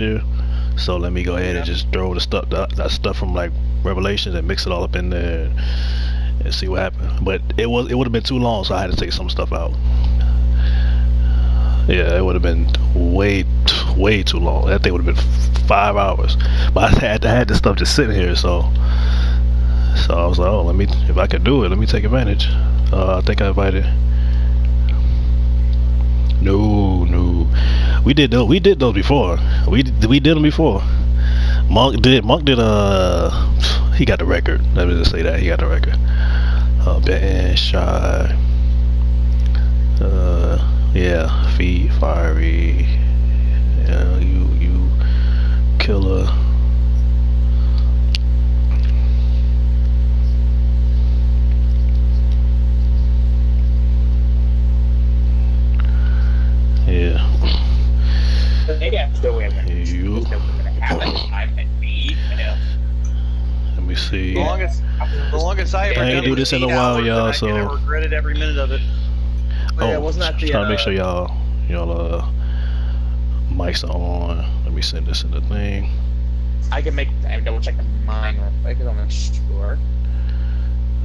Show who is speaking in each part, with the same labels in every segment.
Speaker 1: here. So let me go ahead and just throw the stuff, that stuff from like Revelations, and mix it all up in there and see what happened. But it would have been too long, so I had to take some stuff out. Yeah, it would have been way too long. That thing would have been 5 hours. But I had this stuff just sitting here, so I was like, oh, if I could do it, let me take advantage. I think I invited. No, we did those before. We did them before. Monk did he got the record. Let me just say that he got the record. Ben Shy. Yeah, Feed Fiery. Yeah, you killer. Yeah.
Speaker 2: Maybe I'm still waiting.
Speaker 1: You. Let me see.
Speaker 3: The longest I ever
Speaker 1: ain't do this in a while, y'all. So
Speaker 3: I regretted every minute of it.
Speaker 1: Oh, yeah, wasn't that trying to make sure y'all mics are on. Let me send this in the thing.
Speaker 2: I can double check mine real quick because I'm not sure.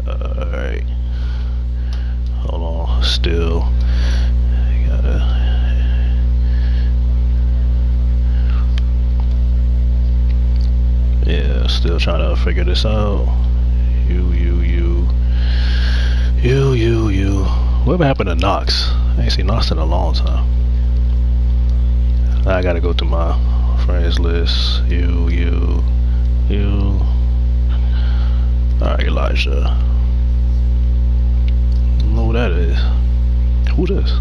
Speaker 1: Alright. Hold on. Still. Yeah, still trying to figure this out. You. Whatever happened to Knox? I ain't seen Knox in a long time. I gotta go to my friends list. You. Alright, Elijah. I don't know who that is. Who this?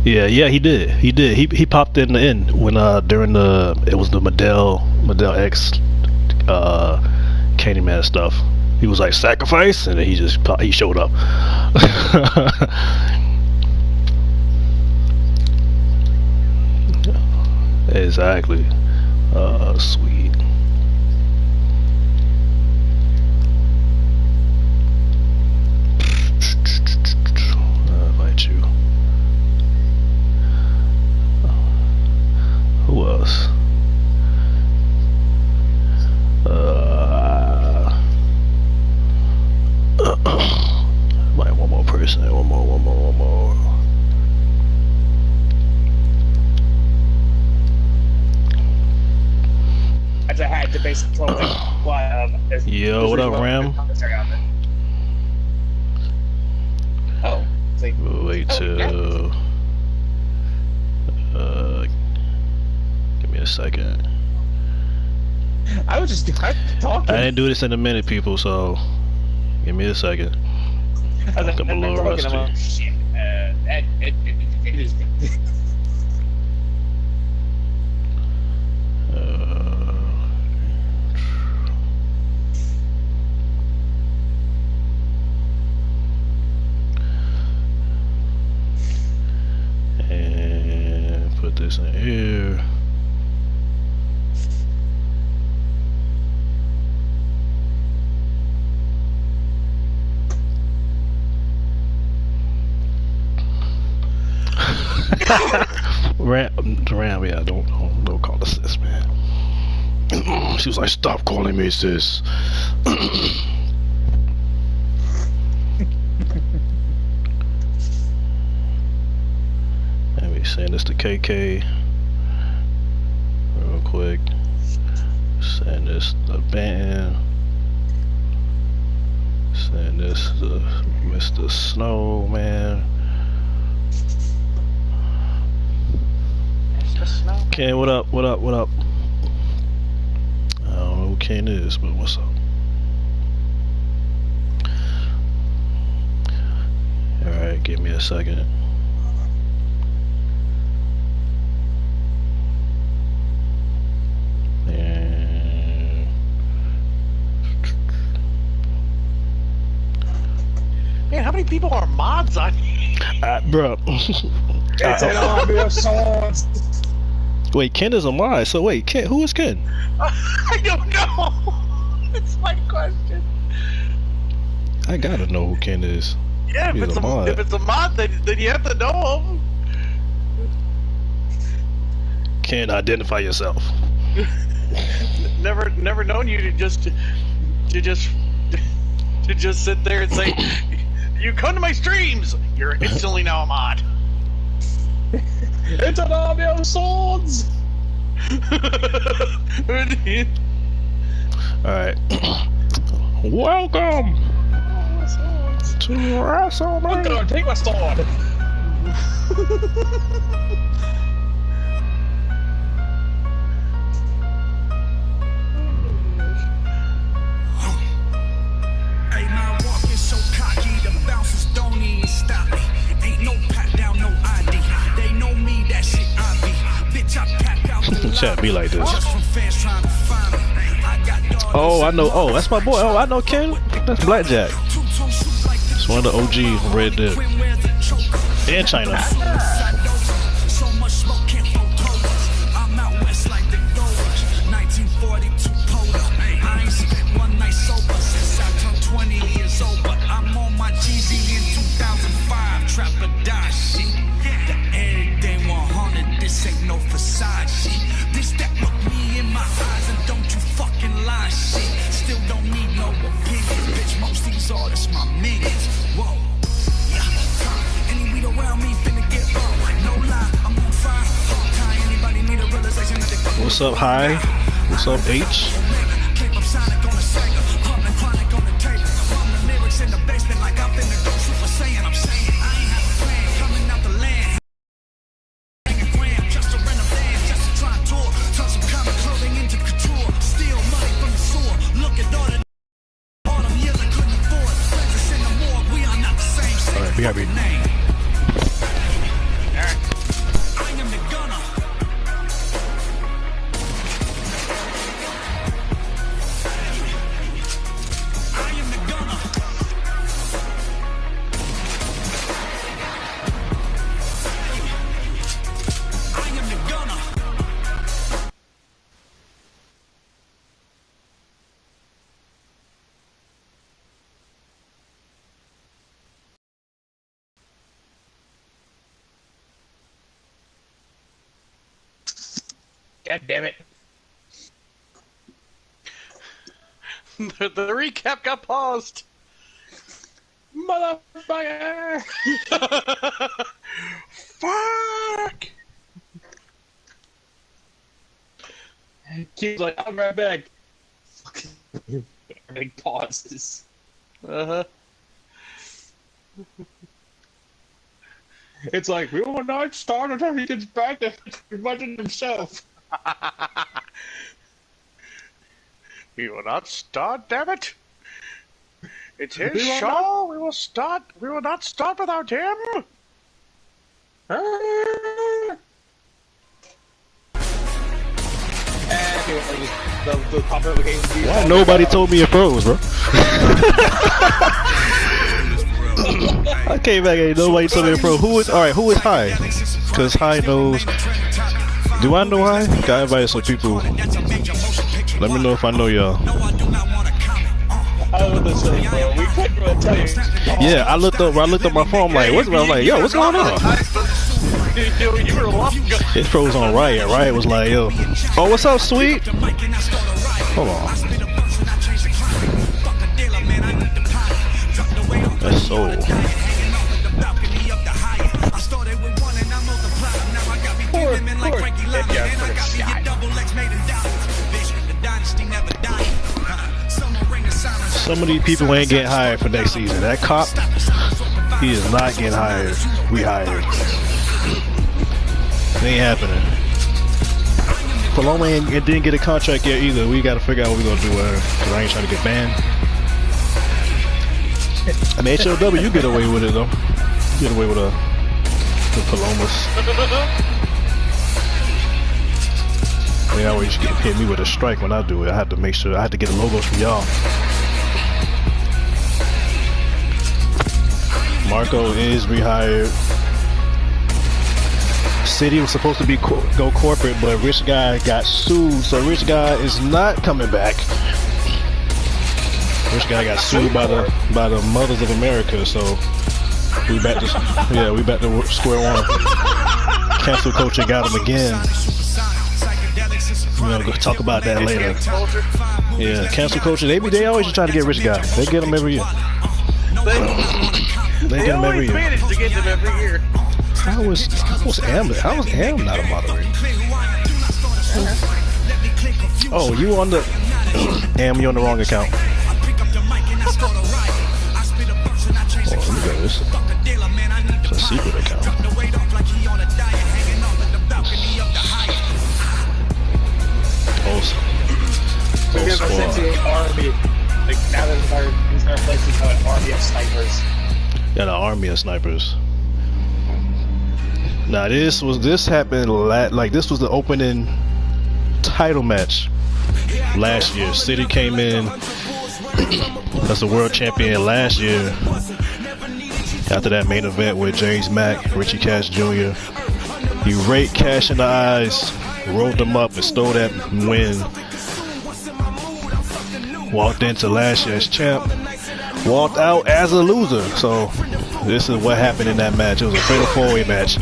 Speaker 1: Yeah, he did. He popped in the end when during it was the Model X Candyman stuff. He was like sacrifice, and then he showed up. Exactly. Sweet. I'll invite you. Who else? Might one more person. One more.
Speaker 2: I just had to basically tell them
Speaker 1: yo, what up, Ram?
Speaker 2: Oh,
Speaker 1: wait till. Give me a second.
Speaker 2: I was just talking.
Speaker 1: I didn't do this in a minute, people, so give me a second. I'm a little rusty. And put this in here. Ram, yeah, don't call us sis, man. She was like, stop calling me sis. Let me send this to KK real quick. Send this to Ben. Send this to Mr. Snowman. Ken, what up? I don't know who Ken is, but what's up? Alright, give me a second. And
Speaker 3: man, how many people are mods on here?
Speaker 1: Bro.
Speaker 2: It's an army of swords.
Speaker 1: Wait, Ken is a mod. So wait, Ken, who is Ken?
Speaker 3: I don't know. It's my question.
Speaker 1: I gotta know who Ken is.
Speaker 3: Yeah, if it's a mod, then you have to know him.
Speaker 1: Can't identify yourself.
Speaker 3: Never known you to just sit there and say, "You come to my streams. You're instantly now a mod."
Speaker 2: It's an army of swords!
Speaker 1: Alright. Welcome to WrestleMania.
Speaker 2: I'm gonna take my sword!
Speaker 4: Hey, my walk is so cocky, the bouncers don't even stop me. Ain't no pat down, no ID. They know me, that shit I be. Bitch, I pack out the
Speaker 1: Chat be like this.
Speaker 4: just from fans trying to find me. I got daughters.
Speaker 1: Oh, I know. Oh, that's my boy. Oh, I know Ken. That's Blackjack. It's one of the OG from Red Dead. And China.
Speaker 4: So much smoke can't photo us. I'm out west like the goers. 1942 polo. I ain't spent one night sober since I turned 20 years old. But I'm on my GZ in 2005. Trap or die shit. The everything 100. This ain't no facade shit. This that look me in my eyes and don't you fucking lie shit. Still don't need no opinion. Bitch, most these artists my minions. Whoa. Any weed around me finna get up. No lie, I'm on fire. Anybody need a realization that they
Speaker 1: What's up, High? What's up, H?
Speaker 4: Keep up Sonic on the Sega, crumbling chronic on the table. From the lyrics in the basement like I'm finna go shoot for saying I'm saying I ain't have a plan coming out the land. Hang a gram just to rent a van, just to try and tour. Turn some common clothing into couture. Steal money from the sewer. Look at all them years I couldn't afford. Friends is in the morgue, we are not the same.
Speaker 1: Alright, we gotta be.
Speaker 4: Name. I am the gunner. I am the gunner. I am the gunner.
Speaker 2: God damn it.
Speaker 3: The recap got paused.
Speaker 2: Motherfucker!
Speaker 3: Fuck!
Speaker 2: Q's like, I'll be right back. Fucking everything pauses.
Speaker 3: Uh-huh.
Speaker 2: It's like, we will not start until he gets back to imagine himself.
Speaker 3: We will not start, damn it! It's his
Speaker 2: We will
Speaker 3: show. We will start. We will not start without him.
Speaker 2: Anyway, the top notifications.
Speaker 1: Why nobody told me it froze, bro? I came back and nobody told me it froze. Who is alright? Who is High? Cause High knows. Do I know High? Got invited some people. Let me know if I know y'all.
Speaker 2: I was gonna say, bro, we couldn't really tell you.
Speaker 1: Yeah, I looked up my phone. I'm like, what's? I'm like, yo, what's going on?
Speaker 3: You were lost.
Speaker 1: It froze on Riot. Riot was like, yo, oh, what's up, sweet? Hold on. That's so. Some of these people ain't getting hired for next season. That cop, he is not getting hired. We hired. It ain't happening. Paloma didn't get a contract yet either. We gotta figure out what we gonna do with her. Cause I ain't trying to get banned. I mean, HLW, you get away with it though. You get away with the Palomas. They always hit me with a strike when I do it. I have to make sure I have to get the logos from y'all. Marco is rehired. City was supposed to be go corporate, but Rich Guy got sued, so Rich Guy is not coming back. Rich Guy got sued by the Mothers of America, so we back to square one. Cancel culture got him again. We're gonna talk about that later.
Speaker 3: Culture.
Speaker 1: Yeah, cancel culture. They always just try to get rich guys. They get them every year. They
Speaker 3: They
Speaker 1: get them every
Speaker 3: always
Speaker 1: year.
Speaker 3: manage to get them every year.
Speaker 1: How was Am not a moderator? Oh, you on the Am? You on the wrong account. Oh, let me go to this. It's a secret account.
Speaker 2: Because essentially an army, like now that it's our place to call an army of snipers.
Speaker 1: Yeah, an army of snipers. Now this happened this was the opening title match last year. City came in as the world champion last year. After that main event with James Mack, Richie Cash Jr. He raked Cash in the eyes, rolled him up, and stole that win. Walked into last year's champ, walked out as a loser. So this is what happened in that match. It was a fatal four-way match.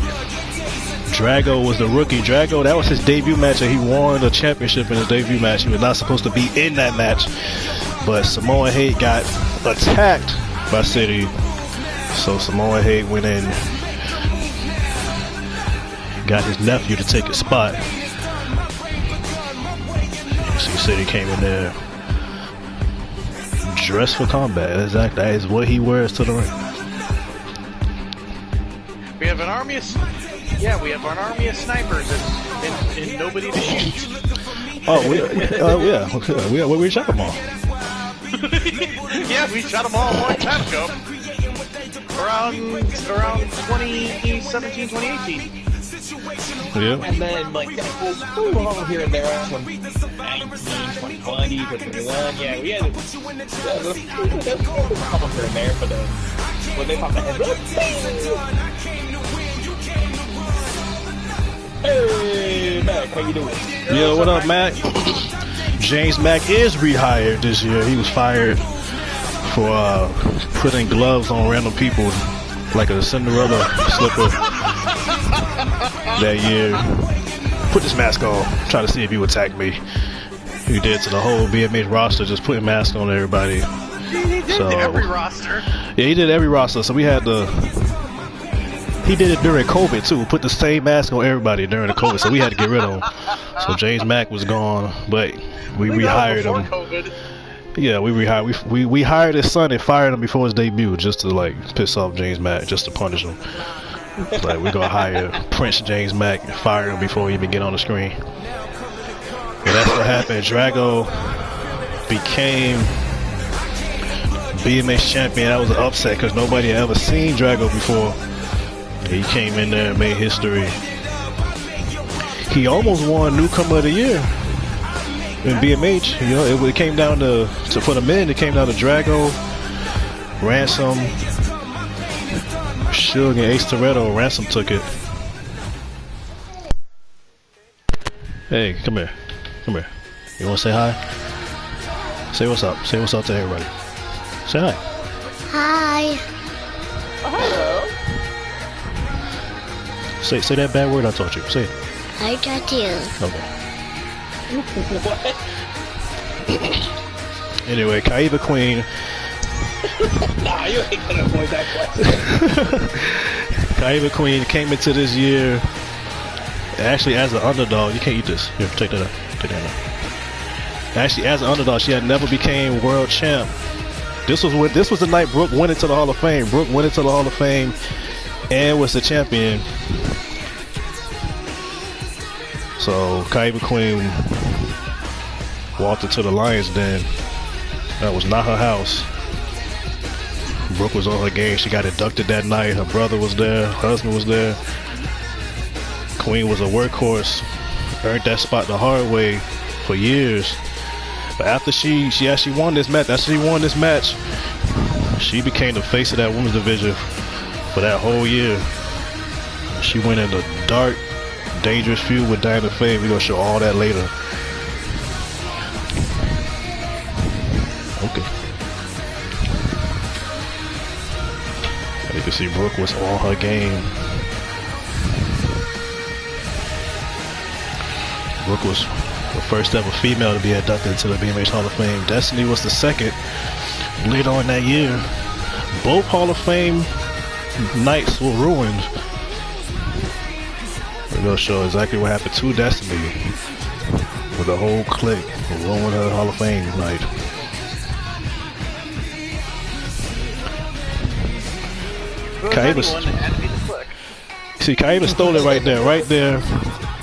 Speaker 1: Drago was the rookie. Drago, that was his debut match, and he won the championship in his debut match. He was not supposed to be in that match, but Samoa Hayes got attacked by City. So Samoa Hayes went in, got his nephew to take his spot. See, City came in there dressed for combat. Exactly, that is what he wears to the ring.
Speaker 3: We have an army of snipers and nobody to shoot.
Speaker 1: Oh, yeah, we shot them all.
Speaker 3: Yeah, we shot them all a long time ago. Around 2017, 2018.
Speaker 1: Yeah.
Speaker 2: And then, like, over here and there, 2019, 2020, 2021, yeah, we had a couple here and there, but then when they pop the heads up, hey, Mac, how you doing?
Speaker 1: Yeah, what up, Mac? James Mack is rehired this year. He was fired for putting gloves on random people like a Cinderella slipper that year. Put this mask on, try to see if you attack me. He did to the whole BMH roster, just putting masks on everybody.
Speaker 3: He did every roster.
Speaker 1: Yeah, he did every roster. So we had he did it during COVID too. Put the same mask on everybody during the COVID, so we had to get rid of him. So James Mack was gone, but we rehired him.
Speaker 3: COVID.
Speaker 1: Yeah, we hired his son and fired him before his debut, just to like piss off James Mack, just to punish him. Like, we're gonna hire Prince James Mack and fire him before he even get on the screen. And that's what happened. Drago became BMH champion. That was an upset because nobody had ever seen Drago before. He came in there and made history. He almost won Newcomer of the Year in BMH. You know, it came down to for the men. It came down to Drago, Ransom, Suge, and Ace Toretto. Ransom took it. Hey, come here. Come here. You want to say hi? Say what's up. Say what's up to everybody. Say hi.
Speaker 5: Hi.
Speaker 2: Hello.
Speaker 1: Say that bad word I taught you. Say it.
Speaker 5: I got you.
Speaker 1: Okay. Anyway, Kaiba Queen.
Speaker 2: Nah, you ain't gonna avoid that question.
Speaker 1: Kaiba Queen came into this year actually as an underdog. You can't eat this. Here, take that out. Take that out. Actually, as an underdog, she had never became world champ. This was the night Brooke went into the Hall of Fame. Brooke went into the Hall of Fame and was the champion. So Kaiba Queen walked into the Lion's Den. That was not her house. Brooke was on her game. She got inducted that night. Her brother was there. Her husband was there. Queen was a workhorse. Earned that spot the hard way for years. But after she actually won this match, she became the face of that women's division for that whole year. She went in a dark, dangerous feud with Diana Faye. We're gonna show all that later. Okay. You can see Brooke was on her game. Brooke was The first ever female to be inducted into the BMH Hall of Fame. Destiny was the second later on that year. Both Hall of Fame nights were ruined. We're going to show exactly what happened to Destiny with the whole clique ruined her Hall of Fame night. See, Kaiba stole it right there, right there.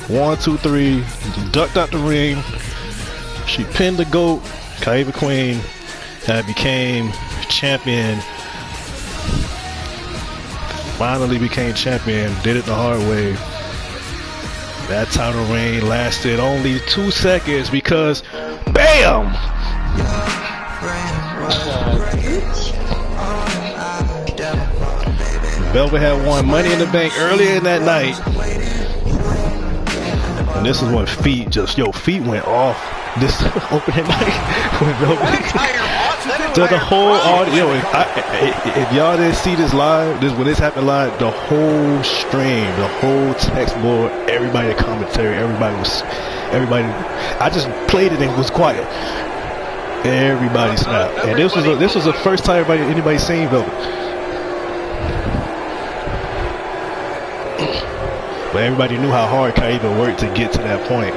Speaker 1: 1, 2, 3, ducked out the ring. She pinned the GOAT, Kaiba Queen, and became champion. Finally became champion, did it the hard way. That title reign lasted only 2 seconds because, BAM! Velvet had won Money in the Bank earlier in that night. And this is when feet went off this opening night. When Velvet, the whole audio, if y'all didn't see this live, when this happened live, the whole stream, the whole text board, everybody in commentary, everybody, I just played it and was quiet. Everybody snapped. And this was the first time anybody seen Velvet. But everybody knew how hard Kaiba worked to get to that point.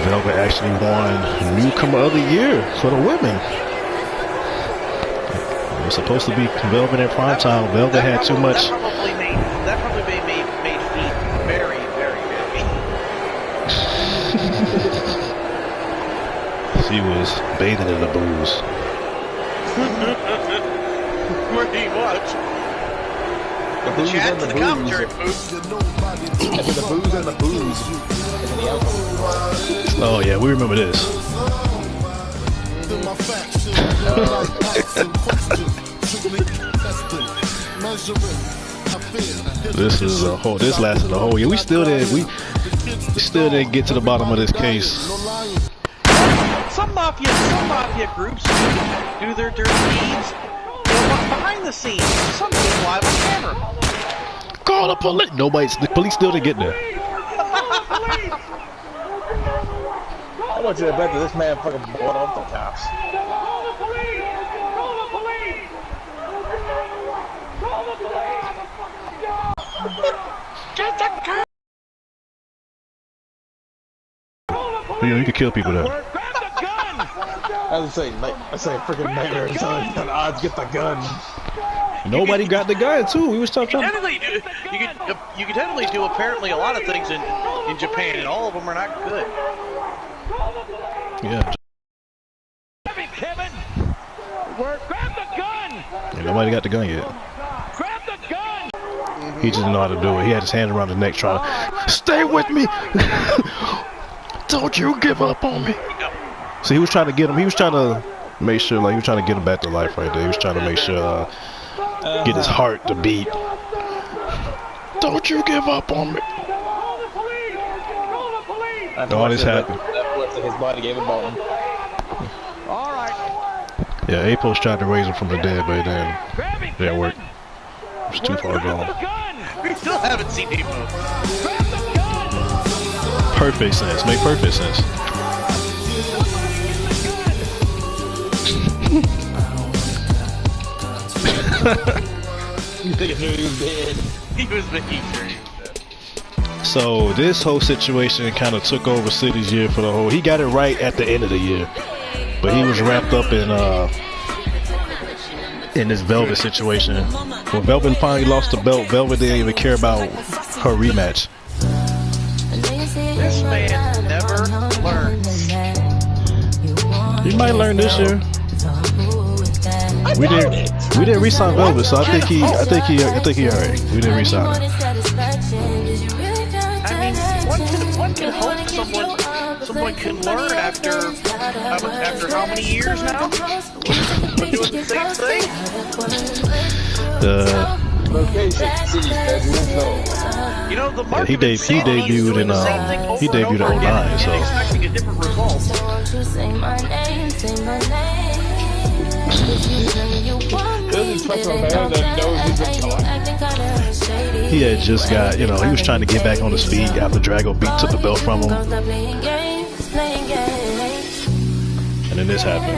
Speaker 1: Velvet actually won Newcomer of the Year for the women. It was supposed to be Velvet in prime time. Velvet had too much.
Speaker 3: That probably made feet very, very happy.
Speaker 1: She was bathing in the booze.
Speaker 3: Pretty much. The chat to the commentary booth.
Speaker 2: The booze and the booze.
Speaker 1: Oh yeah, we remember this. This lasted a whole year. We still didn't get to the bottom of this case.
Speaker 3: Some mafia groups do their dirty deeds behind the scenes. Some do it live on camera.
Speaker 1: Call the police. The police still didn't get there.
Speaker 2: I want you to bet that this man fucking bought off the cops.
Speaker 6: Call the police! Call the police! Call the police! Get the car!
Speaker 1: You can kill people there.
Speaker 6: Grab the gun!
Speaker 2: I say freaking nightmare. On odds, get the gun.
Speaker 1: Nobody got the gun too. We was tough trying.
Speaker 3: You can technically do apparently a lot of things in Japan, and all of them are not good.
Speaker 1: Yeah.
Speaker 6: Kevin! Grab the gun!
Speaker 1: And nobody got the gun yet.
Speaker 6: Grab the gun!
Speaker 1: He just didn't know how to do it. He had his hand around the neck trying to stay with me. Don't you give up on me. So he was trying to get him. He was trying to make sure, he was trying to get him back to life right there. He was trying to make sure, get his heart to beat. Don't you give up on me. All this happened.
Speaker 2: His body gave him bone.
Speaker 6: All right.
Speaker 1: Yeah, Apos tried to raise him from the dead, but it didn't work. It was too far gone.
Speaker 3: We still haven't seen Apos.
Speaker 1: Perfect sense. Make perfect sense.
Speaker 2: You think he was dead?
Speaker 3: He was making sure he was dead.
Speaker 1: So this whole situation kind of took over City's year for the whole. He got it right at the end of the year, but he was wrapped up in this Velvet situation. When Velvet finally lost the belt, Velvet didn't even care about her rematch.
Speaker 3: This man never learns.
Speaker 1: He might learn this year. We didn't re-sign Velvet, so I think he alright. We didn't re-sign him.
Speaker 3: I mean, one can hope someone can learn after how many years now? Doing the same thing? You know, the market
Speaker 1: he debuted in 09, so
Speaker 3: expecting a different result.
Speaker 2: special there that knows he's been talking.
Speaker 1: He had just got, you know, he was trying to get back on his feet after Drago took the belt from him. And then this happened.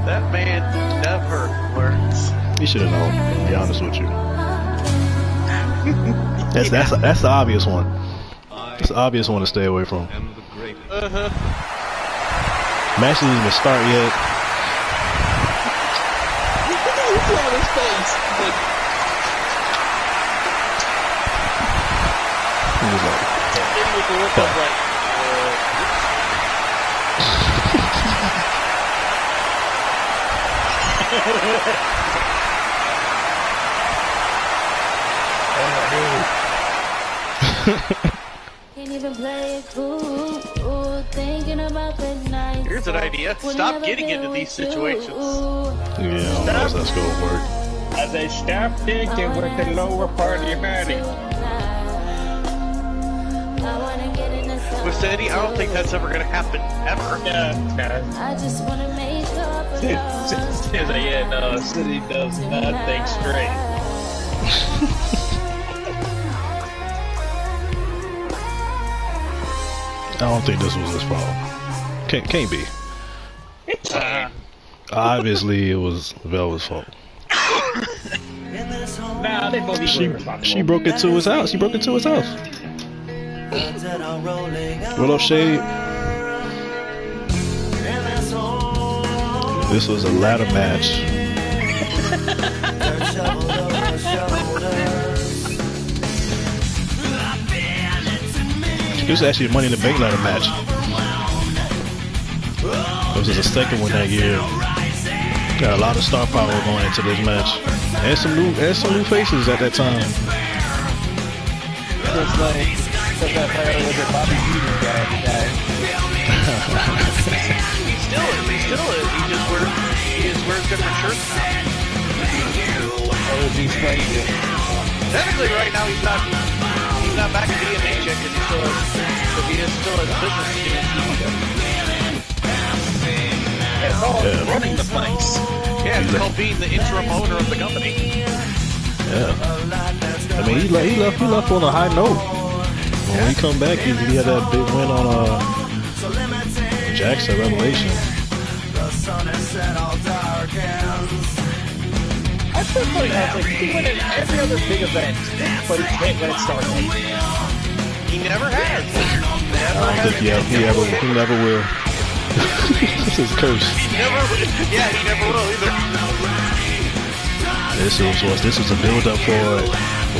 Speaker 3: That man never learns.
Speaker 1: You should have known, to be honest with you. That's the obvious one. It's the obvious one to stay away from. Match didn't even start yet.
Speaker 2: Look at his face.
Speaker 1: He was like,
Speaker 2: With the look of like,
Speaker 7: Can't even play it cool. Ooh, thinking about the night.
Speaker 3: Here's an idea. Stop getting into these situations.
Speaker 1: yeah, I don't know if that's gonna work.
Speaker 2: as I stop thinking with the lower part of your body.
Speaker 3: With Sandy, I don't think that's ever going to happen, ever.
Speaker 2: Yeah,
Speaker 7: I just want to make up
Speaker 2: yeah, no, City does not think straight.
Speaker 1: I don't think this was his fault. Can't be. Obviously, it was Velvet's fault.
Speaker 2: Nah, they both
Speaker 1: She broke into his house. He broke into his house. What up, Shade? This was a ladder match. This was actually a Money in the Bank ladder match. It was the second one that year. Got a lot of star power going into this match, and some new faces at that time.
Speaker 2: Just like that player with the Bobby Heenan guy.
Speaker 3: He still is. He just wears different shirts now.
Speaker 2: Or is he spraying it?
Speaker 3: Technically, right now he's not back at BMH yet because he still has business to do.
Speaker 2: It's all running the place.
Speaker 3: Yeah, it's called being the interim owner of the company.
Speaker 1: Yeah, I mean he left on a high note. When he come back, he had that big win on Jackson Revelation.
Speaker 2: I still funny how it's like he went in every other big event, but he can't let it start.
Speaker 3: He never has.
Speaker 1: I don't think he never will. This is cursed.
Speaker 3: He never will either.
Speaker 1: This was a build up for it.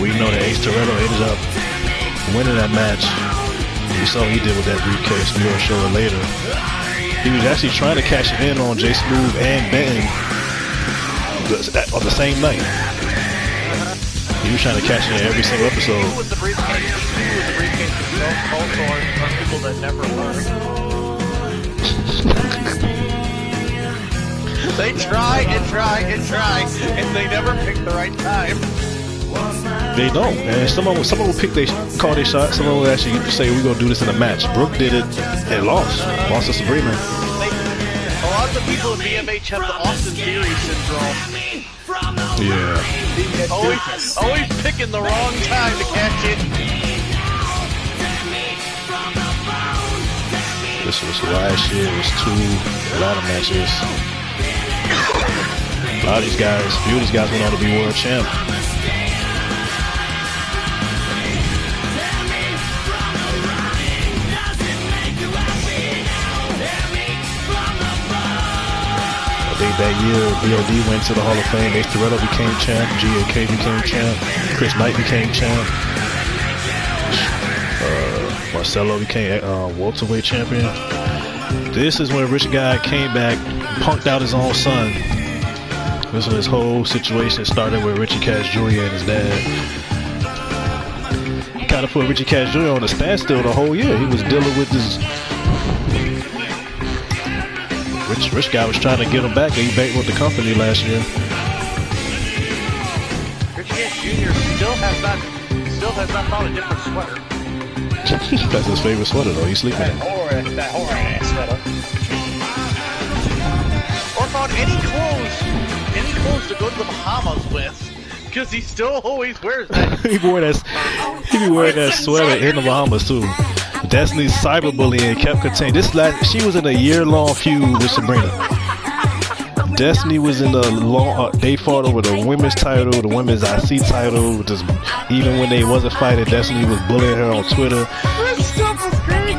Speaker 1: We know that Ace Toretto ended up winning that match. We saw what he did with that briefcase. We're gonna show it later. He was actually trying to cash it in on J Smooth and Benton on the same night. He was trying to cash it in every single episode.
Speaker 3: Who was the briefcase? Also are people that never learn. They try and try and try, and they never pick the right time.
Speaker 1: They don't, and someone will call their shot. Someone will actually say we're gonna do this in a match. Brooke did it and lost to Sabrina.
Speaker 3: A lot of the people in BMH have the Austin Theory syndrome.
Speaker 1: Yeah.
Speaker 3: Always picking the wrong time to catch it.
Speaker 1: This was last year. It was 2 ladder matches. A lot of these guys, few of these guys went on to be world champ. I think that year, BOD went to the Hall of Fame. Ace Toretto became champ. GAK became champ. Chris Knight became champ. Marcelo became welterweight champion. This is when Rich Guy came back, punked out his own son. This was his whole situation started with Richie Cash Jr. and his dad. Kind of put Richie Cash Jr. on a standstill the whole year. He was dealing with this. Rich Guy was trying to get him back, and he banked with the company last year.
Speaker 3: Richie Cash Jr. still has not found a different sweater.
Speaker 1: That's his favorite sweater, though. He's sleeping in it.
Speaker 2: That horror ass sweater.
Speaker 3: Or found any clothes clothes to go to the Bahamas with, because he still always wears that.
Speaker 1: He be wearing that sweater in the Bahamas too. Destiny's cyberbullying kept contained. She was in a year-long feud with Sabrina. Destiny was in the long. They fought over the women's title, the women's IC title. Just even when they wasn't fighting, Destiny was bullying her on Twitter.
Speaker 3: This stuff was great.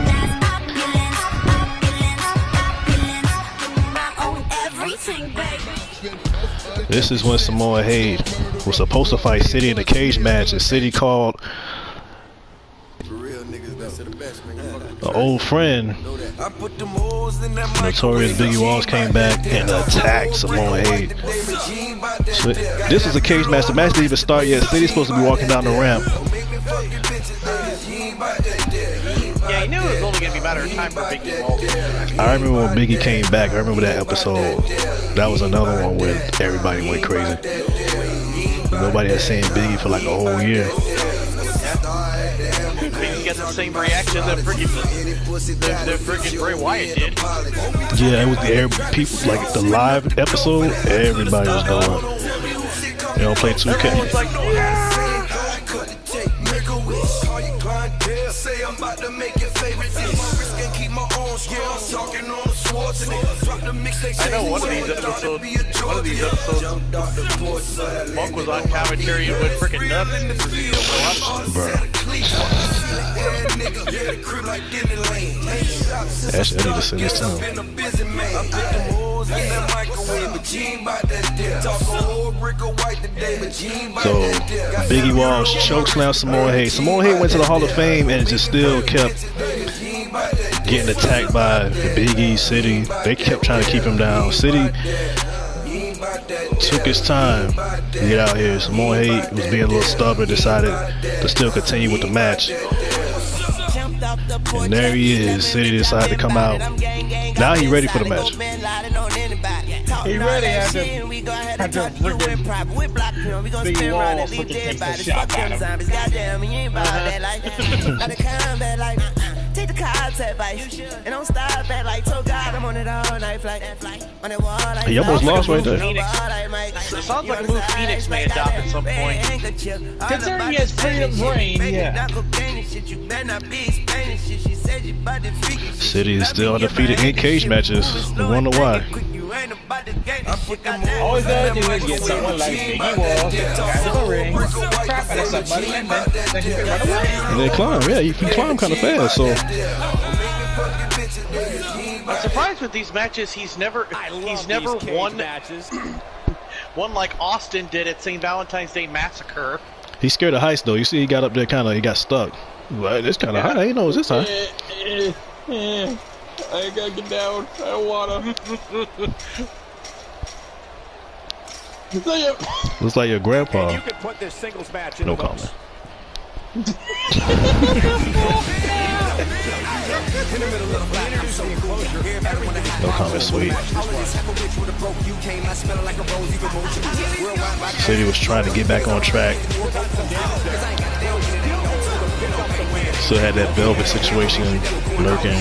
Speaker 1: This is when Samoa Hayes was supposed to fight City in a cage match, and City called an old friend. Notorious Biggie Walls came back and attacked Samoa Hayes. So this is a cage match. The match didn't even start yet. City's supposed to be walking down the ramp.
Speaker 3: Yeah, he knew it was only going to be a matter of time for Biggie Walls.
Speaker 1: I remember when Biggie came back. I remember that episode. That was another one where everybody went crazy. Nobody had seen Biggie for like a whole year.
Speaker 3: Biggie got the same reaction that freaking Bray Wyatt did.
Speaker 1: Yeah, it was people like the live episode. Everybody was going. They don't play 2K.
Speaker 3: Everyone's like, I know one of these episodes, Monk was on commentary and went freaking nuts.
Speaker 1: Actually, I need to send this to him. So, Biggie Walsh chokeslammed Samoa Hayes. Samoa Hayes went to the Hall of Fame and just still kept getting attacked by Biggie, City. They kept trying to keep him down. City took his time to get out here. Samoa Hayes was being a little stubborn, decided to still continue with the match. And there he is. City decided to come out. Now he ready for the match.
Speaker 2: He ready after freaking Big Walls freaking takes the shot at him.
Speaker 8: Take the cards at bite and don't stop at like so God I'm on it all night flight on it wall like
Speaker 1: he almost lost right there.
Speaker 3: It sounds like a move Phoenix may adopt at some point.
Speaker 2: Considering he has freedom brain, yeah.
Speaker 1: City is still undefeated in cage matches. I wonder why.
Speaker 2: All he's gotta do is get someone like Biggie Walls out of the ring, crap out of somebody, and then they can run away.
Speaker 1: And they climb, yeah, he climb kind of fast, so.
Speaker 3: I'm surprised with these matches. He's never won
Speaker 6: matches.
Speaker 3: one like Austin did at St. Valentine's Day Massacre.
Speaker 1: He's scared of heights though. You see, he got up there, he got stuck. Like, it's kind of high. I didn't know it was this high.
Speaker 2: I gotta get down. I don't wanna.
Speaker 1: Looks like your grandpa.
Speaker 6: And you could put this singles match in
Speaker 1: No
Speaker 6: the books.
Speaker 1: comment. No comment, sweet. City was trying to get back on track. Still had that velvet situation lurking.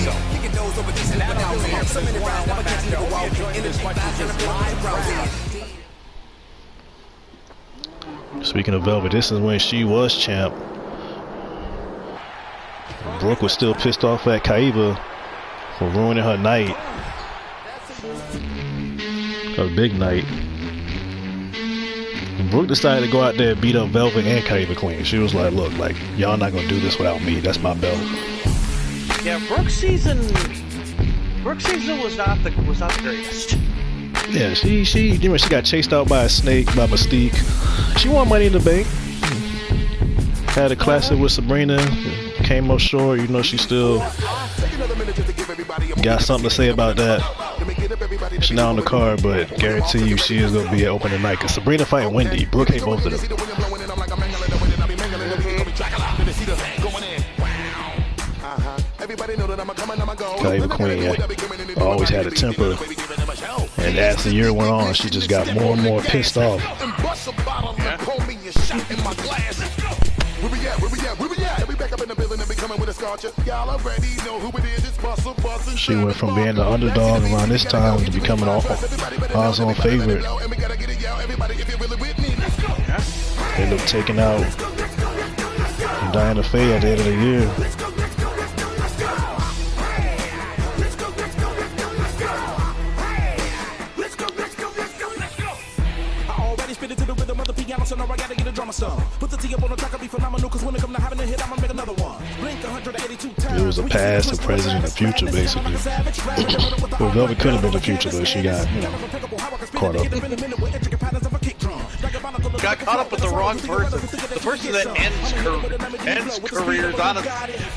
Speaker 1: Speaking of velvet, this is when she was champ. Brooke was still pissed off at Kaiba for ruining her night. Her big night. Brooke decided to go out there and beat up Velvet and Kaiba Queen. She was like, look, like, y'all not gonna do this without me. That's my belt.
Speaker 3: Yeah, Brooke's season was not the greatest.
Speaker 1: Yeah, she got chased out by a snake, by Mystique. She won Money in the Bank. Had a classic with Sabrina. Came up short, she still got something to say about that. She's not on the card, but guarantee you she is gonna be at open tonight. Cause Sabrina fighting Wendy. Brooke hate both of them. Kaiba Queen always had a temper, and as the year went on, she just got more and more pissed off. She went from being the underdog around this time to becoming odds-on favorite. They ended up taking out Diana Faye at the end of the year. It was a past, a present, and a future, basically. Well, Velvet could have been the future, but she got, caught up.
Speaker 3: Got caught up with the wrong person. The person that ends careers.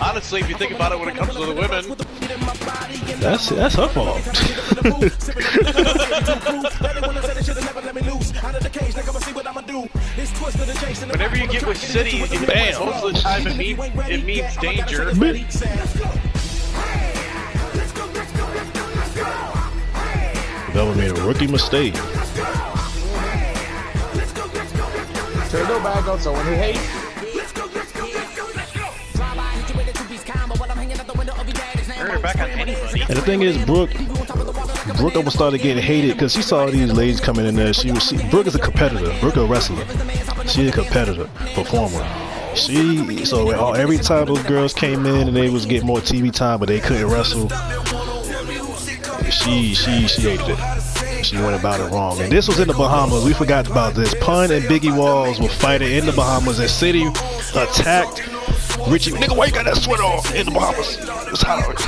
Speaker 3: Honestly, if you think about it, when it comes to the women,
Speaker 1: that's her fault.
Speaker 3: whenever you get with City, bam, most of the time it means danger.
Speaker 1: Velvet made a rookie mistake.
Speaker 2: Turn no back on someone who hates.
Speaker 3: Turn her back on anybody.
Speaker 1: And the thing is, Brooke almost started getting hated because she saw these ladies coming in there. Brooke is a competitor. Brooke a wrestler. She's a competitor, performer. Every time those girls came in and they was getting more TV time, but they couldn't wrestle, she hated it. She went about it wrong. And this was in the Bahamas. We forgot about this. Pun and Biggie Walls were fighting in the Bahamas, and City attacked Richie. Nigga, why you got that sweater on in the Bahamas? It's hot.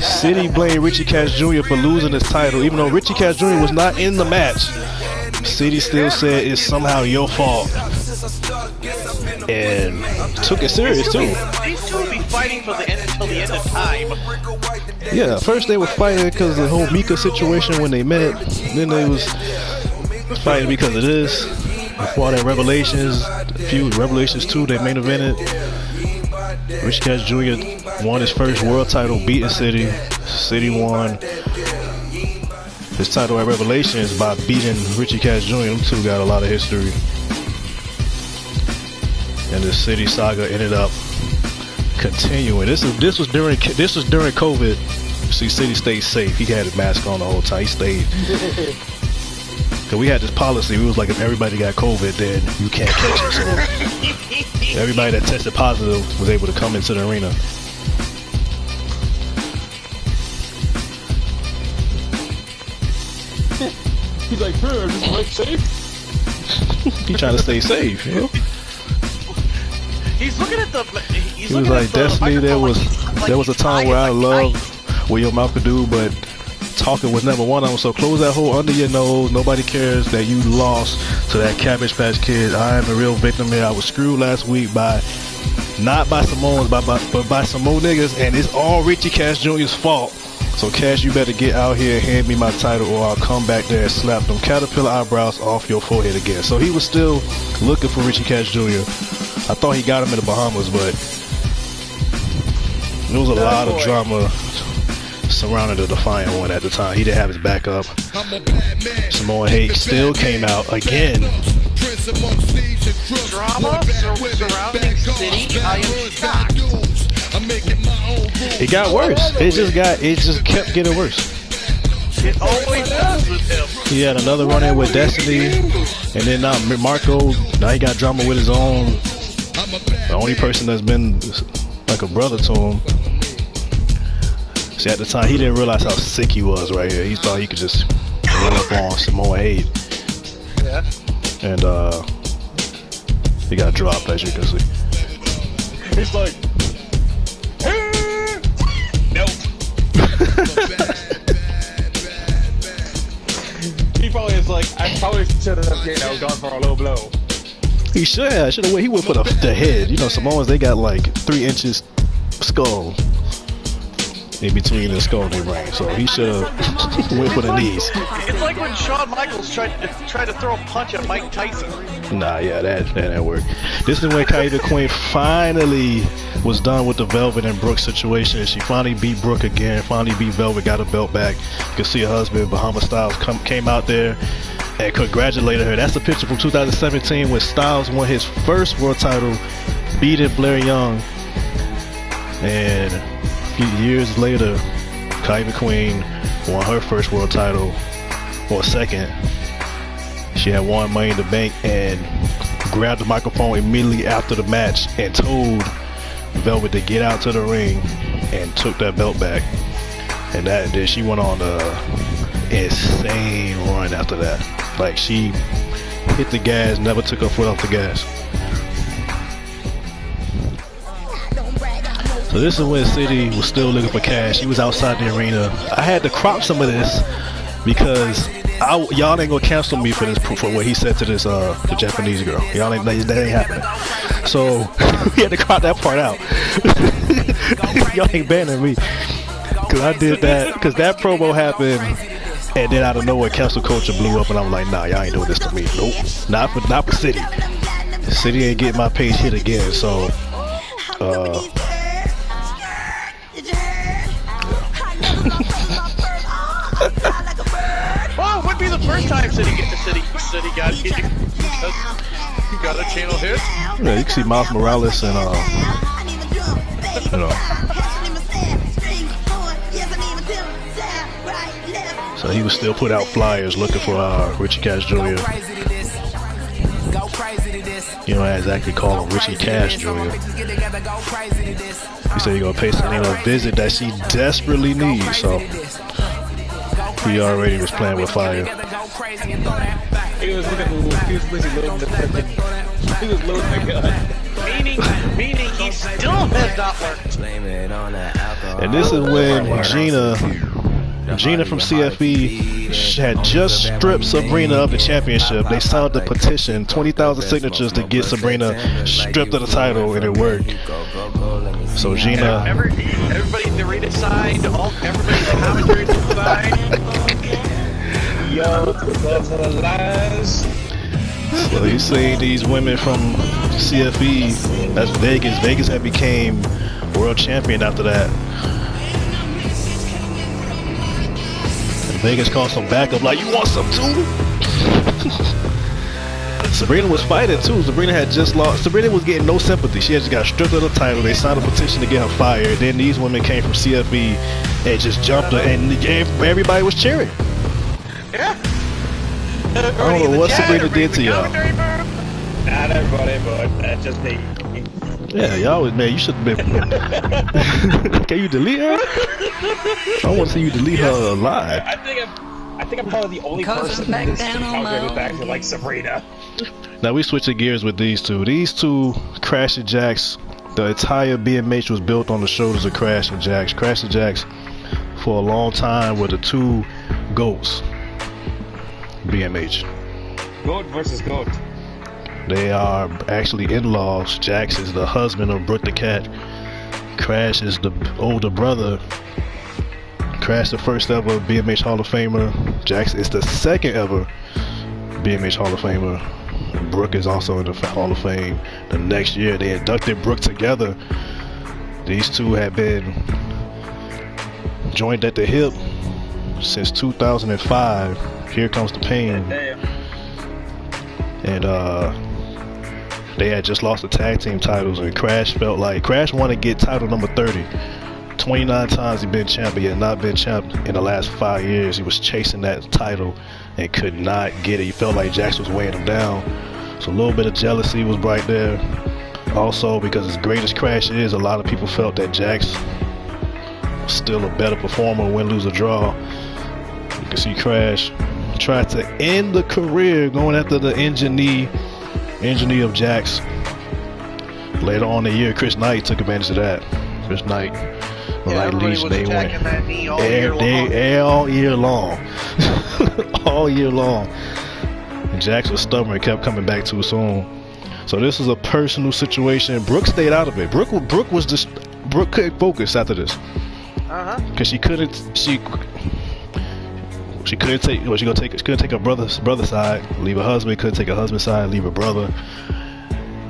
Speaker 1: City blamed Richie Cash Jr. for losing his title, even though Richie Cash Jr. was not in the match. City still said it's somehow your fault, and took it serious too.
Speaker 3: These two would be fighting until the end of time.
Speaker 1: Yeah, first they were fighting because of the whole Mika situation when they met. Then they was fighting because of this. Before that Revelations 2, they main evented. Richie Cash Jr. won his first world title, beating City. City won his title at Revelations by beating Richie Cash Jr. Them two got a lot of history. And the City saga ended up continuing. This was during COVID. See, City stayed safe. He had his mask on the whole time. He stayed. Cause we had this policy. We was like, if everybody got COVID, then you can't catch it. So everybody that tested positive was able to come into the arena.
Speaker 2: He's like, just like safe.
Speaker 1: He trying to stay safe, you know?
Speaker 3: He's looking at the.
Speaker 1: He was like, Destiny, there was a time where I loved what your mouth could do, but talking was never one of them. So close that hole under your nose. Nobody cares that you lost to that Cabbage Patch Kid. I am a real victim here. I was screwed last week not by Samoans, but by some more niggas, and it's all Richie Cash Jr.'s fault. So Cash, you better get out here and hand me my title, or I'll come back there and slap them caterpillar eyebrows off your forehead again. So he was still looking for Richie Cash Jr. I thought he got him in the Bahamas, but there was a lot of drama surrounding the Defiant One at the time. He didn't have his backup. Samoan Hate still came out again.
Speaker 3: Drama surrounding City. I am shocked.
Speaker 1: It got worse. It just kept getting worse.
Speaker 3: It always does with him.
Speaker 1: He had another run-in with Destiny, and then now Marco. Now he got drama with his own. The only person that's been like a brother to him. See, at the time, he didn't realize how sick he was right here. He thought he could just run up on Samoa Hate.
Speaker 3: Yeah.
Speaker 1: And he got dropped, as you can see.
Speaker 2: He's like, nope. He probably is like, I probably should have, gone for a low blow.
Speaker 1: He should have. He went for the head. You know, Samoans, they got like 3 inches skull in between the skull and their brain. So he should have went for the knees.
Speaker 3: It's like when Shawn Michaels tried to throw a punch at Mike Tyson.
Speaker 1: Nah, yeah, that didn't work. This is when Kaida Queen finally was done with the Velvet and Brooke situation. She finally beat Brooke again, finally beat Velvet, got her belt back. You can see her husband, Bahama Styles, came out there and congratulated her. That's a picture from 2017 when Styles won his first world title, beating Blair Young. And a few years later, Kylie McQueen won her first world title, or second. She had won Money in the Bank and grabbed the microphone immediately after the match and told Velvet to get out to the ring and took that belt back. And then she went on an insane run after that. Like, she hit the gas, never took her foot off the gas. So this is when City was still looking for cash. He was outside the arena. I had to crop some of this because y'all ain't gonna cancel me for this, for what he said to this the Japanese girl. Y'all ain't, that ain't happening. So we had to crop that part out. Y'all ain't banning me because I did that, because that promo happened, and then out of nowhere cancel culture blew up, and I'm like, nah, y'all ain't doing this to me. Nope, not for City. City ain't getting my page hit again. So
Speaker 3: well, it would be the first time City got hit. He got a channel hit.
Speaker 1: Yeah, you can see Miles Morales and you know. So he was still put out flyers looking for Richie Cash Jr. You know, exactly call him Richie Cash Jr. He said he's gonna pay Selena a visit that she desperately needs. So he already was playing with fire.
Speaker 2: He was loading the gun.
Speaker 3: Meaning he still has not learned.
Speaker 1: And this is when Gina from CFE had just stripped Sabrina of the championship. They signed the petition, 20,000 signatures to get Sabrina stripped of the title, and it worked. So Gina,
Speaker 3: everybody in the arena side, everybody in the commentary side.
Speaker 2: Yo, that's what it lies.
Speaker 1: So you see these women from CFE, that's Vegas. Vegas had became world champion after that. And Vegas called some backup, like, you want some too? Sabrina was fighting too. Sabrina had just lost. Sabrina was getting no sympathy. She had just got stripped of the title. They signed a petition to get her fired. Then these women came from CFE and just jumped her, and everybody was cheering.
Speaker 3: Yeah.
Speaker 1: I don't know what Sabrina did to y'all.
Speaker 2: Not everybody, but that's just me.
Speaker 1: Yeah, y'all was, man, you should have been. Can you delete her? I want to see you delete her alive.
Speaker 2: I think I'm probably the only person in this country who's actually like Sabrina.
Speaker 1: Now we switching gears with these two. These two, Crash and Jax. The entire BMH was built on the shoulders of Crash and Jax. Crash and Jax, for a long time, were the two GOATs. BMH.
Speaker 2: GOAT versus GOAT.
Speaker 1: They are actually in-laws. Jax is the husband of Brooke the Cat. Crash is the older brother. Crash the first ever BMH Hall of Famer. Jax is the second ever BMH Hall of Famer. Brooke is also in the Hall of Fame. The next year they inducted Brooke together. These two have been joined at the hip since 2005. Here Comes the Pain. And they had just lost the tag team titles, and Crash felt like Crash wanted to get title number 30. 29 times he been champ, but he had not been champ in the last 5 years. He was chasing that title and could not get it. He felt like Jax was weighing him down. So a little bit of jealousy was right there. Also, because as great as Crash is, a lot of people felt that Jax was still a better performer, win, lose, or draw. You can see Crash tried to end the career going after the engineer of Jax. Later on in the year, Chris Knight took advantage of that. Chris Knight, leash, they went all year long. All year long. And Jax was stubborn and kept coming back too soon. So this is a personal situation. Brooke stayed out of it. Brooke couldn't focus after this. Because she couldn't take her brother's side, leave her husband, couldn't take her husband's side, leave her brother.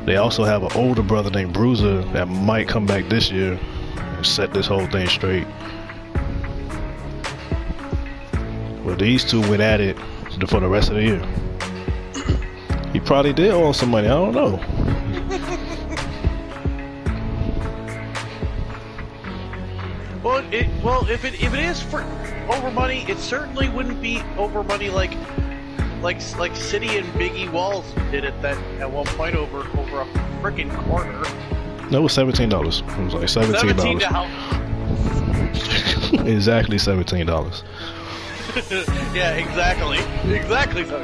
Speaker 1: They also have an older brother named Bruiser that might come back this year and set this whole thing straight. Well, these two went at it for the rest of the year. He probably did owe some money. I don't know.
Speaker 3: Well, if it is for over money, it certainly wouldn't be over money like City and Biggie Walls did it at one point over a freaking corner.
Speaker 1: No, it was $17. It was like $17. Exactly $17.
Speaker 3: Yeah, exactly. Exactly.
Speaker 1: So
Speaker 3: I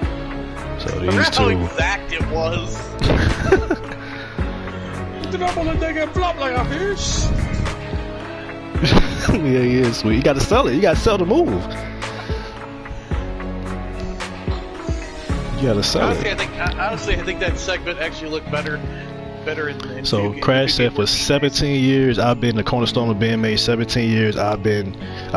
Speaker 1: these
Speaker 3: forgot how
Speaker 1: two.
Speaker 3: exact it was.
Speaker 1: Yeah, he is sweet. You got to sell it. You got to sell the move. You got to sell
Speaker 3: Honestly,
Speaker 1: it.
Speaker 3: I think that segment actually looked better in
Speaker 1: So Crash said for 17 years I've been the cornerstone of BMH. 17 years I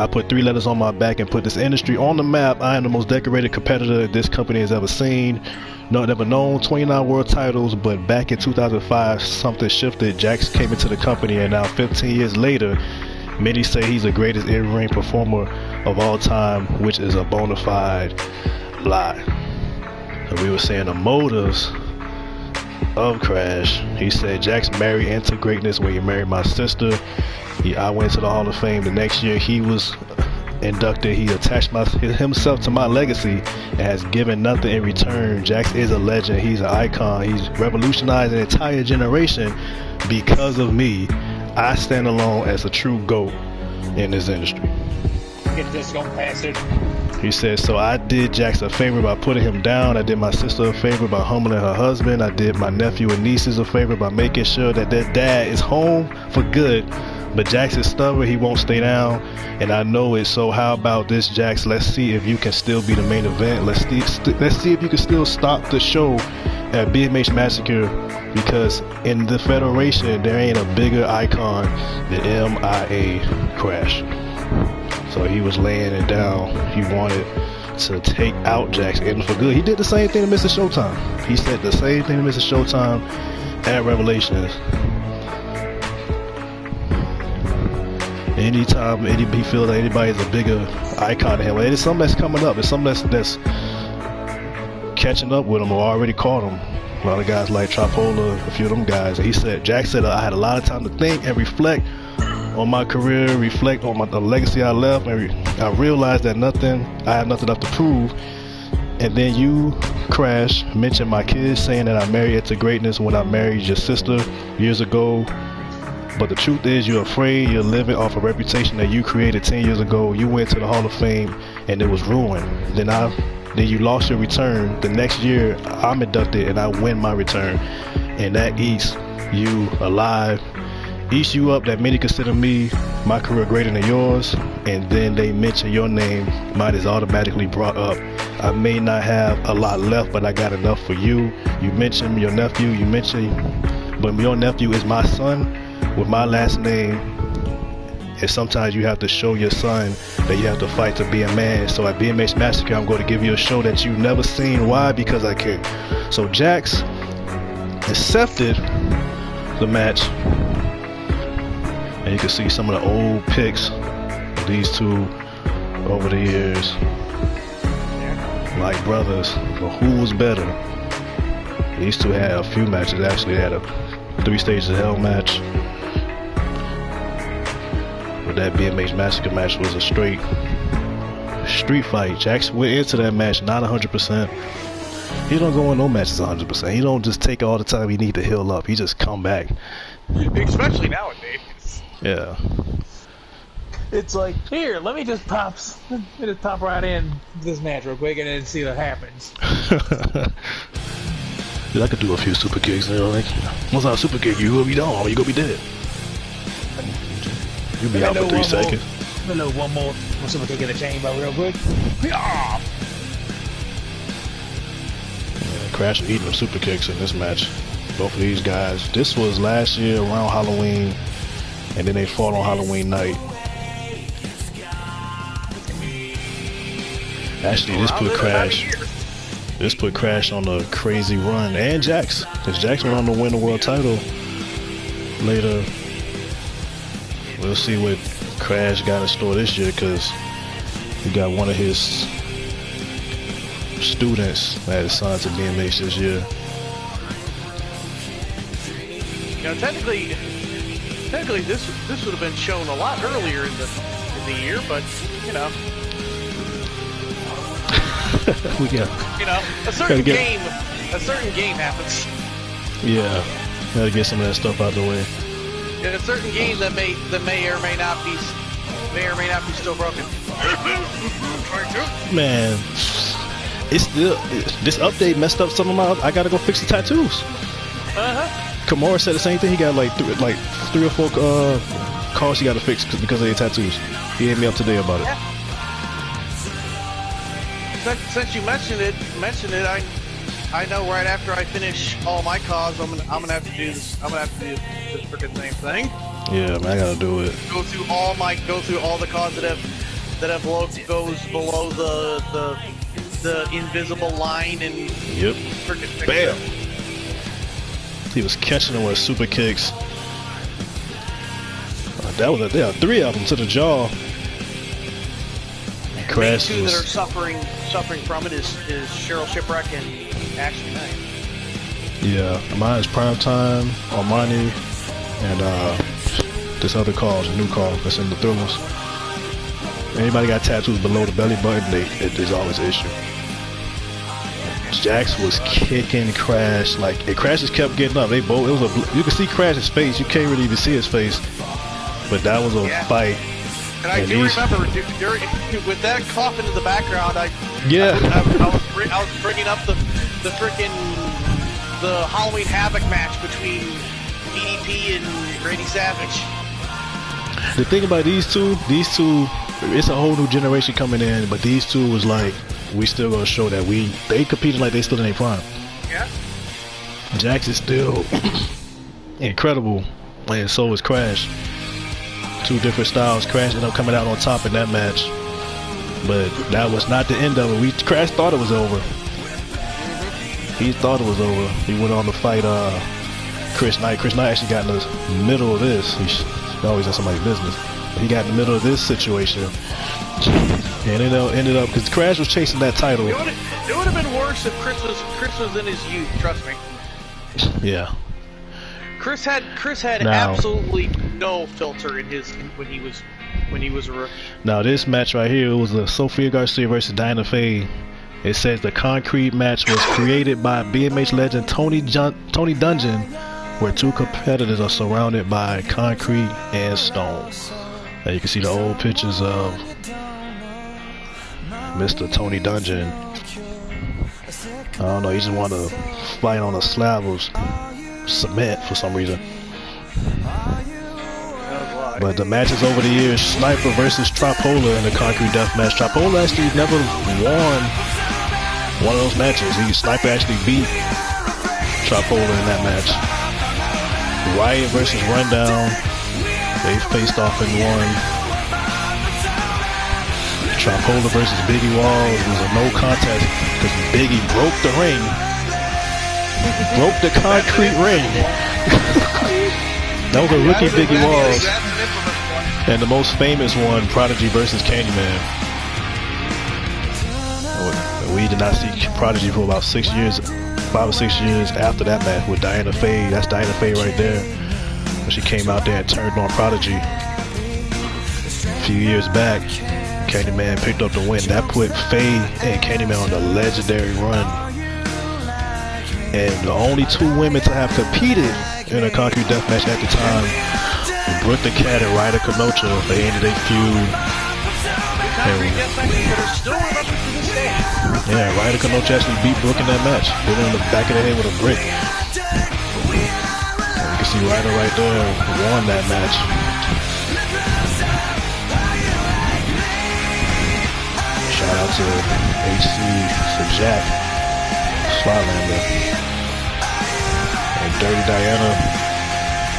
Speaker 1: put 3 letters on my back and put this industry on the map. I am the most decorated competitor this company has ever seen. No, never known. 29 world titles, but back in 2005 something shifted. Jax came into the company, and now 15 years later, many say he's the greatest in-ring performer of all time, which is a bona fide lie. So we were saying the motives of Crash. He said Jax married into greatness when he married my sister. I went to the Hall of Fame the next year he was inducted. He attached himself to my legacy and has given nothing in return. Jax is a legend. He's an icon. He's revolutionized an entire generation because of me. I stand alone as a true GOAT in this industry.
Speaker 2: Get this, don't pass it.
Speaker 1: He said, so I did Jax a favor by putting him down. I did my sister a favor by humbling her husband. I did my nephew and nieces a favor by making sure that their dad is home for good. But Jax is stubborn. He won't stay down, and I know it. So how about this, Jax? Let's see if you can still be the main event. Let's see if you can still stop the show at BMH Massacre, because in the Federation there ain't a bigger icon than MIA Crash. So he was laying it down. He wanted to take out Jax and for good. He did the same thing to Mr. Showtime. He said the same thing to Mr. Showtime at Revelations. Anytime he feels that anybody's a bigger icon than him, it's something that's coming up. It's something that's catching up with him or already caught him. A lot of guys like Trapola, a few of them guys. And he said, Jax said, I had a lot of time to think and reflect on my career, reflect on the legacy I left, and I realized that I had nothing left to prove. And then you, Crash, mentioned my kids, saying that I married into greatness when I married your sister years ago. But the truth is, you're afraid. You're living off a reputation that you created 10 years ago. You went to the Hall of Fame and it was ruined. Then you lost your return. The next year I'm inducted and I win my return, and that eats you alive, eats you up. That many consider my career greater than yours, and then they mention your name, mine is automatically brought up. I may not have a lot left, but I got enough for you. You mentioned your nephew, but your nephew is my son with my last name, and sometimes you have to show your son that you have to fight to be a man. So at BMH Massacre, I'm going to give you a show that you've never seen. Why? Because I can. So Jax accepted the match, and you can see some of the old pics of these two over the years, like brothers. But who was better? These two had a few matches. Actually, they had a 3 Stages of Hell match. But that BMH Massacre match was a straight street fight. Jax went into that match not 100%. He don't go in no matches 100%. He don't just take all the time he need to heal up. He just come back.
Speaker 3: Especially nowadays.
Speaker 1: Yeah.
Speaker 2: It's like, here, let me just pop right in this match real quick and then see what happens.
Speaker 1: Dude, I could do a few super kicks. You know, like, once I super kick you, gonna be down. You gonna be dead. You'll be out for 3 seconds.
Speaker 2: Let me know one more super kick in the chamber real quick.
Speaker 1: Yeah, Crash eating them super kicks in this match. Both of these guys. This was last year around Halloween, and then they fought on Halloween night. Actually, this put Crash on a crazy run, and Jax, because Jax went on to win the world title later. We'll see what Crash got in store this year, because he got one of his students that signed to BMH this year.
Speaker 3: You know, technically, this would have been shown a lot earlier in the year, but you know, you know, a certain game happens.
Speaker 1: Yeah, gotta get some of that stuff out the way.
Speaker 3: In a certain game that may or may not be still broken.
Speaker 1: Man, it's still this update messed up some of my. I gotta go fix the tattoos. Kamara said the same thing. He got like 3 or 4 cars he got to fix because of their tattoos. He hit me up today about it.
Speaker 3: Yeah. Since you mentioned it, I know right after I finish all my Caws, I'm gonna have to do this. I'm gonna have to do this freaking same thing.
Speaker 1: Yeah, man, I gotta do it.
Speaker 3: Go through all the Caws that have goes below the invisible line and
Speaker 1: yep.
Speaker 3: Freaking
Speaker 1: bam. He was catching them with super kicks. That was 3 of them to the jaw.
Speaker 3: The main 2 that are suffering from it is Cheryl Shipwreck and Ashley Knight.
Speaker 1: Yeah, mine is Primetime, Armani, and this other Caws, a new Caws that's in the thrillers. Anybody got tattoos below the belly button, there's always an issue. Jax was kicking Crash, like Crash just kept getting up. They both, you can see Crash's face, you can't really even see his face, but that was a fight.
Speaker 3: And I do remember with that coffin in the background, I was bringing up the freaking the Halloween Havoc match between DDP and Randy Savage.
Speaker 1: The thing about these two, it's a whole new generation coming in, but these two was like, we still gonna show that they competing like they still in their prime.
Speaker 3: Yeah.
Speaker 1: Jax is still incredible, and so is Crash. 2 different styles. Crash ended up coming out on top in that match, but that was not the end of it. Crash thought it was over. He thought it was over. He went on to fight Chris Knight. Chris Knight actually got in the middle of this. He's always in somebody's business. He got in the middle of this situation. And it ended up because Crash was chasing that title.
Speaker 3: It would have been worse if Chris was in his youth. Trust me.
Speaker 1: Yeah.
Speaker 3: Chris had absolutely no filter in when he was a rookie.
Speaker 1: Now this match right here was a Sofia Garcia versus Diana Faye. It says the concrete match was created by BMH legend Tony Dungeon, where 2 competitors are surrounded by concrete and stone. Now you can see the old pictures of Mr. Tony Dungeon. I don't know, he just wanted to fight on a slab of cement for some reason. But the matches over the years, Sniper versus Trapola in the concrete death match. Trapola actually never won one of those matches. Sniper actually beat Trapola in that match. Riot versus Rundown, they faced off in one. Trapola versus Biggie Walls was a no contest because Biggie broke the ring. Broke the concrete ring. That was a rookie Biggie Walls. And the most famous one, Prodigy versus Candyman. We did not see Prodigy for about 5 or 6 years after that match with Diana Faye. That's Diana Faye right there. When she came out there and turned on Prodigy. A few years back, Candyman picked up the win. That put Faye and Candyman on the legendary run. And the only 2 women to have competed in a concrete death match at the time, Brooke the Cat and Ryder Kanocha, they ended their feud. Yeah, Ryder Kanocha actually beat Brooke in that match. Hit her in the back of the head with a brick. And you can see Ryder right there won that match. Shout out to HC for Jack Slylander. And Dirty Diana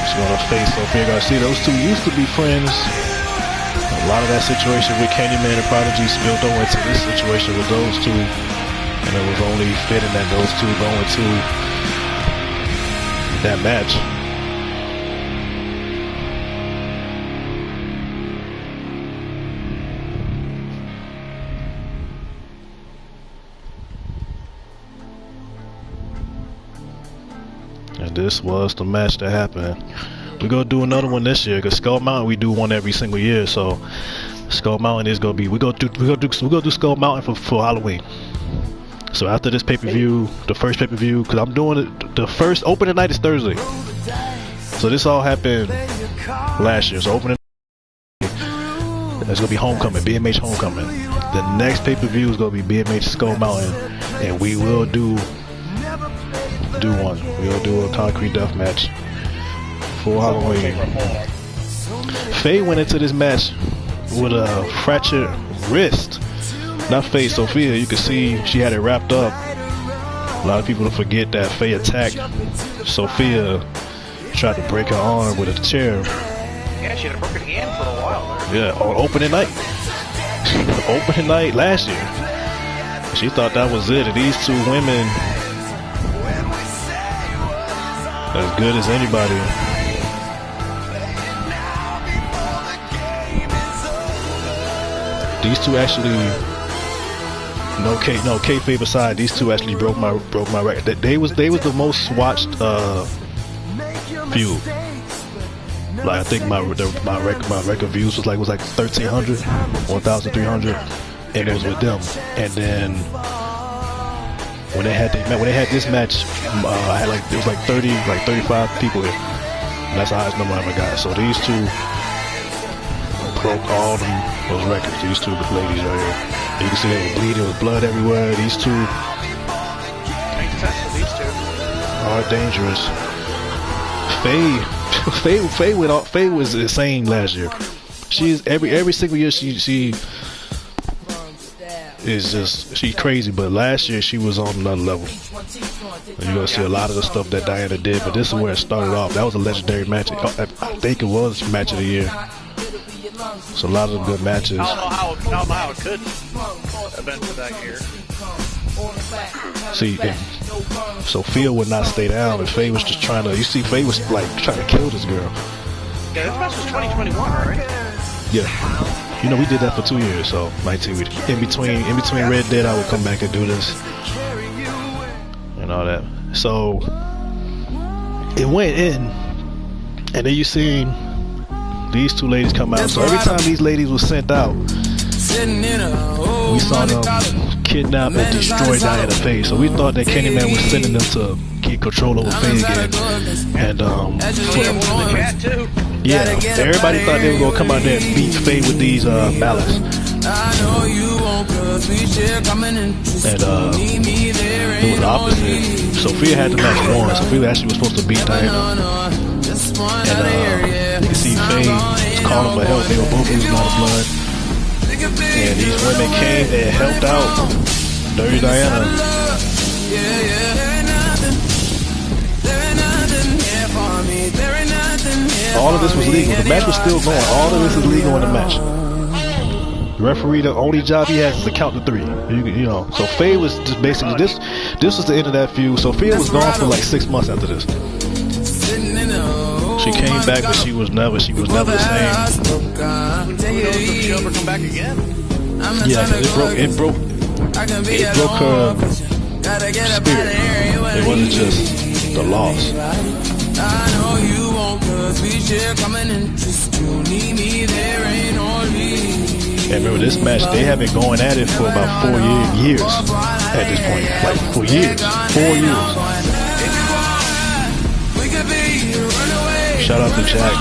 Speaker 1: is gonna face Sofia Garcia. Those 2 used to be friends. A lot of that situation with Candyman and Prodigy spilled over into this situation with those 2. And it was only fitting that those 2 go into that match. And this was the match that happened. We're gonna do another one this year because Skull Mountain we do one every single year. So Skull Mountain is gonna be we gonna do Skull Mountain for Halloween. So after this pay-per-view, the first pay-per-view, because I'm doing it, the first opening night is Thursday. So this all happened last year. So opening it's gonna be Homecoming, BMH Homecoming. The next pay-per-view is gonna be BMH Skull Mountain, and we will do one. We'll do a concrete death match for Halloween. Faye went into this match with a fractured wrist. Not Faye, Sophia. You can see she had it wrapped up. A lot of people forget that Faye attacked Sophia, tried to break her arm with a chair.
Speaker 3: Yeah, she had a broken hand for a while.
Speaker 1: Yeah, on opening night. Opening night last year. She thought that was it. And these two women, as good as anybody. These two actually, no kayfabe aside, these two actually broke my record. They was the most watched feud. Like I think my record views was like 1,300, 1,300, and it was with them. And then when they had this match, I had it was like 35 people here. And that's the highest number I ever got. So these two broke all those records. These two ladies right here. You can see they were bleeding. There was blood everywhere. These two are dangerous. Faye was insane last year. She's every single year she is just she's crazy. But last year she was on another level. And you're gonna see a lot of the stuff that Diana did. But this is where it started off. That was a legendary match. I think it was match of the year. So a lot of good matches.
Speaker 3: I don't know how it could have been for that year.
Speaker 1: See, Sophia would not stay down, and Faye was just trying to. You see, Faye was like trying to kill this girl.
Speaker 3: Yeah, this match was 2021, right?
Speaker 1: Yeah, you know we did that for 2 years, so 19. In between Red Dead, I would come back and do this and all that. So it went in, and then you seen these two ladies come out. So every time these ladies were sent out, we saw them kidnap and destroy Diana Faye. So we thought that Kenny Man was sending them to get control over Faye again. And yeah, everybody thought they were gonna come out there and beat Faye with these mallets. And it was the opposite. Sophia had the match won. Sophia actually was supposed to beat Diana. And you can see Faye was calling for help. They were both losing a lot of blood. And these women came and helped out Dirty Diana. All of this was legal. The match was still going. All of this is legal in the match. The referee, the only job he has is to count to 3. You know. So Faye was just basically this was the end of that feud. Sophia was gone for like 6 months after this. She came back, but she was never the same.
Speaker 3: She'll ever come back again?
Speaker 1: Yeah, it broke her spirit. It wasn't just the loss. And remember, this match, they have been going at it for about 4 years at this point. Like, for years. 4 years. Shout out to Jack.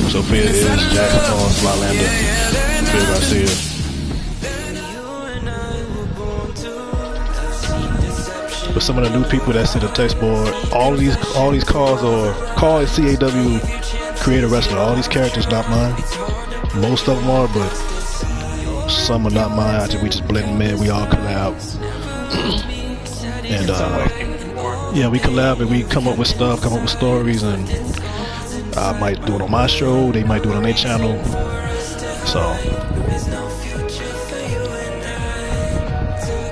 Speaker 1: Sophia is Jack Slylander. Phil Garcia. But some of the new people that's in the text board, all these Caws or Caws CAW creator wrestler, all these characters not mine. Most of them are, but some are not mine. We just blend them in. We all collab. And yeah, we collab and we come up with stuff, come up with stories, and I might do it on my show. They might do it on their channel. So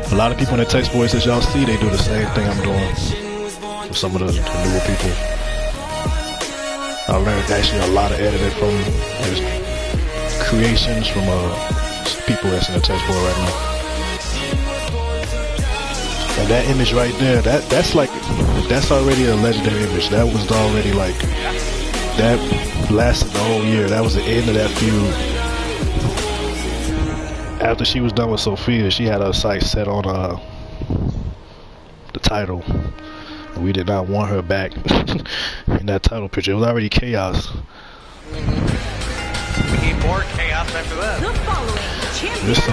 Speaker 1: a lot of people in the text board, as y'all see, they do the same thing I'm doing with some of the newer people. I learned actually a lot of editing from creations from people that's in the text board right now. And that image right there, that's already a legendary image. That was already like, that lasted the whole year. That was the end of that feud. After she was done with Sophia, she had her sights set on the title. We did not want her back in that title picture. It was already chaos.
Speaker 3: We need more chaos after that.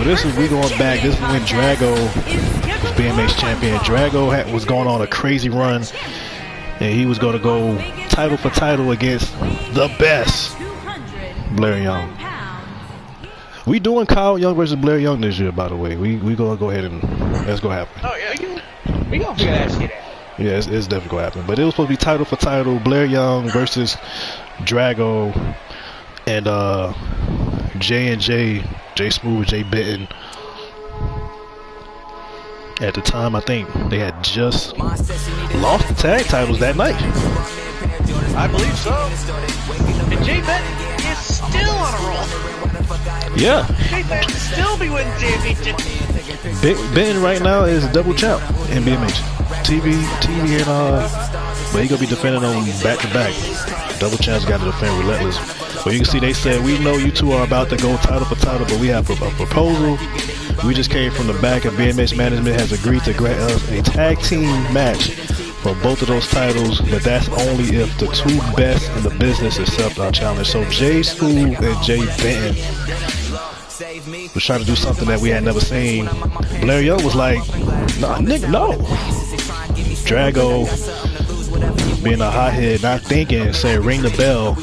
Speaker 1: This is, we going back. This is when Drago was BMH champion. Drago was going on a crazy run, and he was going to go title for title against the best, Blair Young. We doing Kyle Young versus Blair Young this year, by the way. We gonna go ahead and that's gonna happen.
Speaker 3: Oh yeah,
Speaker 2: we gonna figure that shit out.
Speaker 1: Yeah, it's definitely gonna happen. But it was supposed to be title for title, Blair Young versus Drago, and J&J, J Smooth, J Benton. At the time, I think they had just lost the tag titles that night.
Speaker 3: I believe so. And J Benton is still on a roll.
Speaker 1: Yeah.
Speaker 3: J Benton still be winning championships.
Speaker 1: Benton right now is double champ in BMH. TV and but he gonna be defending on back to back. Double champs got to defend relentless. But you can see they said, we know you two are about to go title for title, but we have a proposal. We just came from the back, and BMH management has agreed to grant us a tag team match for both of those titles, but that's only if the two best in the business accept our challenge. So J Smooth and J Benton was trying to do something that we had never seen. Blair Young was like, nah, Nick, no. Drago, being a hothead, not thinking, said, ring the bell.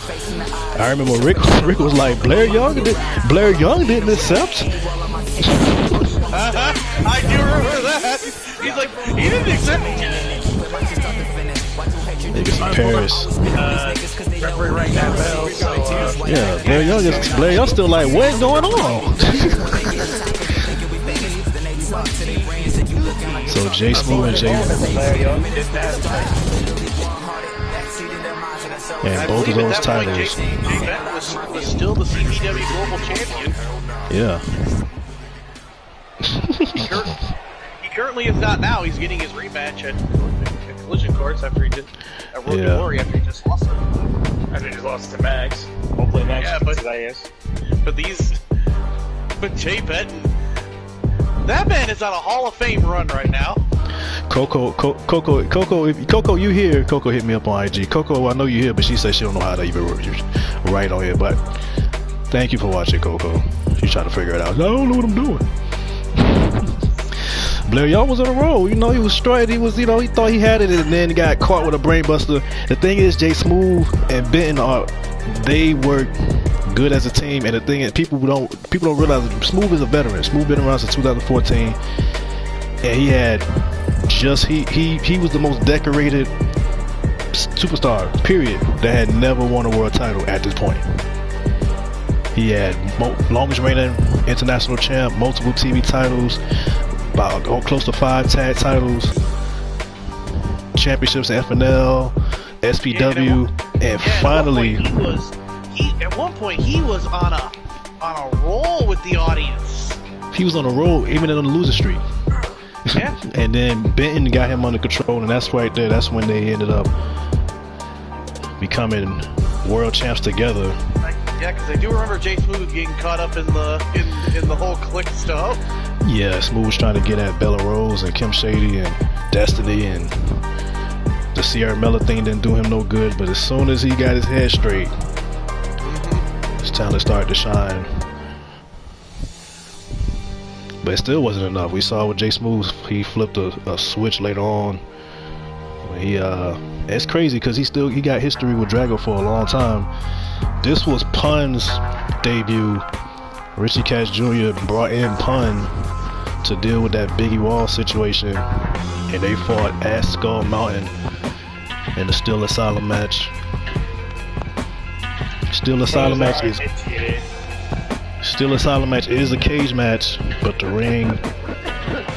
Speaker 1: I remember Rick was like, Blair Young didn't accept.
Speaker 3: I do remember that. He's like, he didn't accept me.
Speaker 1: Niggas in Paris.
Speaker 2: Ring that bell. So,
Speaker 1: yeah, Blair Young still like, what's going on? So J Smooth and J, and both of those titles.
Speaker 3: J Benton was still the CPW Global Champion.
Speaker 1: Yeah.
Speaker 3: He currently is not now. He's getting his rematch at Collision Course after he did a Road to Glory after he just lost it.
Speaker 2: After he just lost to Max. Hopefully Max
Speaker 3: But J Benton, that man is on a Hall of Fame run right now.
Speaker 1: Coco, you here? Coco hit me up on IG. Coco, I know you here, but she said she don't know how to even write on here. But thank you for watching, Coco. She's trying to figure it out. I don't know what I'm doing. Blair Young was on a roll. You know, he was straight. He was, he thought he had it, and then he got caught with a brain buster. The thing is, J Smooth and Benton they work good as a team, and the thing is, people don't realize Smooth is a veteran. Smooth been around since 2014, and he had he was the most decorated superstar, period, that had never won a world title at this point. He had longest reigning international champ, multiple TV titles, about close to 5 tag titles, championships in FNL, SPW, and finally,
Speaker 3: at one point he was on a roll with the audience.
Speaker 1: He was on a roll, even in the loser streak.
Speaker 3: Yeah.
Speaker 1: And then Benton got him under control, and that's right there. That's when they ended up becoming world champs together.
Speaker 3: Yeah, because I do remember J Smooth getting caught up in the whole click stuff.
Speaker 1: Yeah, Smooth was trying to get at Bella Rose and Kim Shady and Destiny, and the Sierra Miller thing didn't do him no good. But as soon as he got his head straight, his talent started to shine. But it still wasn't enough. We saw with J Smooth, he flipped a switch later on. It's crazy because he got history with Drago for a long time. This was Pun's debut. Richie Cash Jr. brought in Pun to deal with that Biggie Wall situation, and they fought at Skull Mountain in the Steel Asylum match. Steel Asylum match is a cage match, but the ring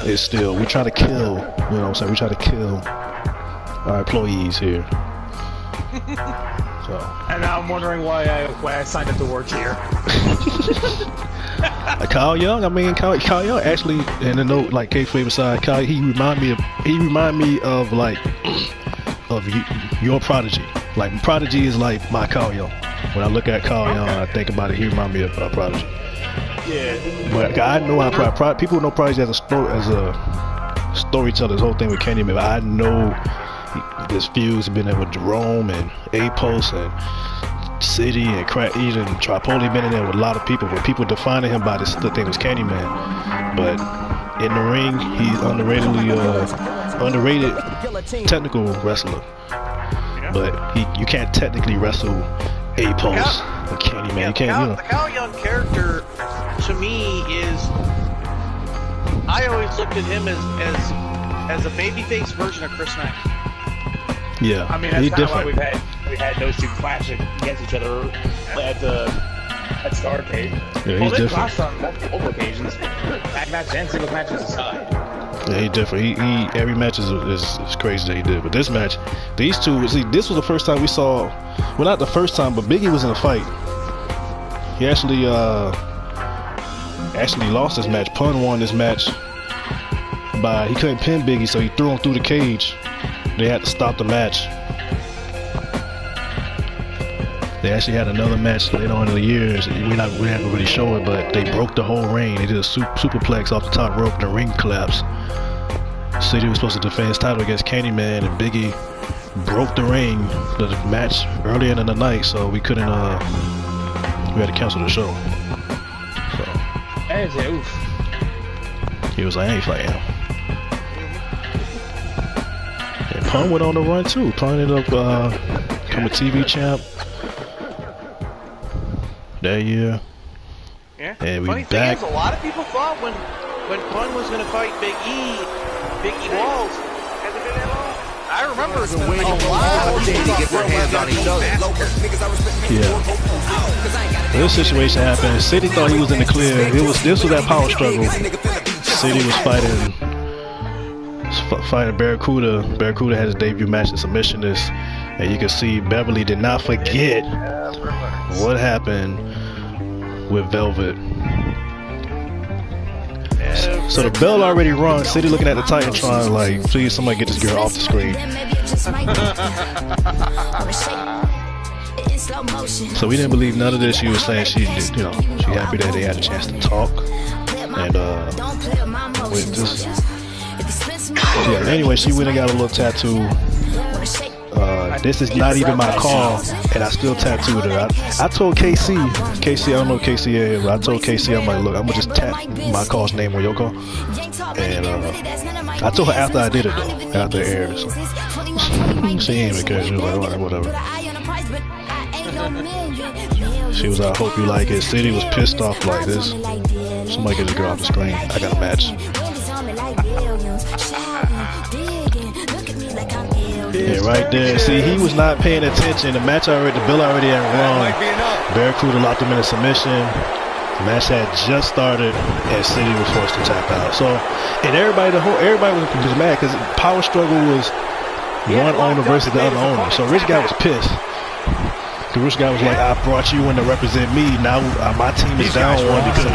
Speaker 1: is still. We try to kill. You know what I'm saying? We try to kill our employees here. So.
Speaker 2: And now I'm wondering why I signed up to work here.
Speaker 1: Kyle Young, I mean, Kyle Young actually, and the note like kayfabe aside, Kyle, he remind me of like of your Prodigy. Like Prodigy is like my Kyle Young. When I look at Kyle Young, I think about it. He remind me of Prodigy.
Speaker 2: Yeah.
Speaker 1: But I know how people know Prodigy as a storyteller. This whole thing with Candyman. I know this Feuds been there with Jerome and A-Post and City and Crack Eden and Tripoli been in there with a lot of people, but people defining him by this thing was Candyman. But in the ring, he's underrated technical wrestler. But you can't technically wrestle A-Post and Candyman.
Speaker 3: Yeah,
Speaker 1: you can't, you know.
Speaker 3: The Kyle Young character to me is, I always looked at him as a babyface version of Chris Knight.
Speaker 1: Yeah,
Speaker 2: I mean, that's kind of why we've had those two clashing against each other at Starcade.
Speaker 1: Yeah, he's different.
Speaker 2: Lost on multiple occasions. Tag match and singles matches aside.
Speaker 1: Yeah, he's different. He every match is crazy that he did. But this match, these two, see, this was the first time we saw, well, not the first time, but Biggie was in a fight. He actually lost this match. Pun won this match by, he couldn't pin Biggie, so he threw him through the cage. They had to stop the match. They actually had another match later on in the years. We haven't really show it, but they broke the whole ring. They did a superplex off the top rope. The ring collapsed. City was supposed to defend his title against Candyman, and Biggie broke the ring, the match earlier in the night, so we couldn't. We had to cancel the show. So he was like, I ain't fighting him. And Pun went on the run too. Pun ended up becoming TV champ that year.
Speaker 3: Yeah.
Speaker 1: And
Speaker 3: Funny
Speaker 1: we
Speaker 3: thing
Speaker 1: back.
Speaker 3: is, a lot of people thought when Pun was going to fight Big E Walls, hasn't been that long. I remember a lot of people
Speaker 8: to get their hands on each other.
Speaker 1: Yeah. This situation happened. City thought he was in the clear. This was that power struggle. City was fighting Barracuda. Barracuda had his debut match in Submissionist, and you can see Beverly did not forget what happened with Velvet. So the bell already rung. City looking at the Titantron like, please somebody get this girl off the screen. So we didn't believe none of this. She was saying she did, she happy that they had a chance to talk. And with this, yeah. Anyway, she went and got a little tattoo. This is not even my call, and I still tattooed her. I told KC, I don't know KC is, but I told KC, I'm like, look, I'm gonna just tap my call's name on your call. And I told her after I did it though, after it aired. So. She ain't even care. She was like, alright, whatever. She was like, I hope you like it. City was pissed off like this. Somebody get this girl off the screen. I got a match. Yeah, right there. See, he was not paying attention. The match the bill already had run. Barracuda locked him in a submission. The match had just started, and City was forced to tap out. So, and everybody was mad because power struggle was one owner versus the other owner. So Rich Guy was pissed. The Rich Guy was like, I brought you in to represent me. Now my team is down one because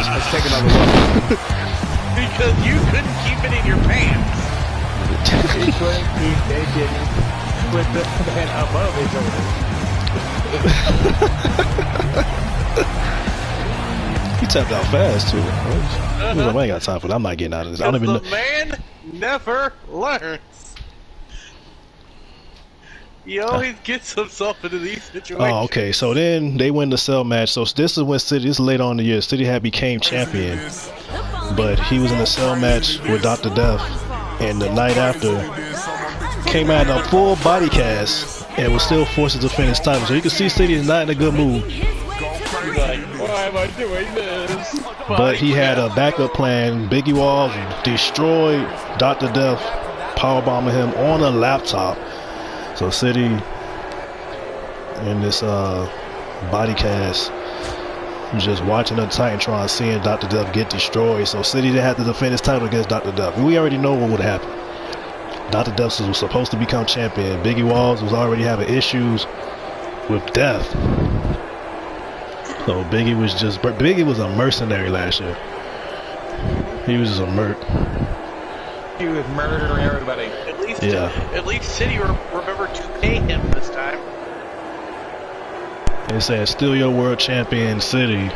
Speaker 3: because you couldn't keep it in your pants.
Speaker 2: He couldn't keep naked with the man above his
Speaker 1: He tapped out fast too. I ain't got time for that. I'm not getting out of this. I don't even know.
Speaker 3: The man never learns. He always gets himself into these situations.
Speaker 1: Oh, okay. So then they win the cell match. So this is when City, this is later on in the year, City had became champion. But he was in a cell match with Dr. Death. And the night after, came out in a full body cast and was still forced to defend his title. So you can see City is not in a good mood.
Speaker 2: He's like, why am I doing this?
Speaker 1: But he had a backup plan. Biggie Walls destroyed Dr. Death, powerbombing him on a laptop. So City in this body cast, just watching the Titantron, seeing Dr. Death get destroyed. So City didn't have to defend his title against Dr. Death. We already know what would happen. Dr. Death was supposed to become champion. Biggie Walls was already having issues with Death. So Biggie was a mercenary last year. He was just a merc.
Speaker 2: He was murdering everybody.
Speaker 3: At least City remembered to pay him this time.
Speaker 1: They said, "Still your world champion, City."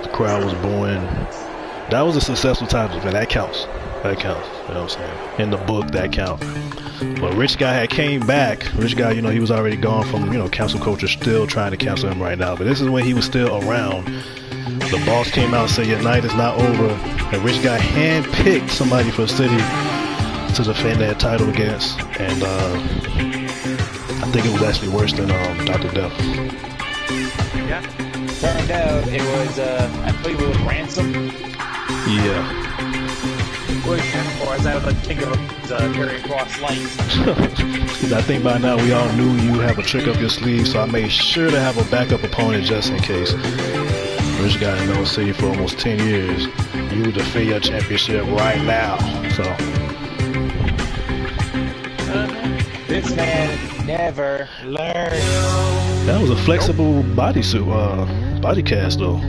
Speaker 1: The crowd was booing. That was a successful title, man. That counts. That counts. You know what I'm saying? In the book, that counts. But Rich Guy had came back. Rich Guy, you know, he was already gone from, you know, cancel culture, still trying to cancel him right now. But this is when he was still around. The boss came out and said, "Your night is not over." And Rich Guy handpicked somebody for City to defend that title against. And I think it was actually worse than Dr. Death.
Speaker 2: Yeah. Turned out it was, I believe it was Ransom.
Speaker 1: Yeah.
Speaker 2: Or as I would like to think of it, carrying across lights.
Speaker 1: I think by now we all knew you have a trick up your sleeve, so I made sure to have a backup opponent just in case. Rich Guy in No City for almost 10 years. You would defend your championship right now. So
Speaker 2: this man never learned.
Speaker 1: that was a flexible bodysuit, body cast though.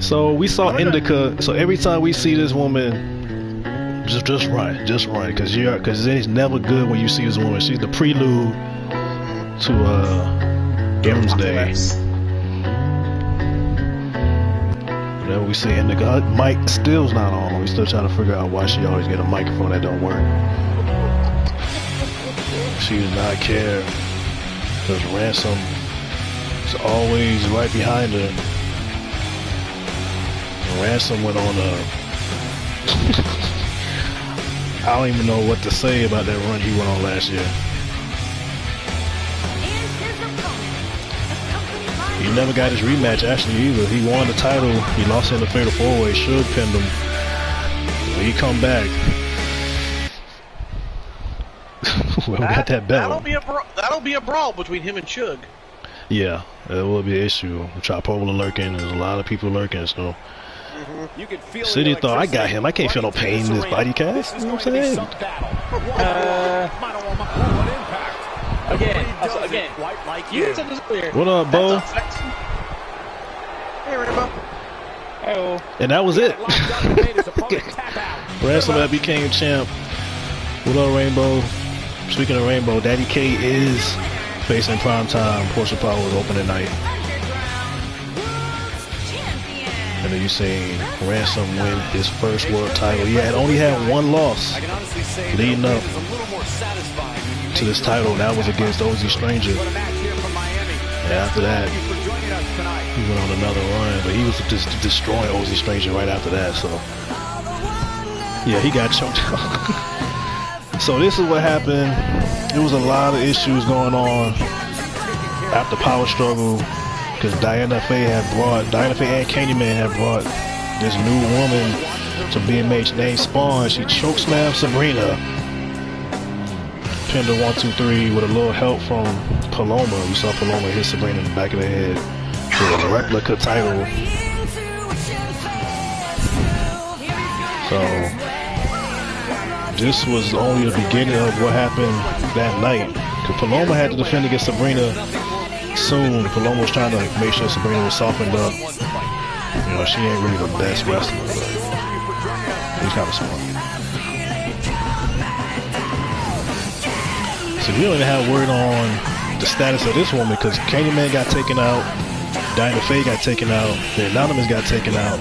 Speaker 1: So we saw Indica. So every time we see this woman, just run, because it's never good when you see this woman. She's the prelude to Doomsday. Then we see Indica. Mic still's not on. We still trying to figure out why she always get a microphone that don't work. She does not care, because Ransom is always right behind her. Ransom went on I don't even know what to say about that run he went on last year. He never got his rematch actually either. He won the title. He lost in the Fatal 4-Way. Suge pinned him. When he come back, well, we got that belt.
Speaker 3: That'll be a brawl between him and Suge.
Speaker 1: Yeah, that will be an issue. Chopola lurking. There's a lot of people lurking, so.
Speaker 6: You can feel
Speaker 1: City thought, I got him. I can't feel no pain in this body cast. You know what I'm saying?
Speaker 2: Again, you said this earlier.
Speaker 1: What up, Bo?
Speaker 3: Hey, Rainbow.
Speaker 2: Hey-o.
Speaker 1: And that was it. Ransom became champ. What up, Rainbow? Speaking of Rainbow, Daddy K is facing primetime. Portia Power's opening night. And then you seen Ransom win his first world title. He had only had one loss leading up to this title. That was against Ozzy Stranger. And after that, he went on another run, but he was just destroying Ozzy Stranger right after that. So yeah, he got choked out. So this is what happened. There was a lot of issues going on after Power Struggle. Because Diana Faye and Candyman had brought this new woman to BMH named Spawn. She chokeslammed Sabrina. Pinned her 1, 2, 3 with a little help from Paloma. You saw Paloma hit Sabrina in the back of the head with a replica title. So this was only the beginning of what happened that night. Because Paloma had to defend against Sabrina soon. Paloma was trying to make sure Sabrina was softened up. You know, she ain't really the best wrestler, but he's kind of smart. So we don't even have word on the status of this woman because Candyman got taken out, Diana Faye got taken out, the Anonymous got taken out.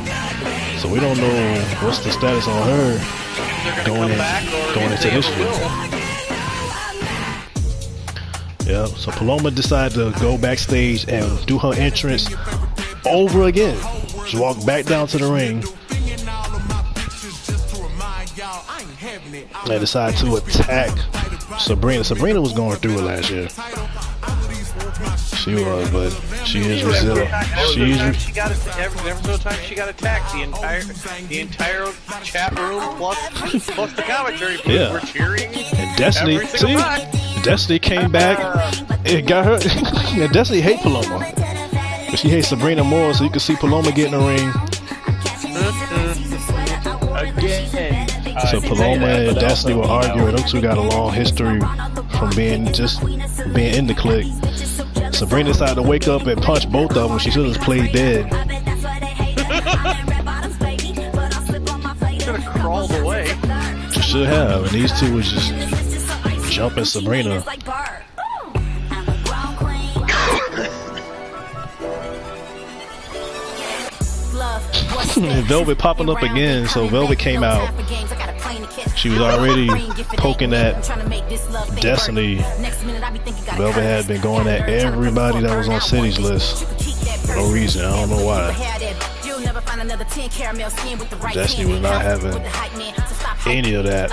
Speaker 1: So we don't know what's the status on her going into this year. Yeah, so Paloma decided to go backstage and do her entrance over again. She walked back down to the ring and decided to attack Sabrina. Sabrina was going through it last year. She was, but she is resilient.
Speaker 3: Every single time she got attacked, the entire chat room plus the commentary people were cheering.
Speaker 1: And Destiny, Destiny came back and got her. And Destiny hate Paloma, but she hates Sabrina more. So you can see Paloma get in the ring.
Speaker 2: Again.
Speaker 1: So Paloma and Destiny were arguing. Those two got a long history from being in the clique. Sabrina decided to wake up and punch both of them. She should have played dead.
Speaker 3: Should have crawled away.
Speaker 1: She should have. And these two was just jumping Sabrina. And Velvet popping up again, so Velvet came out. She was already poking at Destiny. Velvet had been going at everybody that was on City's list for no reason. I don't know why. Destiny was not having any of that.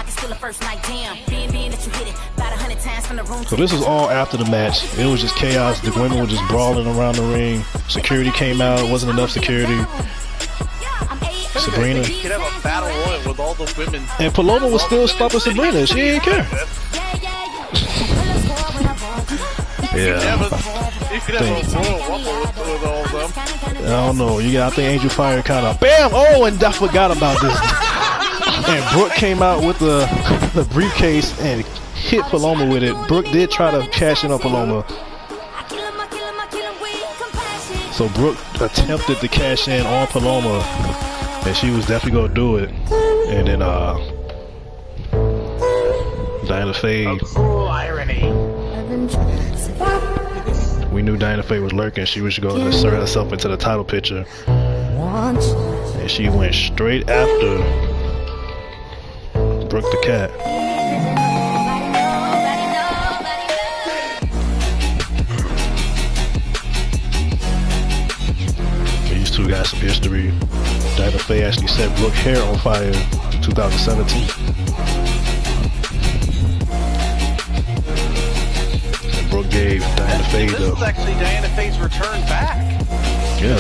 Speaker 1: So this was all after the match. It was just chaos. The women were just brawling around the ring. Security came out. It wasn't enough security. Sabrina.
Speaker 3: You could have a battle royal with all the women.
Speaker 1: And Paloma was still stopping Sabrina. She didn't care. Yeah.
Speaker 3: You could have a royal rumble with all of them.
Speaker 1: I don't know. I think Angel Fire kind of bam. Oh, and I forgot about this. And Brooke came out with the briefcase and hit Paloma with it. Brooke did try to cash in on Paloma. So Brooke attempted to cash in on Paloma, and she was definitely gonna do it. And then Diana Faye.
Speaker 2: Cruel irony.
Speaker 1: We knew Diana Faye was lurking. She was going to insert herself into the title picture, and she went straight after Brooke the Cat. These two got some history. Diana Faye actually set Brooke's hair on fire in 2017. And Brooke gave Diana Faye
Speaker 3: This is actually Diana Faye's return back.
Speaker 1: Yeah,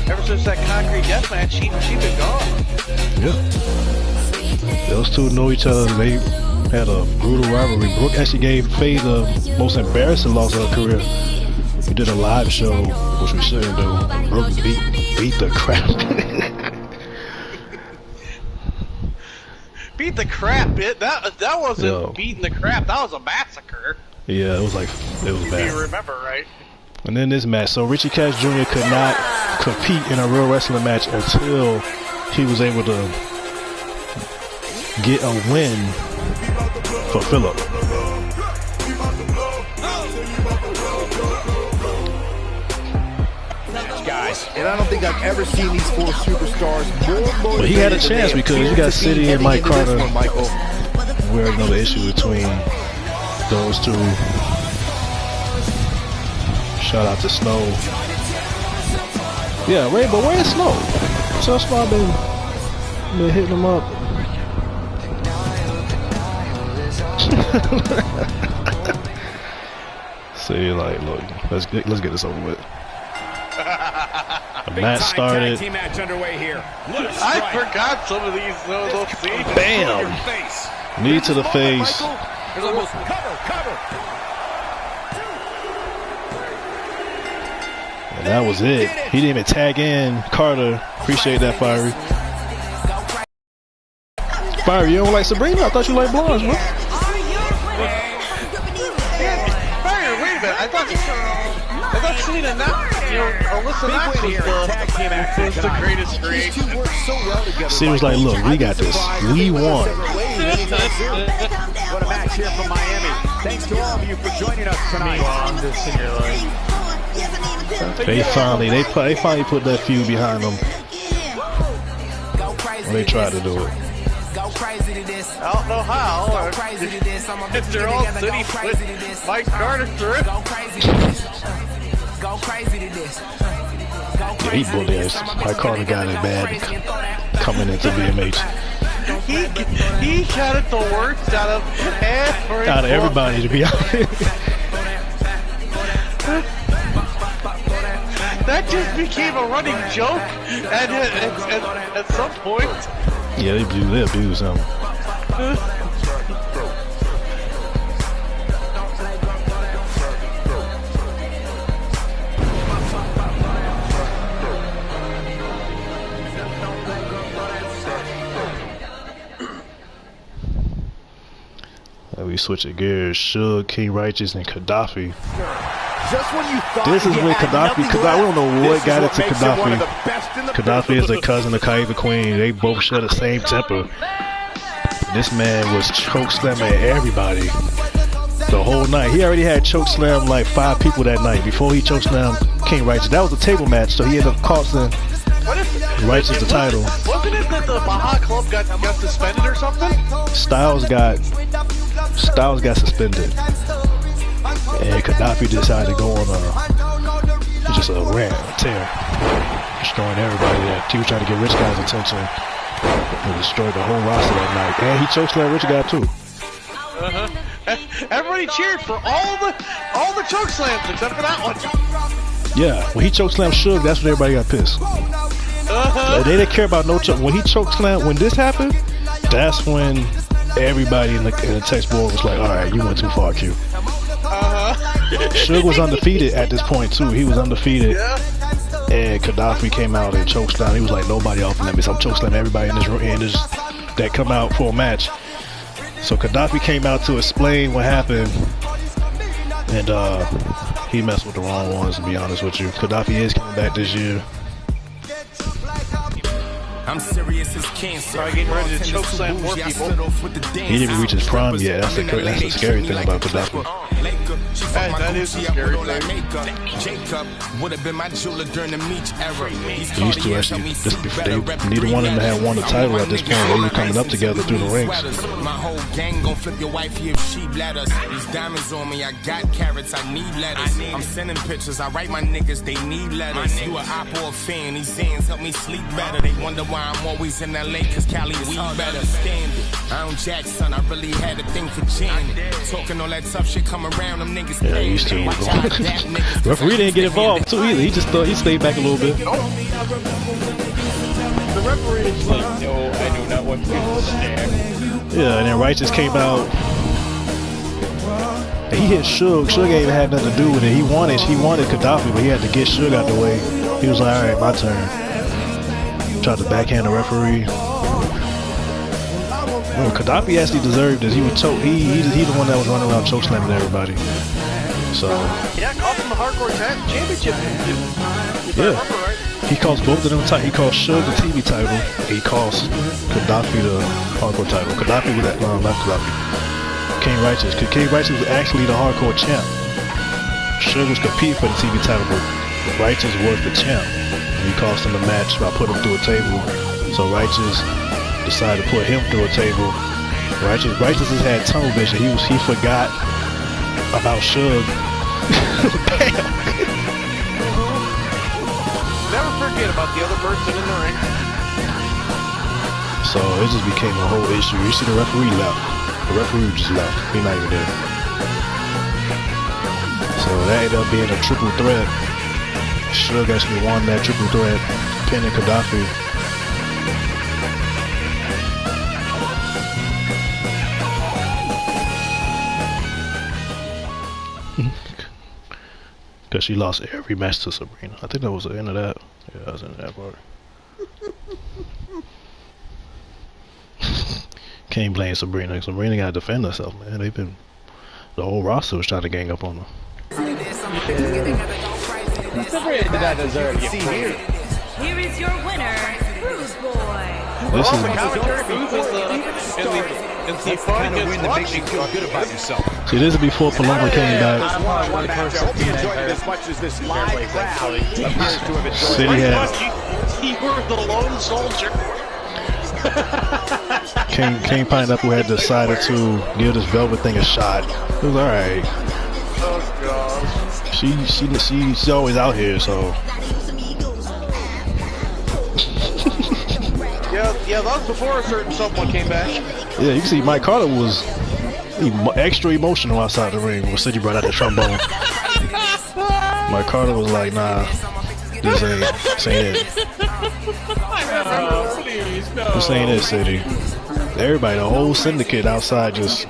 Speaker 3: ever since that concrete death match, she'd been gone.
Speaker 1: Yeah. Those two know each other. They had a brutal rivalry. Brooke actually gave Faye the most embarrassing loss of her career. We did a live show, which we shouldn't do. Brooke beat the crap.
Speaker 3: Beat the crap, that wasn't beating the crap. That was a massacre.
Speaker 1: Yeah, it was bad.
Speaker 3: If you remember right.
Speaker 1: And then this match, so Richie Cash Jr. could not compete in a real wrestling match until he was able to get a win for Phillip.
Speaker 6: Guys, and I don't think I've ever seen these four superstars more.
Speaker 1: But he had a chance because you got City and Mike Carter. We already know the issue between those two. Shout out to Snow. Yeah, Rainbow, where's Snow? So that's why I've been hitting him up. See, like, look, let's get this over with. The match started.
Speaker 3: I forgot some of these those scenes.
Speaker 1: Bam! Knee to the face. And that was it. He didn't even tag in Carter. Appreciate that, Fiery. Fiery, you don't like Sabrina? I thought you liked blondes, bro.
Speaker 3: Fiery, wait a minute. I thought Selena Alyssa Knox was the greatest creation.
Speaker 1: She was like, look, we got this. We won.
Speaker 6: What a match here from Miami. Thanks to all of you for joining us tonight.
Speaker 1: They finally put that feud behind them. When they tried to do it.
Speaker 3: I don't know how. If they're all City with Mike Carter through.
Speaker 1: Yeah, he booked this. Mike Carter got it bad coming into BMH.
Speaker 3: He got it the worst out of
Speaker 1: everybody, to be honest.
Speaker 3: That just became a running joke at some point.
Speaker 1: Yeah, they abuse him. We switching gears. Suge, King Righteous, and Gaddafi.
Speaker 6: Just when you thought
Speaker 1: this is when Gaddafi, because I don't know what got into Gaddafi. Gaddafi is a cousin of Kaiva Queen. They both share the same temper. This man was choke slamming everybody the whole night. He already had choke slam like 5 people that night before he choke slammed King Righteous. That was a table match, so he ended up costing Righteous the title.
Speaker 3: Wasn't it that the Baja Club got suspended or something?
Speaker 1: Styles got suspended. And Gaddafi decided to go on just a rant, a tear, destroying everybody that he was trying to get Rich Guy's attention and destroyed the whole roster that night. And he chokeslammed Rich Guy too.
Speaker 3: Everybody cheered for all the choke slams except for that one.
Speaker 1: Yeah, when he chokeslammed Suge, that's when everybody got pissed. They didn't care about no choke. When he chokeslammed, when this happened, that's when everybody in the text board was like, "All right, you went too far, Q." Suge was undefeated at this point too. He was undefeated, and Gaddafi came out and chokeslammed. He was like, "Nobody off limits. I'm chokeslamming everybody in this room that come out for a match." So Gaddafi came out to explain what happened, and he messed with the wrong ones. To be honest with you, Gaddafi is coming back this year.
Speaker 9: I'm serious as cancer.
Speaker 3: Getting ready to choke slam more people.
Speaker 1: He didn't reach his prime yet. That's the scary thing about Gaddafi.
Speaker 3: That is a scary thing.
Speaker 9: Jacob would have been my jeweler during the Meech era.
Speaker 1: He used to actually, neither one of them had won the title at this point. They were coming up together through the rings.
Speaker 9: My whole gang gon' flip your wife if she bladders. These diamonds on me, I got carrots, I need letters. I'm sending pictures, I write my niggas, they need letters. You a op or a fan, these hands help me sleep better. They wonder why I'm always in LA, cause Cali we better stand it. I don't jack, son, I really had a thing for jamming. Talking all that tough shit, come around, them niggas.
Speaker 1: Yeah, he used to. Referee didn't get involved too either. He just thought he stayed back a little bit.
Speaker 3: The referee is like, no, I do not want to stand.
Speaker 1: Yeah, and then Righteous came out. And he hit Suge. Suge ain't even had nothing to do with it. He wanted Gaddafi, but he had to get Suge out the way. He was like, all right, my turn. Tried to backhand the referee. Well, Gaddafi actually deserved this. He was he's the one that was running around chokeslamming everybody. So
Speaker 3: yeah, cost him the hardcore championship.
Speaker 1: Yeah, he cost both of them. He cost Suge the TV title. He cost Gaddafi the hardcore title. Gaddafi was that not Gaddafi. King Righteous. Cause King Righteous was actually the hardcore champ. Suge was competing for the TV title, but Righteous was the champ. He cost him the match by putting him through a table. So Righteous decided to put him through a table. Righteous has had tunnel vision. He forgot about Suge. Damn.
Speaker 3: Never forget about the other person in the ring.
Speaker 1: So it just became a whole issue. You see the referee left. The referee just left. He's not even there. So that ended up being a triple threat. Suge actually won that triple threat, pinning Gaddafi. Because she lost every match to Sabrina. I think that was the end of that. Yeah, that was the end of that part. Can't blame Sabrina. Sabrina got to defend herself, man. The whole roster was trying to gang up on her.
Speaker 2: Sabrina did not deserve to get
Speaker 7: Here is your winner, Bruce Boy.
Speaker 1: This is
Speaker 3: the commentary booth is the fun that makes you feel good about yourself.
Speaker 1: See, this is before Paloma came back. City had
Speaker 3: You were the lone soldier.
Speaker 1: King Pineapple had decided to give this Velvet thing a shot. It was alright.
Speaker 3: Oh god.
Speaker 1: She's always out here, so.
Speaker 3: Yeah, that was before a certain someone came back.
Speaker 1: Yeah, you can see Mike Carter was extra emotional outside the ring when City brought out the trombone. Mike Carter was like, nah, this ain't it. This ain't it, City. Everybody, the whole syndicate outside just.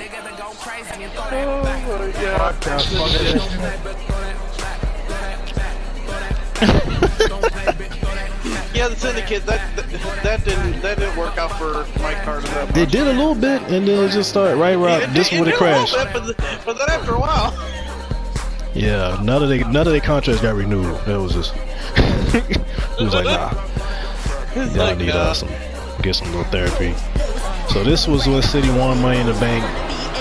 Speaker 3: Yeah, the Syndicate. That didn't work out for Mike Carter that much.
Speaker 1: It did a little bit, and then it just started right around. This is when it crashed.
Speaker 3: But then after a while.
Speaker 1: Yeah, none of their contracts got renewed. That was just. It was like, nah. Y'all need get some little therapy. So this was when City won Money in the Bank.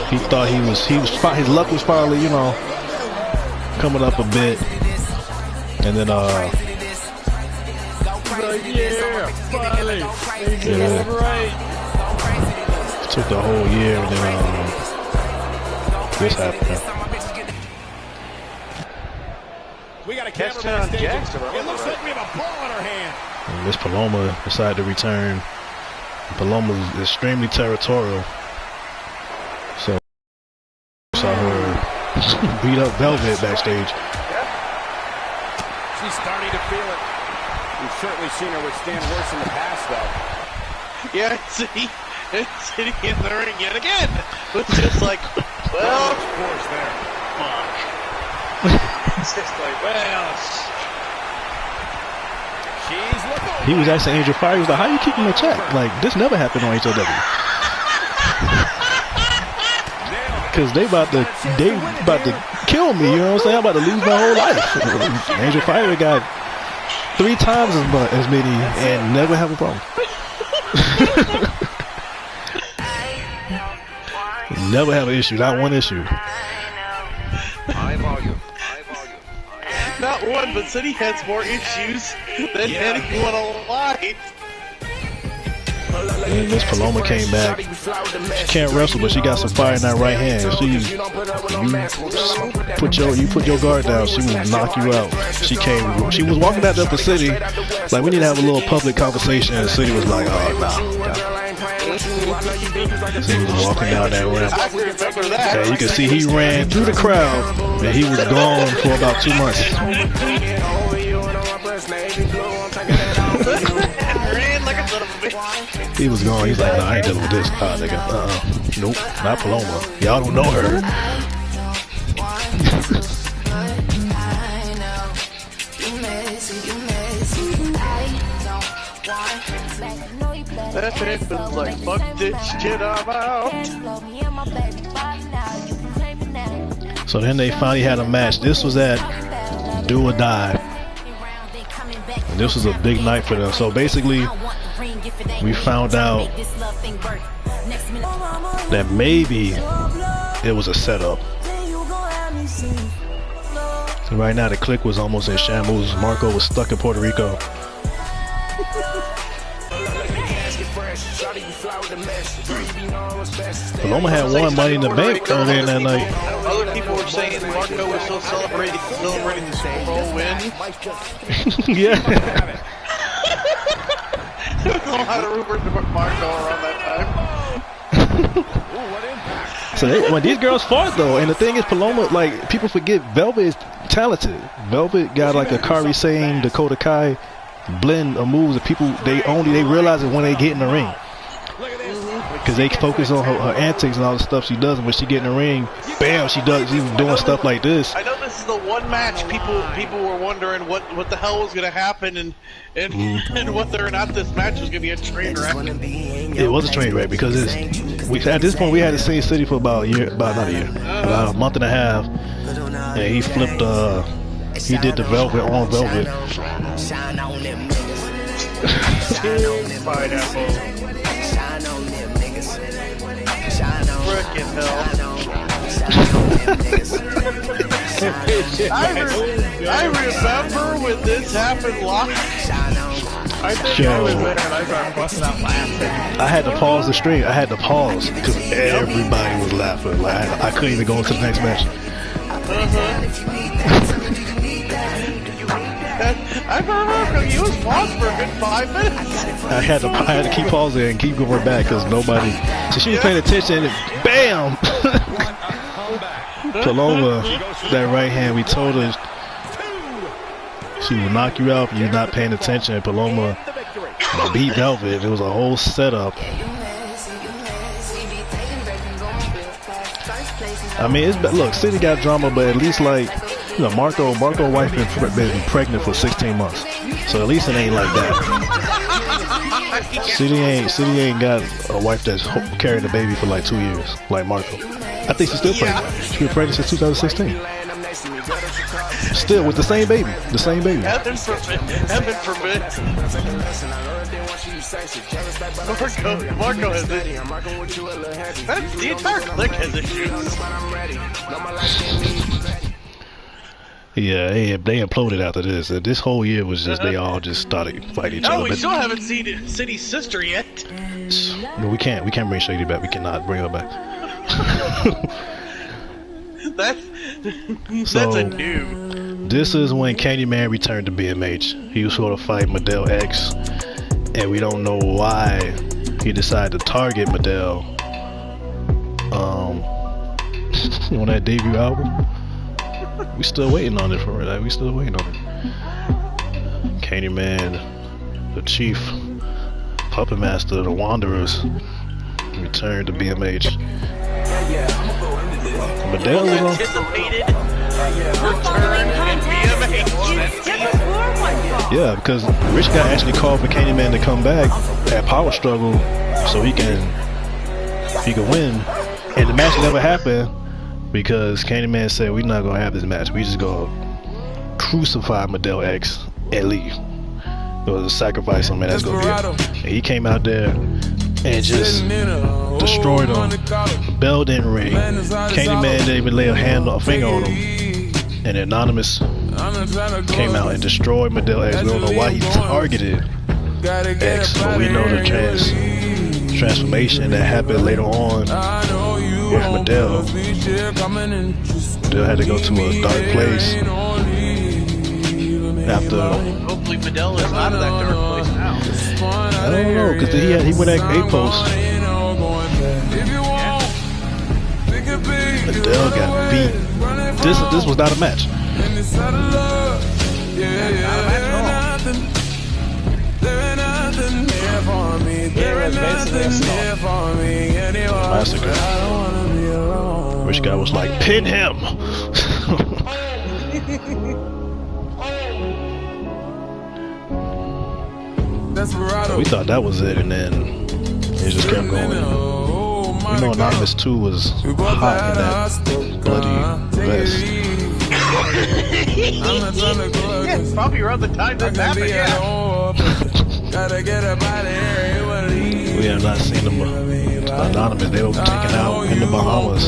Speaker 1: He thought his luck was finally, you know, coming up a bit, and then took the whole year, and then this happened.
Speaker 6: We got a camera on Jackson. It looks like we have a ball in our hand.
Speaker 1: And Miss Paloma decided to return. Paloma is extremely territorial, so saw her beat up Velvet backstage.
Speaker 6: She's starting to feel it. We've certainly seen her withstand worse in the past, though.
Speaker 3: Yeah, City in the ring yet again. It's just like, well, of course, there. Fuck. It's just like, well.
Speaker 1: He was asking Angel Fire, he was like, how you keeping the check? Like, this never happened on HOW. Because they about to kill me, you know what I'm saying? I'm about to lose my whole life. Angel Fire got 3 times as many and never have a problem. Never have an issue, not one issue.
Speaker 6: High volume.
Speaker 3: Not one, but City has more issues than anyone alive.
Speaker 1: And Miss Paloma came back. She can't wrestle, but she got some fire in that right hand. You put your guard down, she will knock you out. She was walking out there for City, like, we need to have a little public conversation, and City was like, oh, nah. He was walking down that ramp. And you can see he ran through the crowd, and he was gone for about 2 months. He was gone. He's like, nah, I ain't dealing with this. Nigga. Nope, not Paloma. Y'all don't know her.
Speaker 3: That bitch was like, fuck this shit, I'm out.
Speaker 1: So then they finally had a match. This was at Do or Die. And this was a big night for them. So basically, we found out that maybe it was a setup. So right now the clique was almost in shambles. Marco was stuck in Puerto Rico. Paloma had won Money in the Bank earlier that night.
Speaker 3: Other people were saying Marco was still celebrating the Super Bowl win.
Speaker 1: Yeah.
Speaker 3: There was a lot of rumors about Marco around that time.
Speaker 1: So when these girls fought though, and the thing is, Paloma, like, people forget, Velvet is talented. Velvet got like a Kari Sane, Dakota Kai blend of moves that people they realize it when they get in the ring. Because they focus on her antics and all the stuff she does, and when she get in the ring, bam, she's doing stuff like this.
Speaker 3: I know this is the one match people were wondering what the hell was going to happen and whether or not this match was going to be a train wreck.
Speaker 1: It was a train wreck because at this point we had to see City for about a month and a half, and he flipped he did the Velvet on Velvet.
Speaker 3: Frickin' hell. I remember when this happened live.
Speaker 2: I think I was there and I started busting out laughing.
Speaker 1: I had to pause the stream. I had to pause because everybody was laughing. Like, I couldn't even go into the next match.
Speaker 3: I remember you was paused for a good 5 minutes.
Speaker 1: I had to keep pausing and keep going back because nobody. So she was paying attention and bam! Paloma, that right hand, we told her she will knock you out if you're not paying attention. And Paloma beat Velvet. It was a whole setup. I mean, look, City got drama, but at least, like, you know, Marco wife been pregnant for 16 months. So at least it ain't like that. City ain't got a wife that's carried a baby for like 2 years, like Marco. I think she's still pregnant. She's been pregnant since 2016. Still with the same baby. The same baby.
Speaker 3: Heaven forbid. Heaven forbid. Marco has issues. The entire clique has issues.
Speaker 1: Yeah, they imploded after this. This whole year was just they all just started fighting each other.
Speaker 3: No, we still haven't seen City's sister yet.
Speaker 1: No, we can't bring Shady back. We cannot bring her back.
Speaker 3: That's a new.
Speaker 1: This is when Candyman returned to BMH. He was sort of fighting Model X, and we don't know why he decided to target Model on that debut album. We still waiting on it for that. We still waiting on it. Candyman, the Chief, Puppet Master, the Wanderers returned to BMH. Model was on. Yeah, because Rich guy actually called for Candyman to come back at Power Struggle so he can win, and the match never happened because Candyman said we're not gonna have this match. We just gonna crucify Model X and leave. It was a sacrifice, man. That's gonna be it. And he came out there and just destroyed him. The bell didn't ring. Candyman didn't even lay a finger on him. And Anonymous came out and destroyed Model X. We don't know why he targeted X, but we know the transformation that happened later on with Model. Model had to go to a dark place after.
Speaker 3: Hopefully Model is out of that dark place now.
Speaker 1: I don't know, because he went at A-Post. Model got beat. This was not a match. Massacre. Rich guy was like, pin him. We thought that was it, and then it just kept going. You know, Anonymous 2 was hot in that bloody vest.
Speaker 3: Yeah, probably around the time that happened, yeah.
Speaker 1: We have not seen them Anonymous. They were taken out in the Bahamas.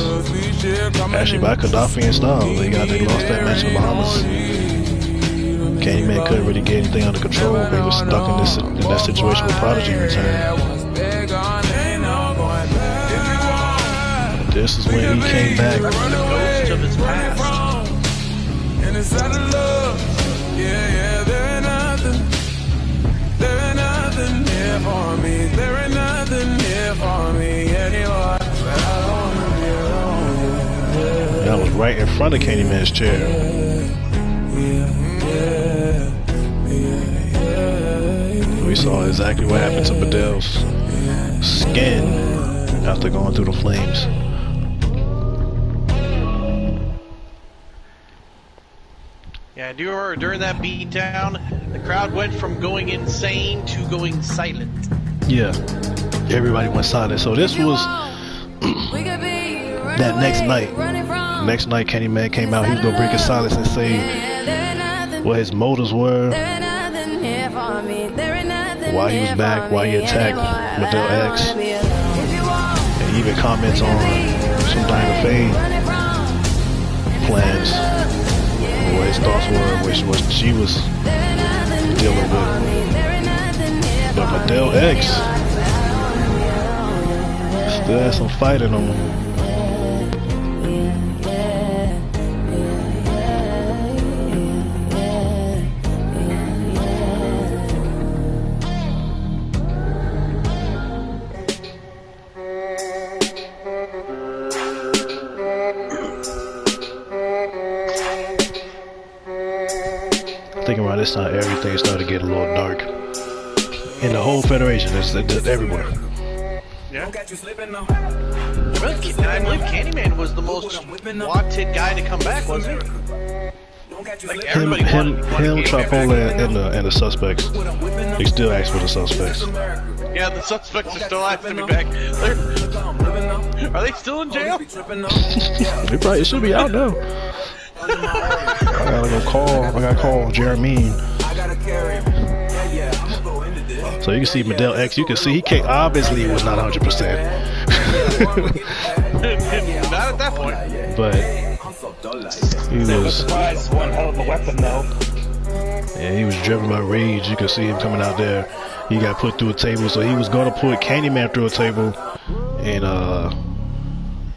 Speaker 1: Actually by Gaddafi and Styles. They lost that match in the Bahamas. Candyman couldn't really get anything under control. They were stuck in that situation with Prodigy returned. This is when he came back.
Speaker 3: The ghost of his past.
Speaker 4: And inside of love, yeah, there ain't nothing here for me. There ain't nothing here for me anymore.
Speaker 1: That was right in front of Candyman's chair. We saw exactly what happened to Model's skin after going through the flames.
Speaker 3: Yeah, do you remember during that beatdown, the crowd went from going insane to going silent.
Speaker 1: Yeah, everybody went silent. So this was that next night. Next night, Candyman came out. He was gonna break his silence and say what his motives were, why he was back, why he attacked Model X, and he even comments on some Dinah Faye plans. What his thoughts were, which was she was dealing with. But Model X still had some fight in him. Around this time, everything started to get a little dark in the whole federation. It's everywhere.
Speaker 3: Yeah. I believe Candyman was the most wanted guy to come back, wasn't he? Like
Speaker 1: him,
Speaker 3: everybody
Speaker 1: Tripola, and the suspects. They still ask for the suspects.
Speaker 3: Yeah, the suspects are still asking me back. Are they still in jail?
Speaker 1: They probably should be out now. I gotta call Jeremy. So you can see Medell X. You can see he can't, obviously was not 100%.
Speaker 3: Not at that point.
Speaker 1: But he was
Speaker 2: one hell of a weapon though.
Speaker 1: Yeah, he was driven by rage. You could see him coming out there. He got put through a table, so he was gonna put Candyman through a table, and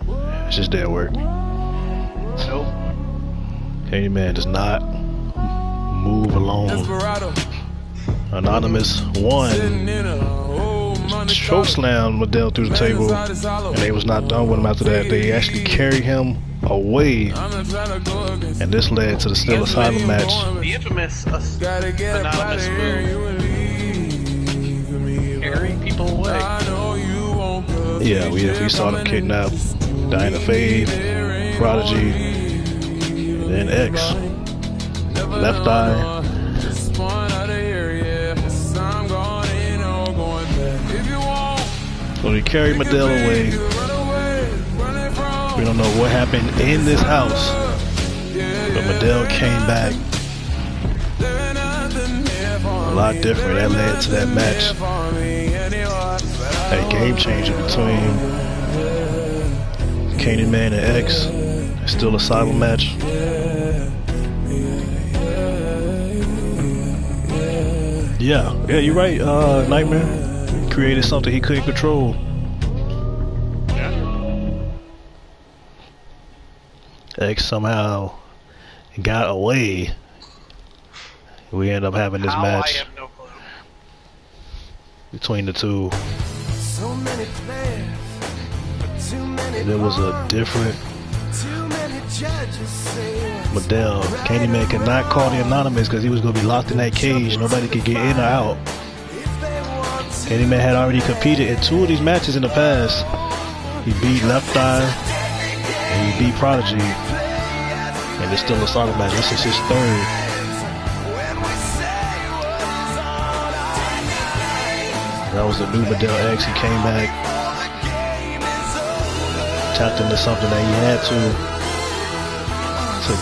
Speaker 1: it just didn't work.
Speaker 3: Nope.
Speaker 1: Candyman does not move alone. Anonymous won. Choke slammed Medell through the table, and they was not done with him after that. They actually carried him away, and this led to the Still Asylum match.
Speaker 3: The infamous anonymous move. Carrying people away.
Speaker 1: Yeah, we saw them kidnap Diana Fade, Prodigy, and then X. Left Eye. So they carried Medell away. We don't know what happened in this house, but Medell came back a lot different. That led to that match, that game changer between Candyman and X. Still Asylum match. Yeah, you're right, Nightmare. Created something he couldn't control. X somehow got away. We end up having this match.
Speaker 3: I have no clue.
Speaker 1: Between the two. And it was a different Medell. Candyman could not call the Anonymous because he was going to be locked in that cage. Nobody could get in or out. Candyman had already competed in 2 of these matches in the past. He beat Left Eye and he beat Prodigy. And it's Still Asylum match. This is his 3rd. That was the new Medell X. He came back, tapped into something that he had to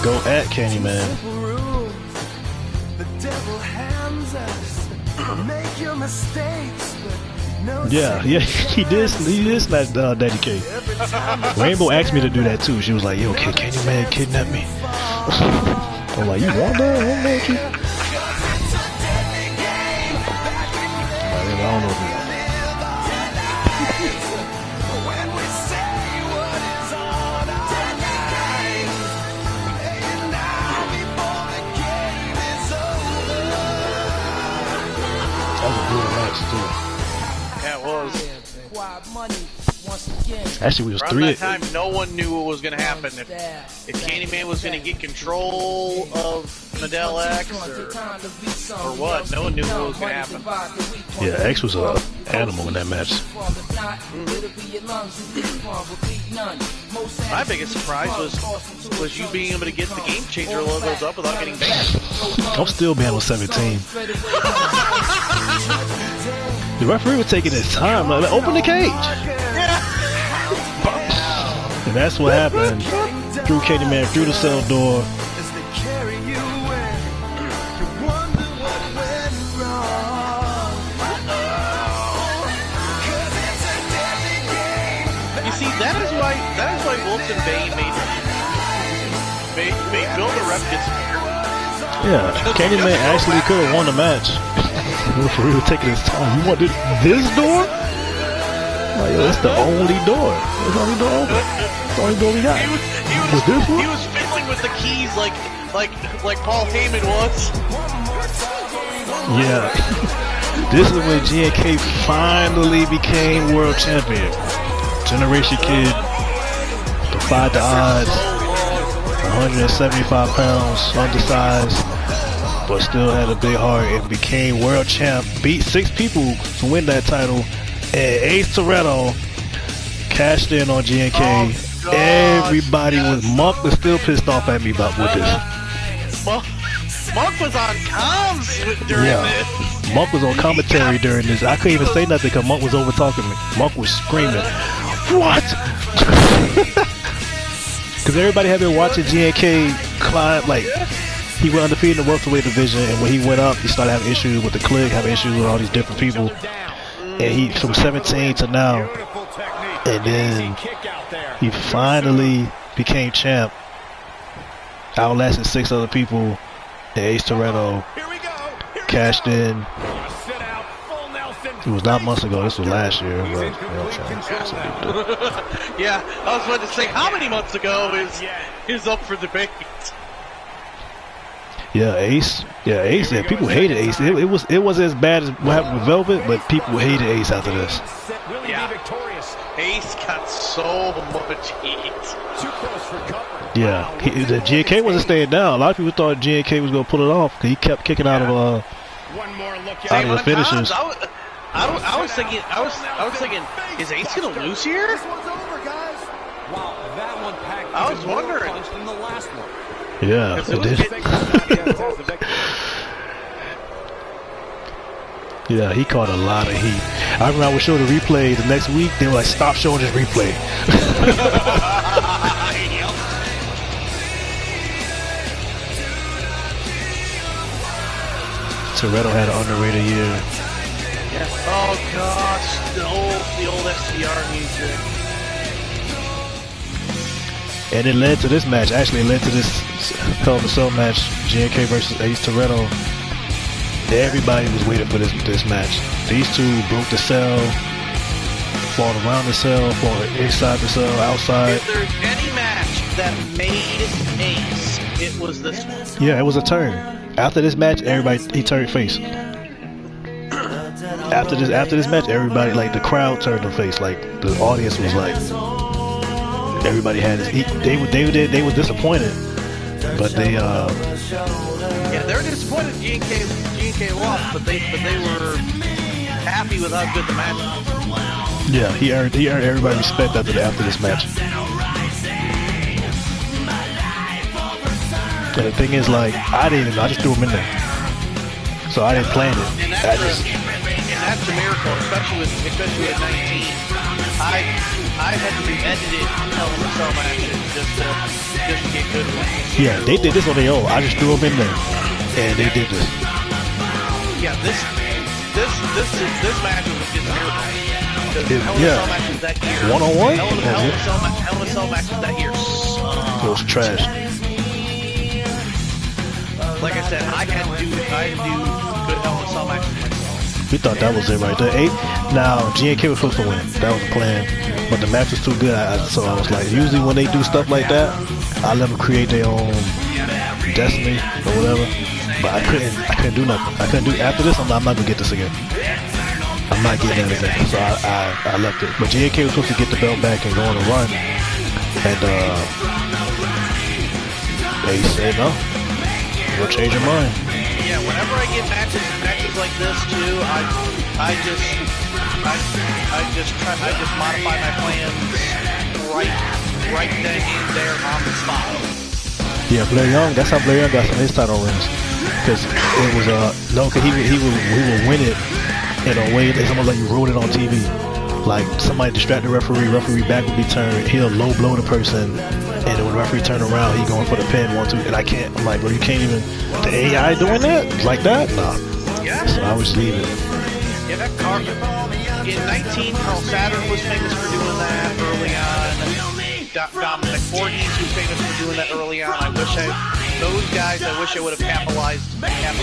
Speaker 1: go at Candyman. Yeah, he did snatch Daddy K. Rainbow asked me to do that too. She was like, yo, can Candyman kidnap me? I'm like, you want that? I don't know what you... I don't know if you want that was a brutal match too.
Speaker 3: Yeah, it was.
Speaker 1: Actually, we was
Speaker 3: Around
Speaker 1: 3.
Speaker 3: that time, no one knew what was going to happen. If Candyman was going to get control of Medell X or what, no one knew what was going to happen.
Speaker 1: Yeah, X was an animal in that match.
Speaker 3: My biggest surprise was you being able to get the Game Changer logos up without getting banned.
Speaker 1: I'm still banned on 17. The referee was taking his time. Like, open the cage. And that's what happened. Threw Candyman through the cell door.
Speaker 3: You see, that is why Wilson Bane made Bill the Ref disappear.
Speaker 1: Yeah, Candyman actually could have won the match. The referee was taking his time. You want this door? Like, yo, that's the only door. That's the only door open. That's the only door we got.
Speaker 3: He was fiddling with the keys like Paul Heyman was.
Speaker 1: Yeah. This is when GNK finally became world champion. Generation Kid defied the odds. 175 pounds, undersized, but still had a big heart and became world champ. Beat 6 people to win that title. And Ace Toretto cashed in on GNK. Everybody was Monk was still pissed off at me about with this.
Speaker 3: Monk was on comms during this.
Speaker 1: Monk was on commentary during this. I couldn't even say nothing because Monk was over talking me. Monk was screaming, "What?" Because everybody had been watching GNK climb. Like, he went undefeated in the welterweight division, and when he went up, he started having issues with the clique, having issues with all these different people. And he, from 17 to now, and then he finally became champ, outlasted 6 other people. And Ace Toretto cashed in. It was not months ago. This was last year. But, you know what I'm saying?
Speaker 3: Yeah, I was about to say, how many months ago is up for debate?
Speaker 1: Yeah, Ace. Yeah, Ace. Yeah, people hated Ace. It wasn't as bad as what happened with Velvet, but people hated Ace after this.
Speaker 3: Yeah, Ace got so much heat.
Speaker 1: Yeah, the GNK wasn't staying down. A lot of people thought GNK was gonna pull it off because he kept kicking out of the finishers.
Speaker 3: I was thinking, is Ace gonna lose here? I was wondering.
Speaker 1: Yeah, it did. Yeah, he caught a lot of heat. I remember I would show the replay the next week. They were like, "Stop showing this replay." Toretto had an underrated year.
Speaker 3: Yeah. Oh gosh, the old SCR music.
Speaker 1: And it led to this match. Actually, it led to this Hell in a Cell match, GNK versus Ace Toretto. Everybody was waiting for this match. These two broke the cell, fought around the cell, fought inside the cell, outside.
Speaker 3: If there's any match that made Ace, it was this one.
Speaker 1: Yeah, it was a turn. After this match, he turned face. After this match, everybody, like, the crowd turned their face. Like, the audience was like, everybody had this. They were disappointed, but they
Speaker 3: yeah, they're disappointed GNK lost, but they were happy with how good the match was.
Speaker 1: Yeah, he earned everybody respect after this match. And the thing is, like, I didn't even know. I just threw him in there, so I didn't plan it.
Speaker 3: And that's a miracle, especially with 19. I had to edit it Hell in a Cell matches just to get good ones.
Speaker 1: Yeah, they did this on their own. I just threw them in there, and they did this.
Speaker 3: Yeah, this match was just a miracle. Hell in a Cell matches that year.
Speaker 1: One-on-one?
Speaker 3: Hell in a Cell matches that year.
Speaker 1: It was trash.
Speaker 3: Like I said, I had to do good Hell in a Cell matches myself.
Speaker 1: We thought that was it right there. Now, GNK was supposed to win. That was the plan. But the match was too good, so I was like, usually when they do stuff like that, I let them create their own destiny or whatever. But I couldn't do nothing. I couldn't do, after this, I'm not gonna get this again. I'm not getting that again. So I left it. But GNK was supposed to get the belt back and go on a run. And they said no. You'll change your mind.
Speaker 3: Yeah, whenever I get matches like this too, I just modify my plans right then and there on the spot.
Speaker 1: Yeah, Blair Young. That's how Blair Young got some of his title rings, because it was cause he would win it in a way that someone like you wrote it on TV. Like, somebody distract the referee back would be turned, he'll low blow the person, and then when the referee turn around, he going for the pin 1, 2, and I'm like, bro, you can't even, the AI doing that? Like that? Nah.
Speaker 3: Yeah.
Speaker 1: So I was leaving.
Speaker 3: Yeah, that card, in 19, Carl Saturn was famous for doing that early on. Dominic Fortes was famous for doing that early on. I wish I would have capitalized on them.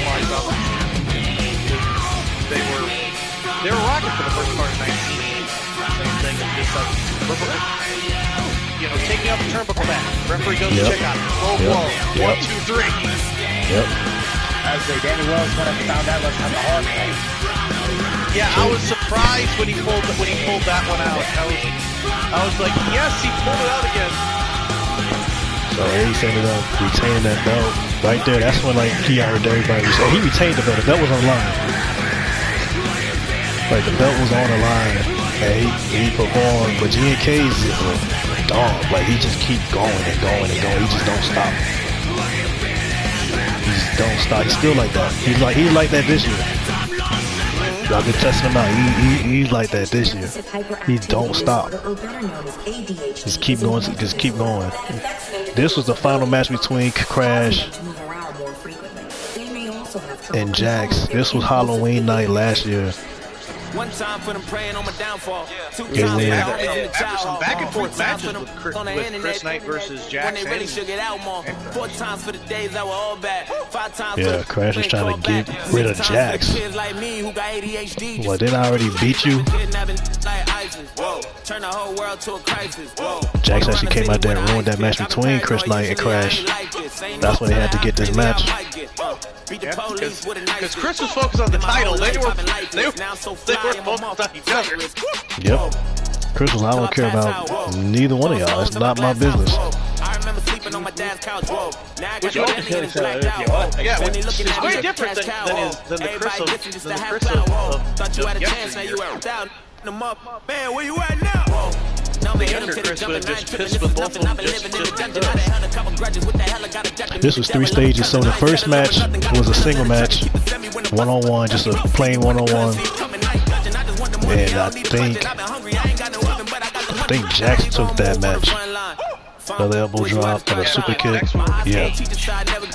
Speaker 3: They were rocking for the first part of 19. Same thing, just like, taking out the turnbuckle back. Referee goes to check on it. Low blow. 1, 2, 3.
Speaker 1: Yep.
Speaker 6: I would say Danny Wells when I found out was kind of hard.
Speaker 3: Yeah, I was surprised when he pulled that one out. I was like, yes, he pulled it out again.
Speaker 1: So Ace ended up retaining that belt right there. That's when, like, he heard everybody say he retained the belt. The belt was on the line. Like, the belt was on the line, and he performed. But GNK's is a dog. Like, he just keep going and going and going. He just don't stop. don't stop. He's still like that. He's like that this year. Y'all been testing him out. He's like that this year. He don't stop. Just keep going. Just keep going. This was the final match between Crash and Jax. This was Halloween night last year.
Speaker 10: One time for them praying on my downfall. Two times
Speaker 3: after some back and forth matches with Chris Knight versus Jax.
Speaker 10: When they really should get out more. 4 times for the days that were all bad. 5 times
Speaker 1: yeah, Crash is trying to get rid of Jax. Well, didn't I already beat you?
Speaker 10: Turn the whole world to a crisis.
Speaker 1: Jax actually came out there and ruined that match between Chris Knight and Crash. That's why they had to get this match.
Speaker 3: Yeah, because Chris was focused on the title. They were focused on each other.
Speaker 1: Yep. Chris was, I don't care about neither one of y'all. It's not my business.
Speaker 10: I remember sleeping on my dad's couch.
Speaker 3: Yeah, it's very different than the Chris of yesterday.
Speaker 10: Man, where you at now?
Speaker 3: The younger Chris would have just pissed with both of them.
Speaker 1: This was 3 stages, so the first match was a single match, one-on-one, just a plain one-on-one. And I think Jax took that match. Another elbow drop and a super kick. Yeah.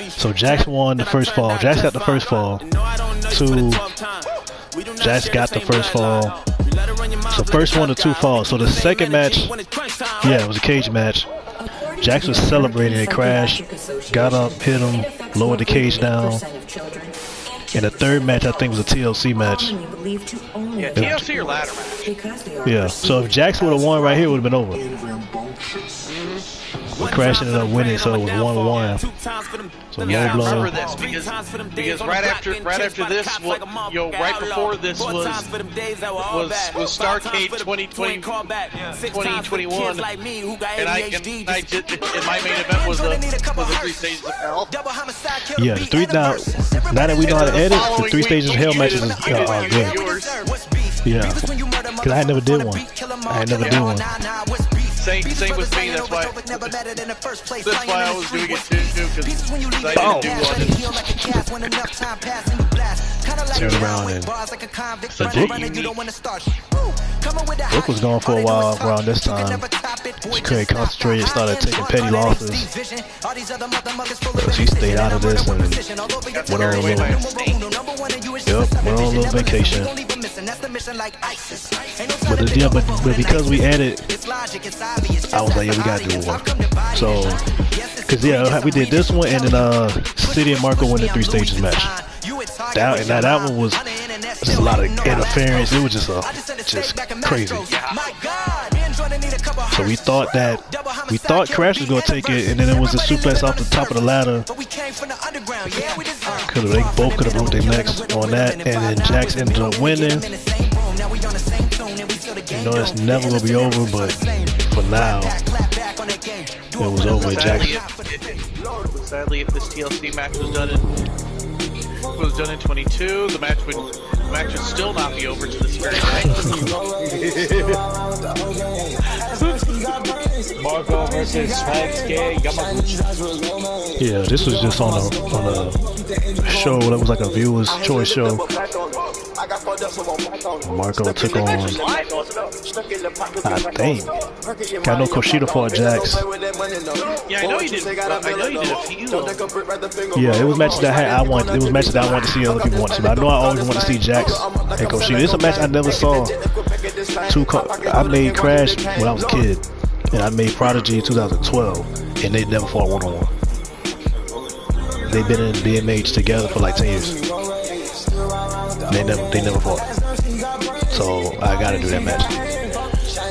Speaker 1: So Jax won the first fall. Jax got the first fall. 2. Jax got the first fall. So first 1 to 2 falls. So the second match, yeah, it was a cage match. Jax was celebrating and Crash got up, hit him, lowered the cage down. And the third match, I think, was a TLC match.
Speaker 3: Yeah, TLC or ladder match.
Speaker 1: Yeah, so if Jax would have won right here, it would have been over. But Crash ended up winning, so it was 1-1. So
Speaker 3: yeah,
Speaker 1: low
Speaker 3: I remember
Speaker 1: blow.
Speaker 3: this because right after this, right before this was Starrcade 2021, and I did, and my main event was the 3 stages of hell.
Speaker 1: Yeah, the 3 now that we know how to edit, the 3 stages of hell matches is good. Yeah, because I never did one.
Speaker 3: Same with me. That's why I was doing it too, because I didn't do one.
Speaker 1: Turn around and Brooke was gone for a while around this time. She couldn't concentrate and started taking petty losses. But she stayed out of this and went on a little vacation. But because we added, I was like, yeah, we gotta do one. So, cause yeah, we did this one, and then City and Marco won the 3 stages match. That one was just a lot of interference. It was just crazy. So we thought Crash was gonna take it, and then it was a suplex off the top of the ladder. They both could have broke their necks on that, and then Jax ended up winning. You know it's never gonna be over, but for now, it was over with Jax.
Speaker 3: Sadly, if this TLC match was done in 22, the match would still not be over to this very night.
Speaker 2: Marco versus
Speaker 1: Yeah, this was just on a show that was like a viewer's choice show. Marco took on, I think, got no Kushida for Jax.
Speaker 3: Yeah, I know you did a few.
Speaker 1: Yeah, it was matches that I wanted to see, other people want to see. But I know I always want to see Jax and Kushida. This is a match I never saw. I made Crash when I was a kid, and I made Prodigy in 2012, and they never fought one-on-one. They've been in BMH together for like 10 years. They never fought. So I gotta do that match.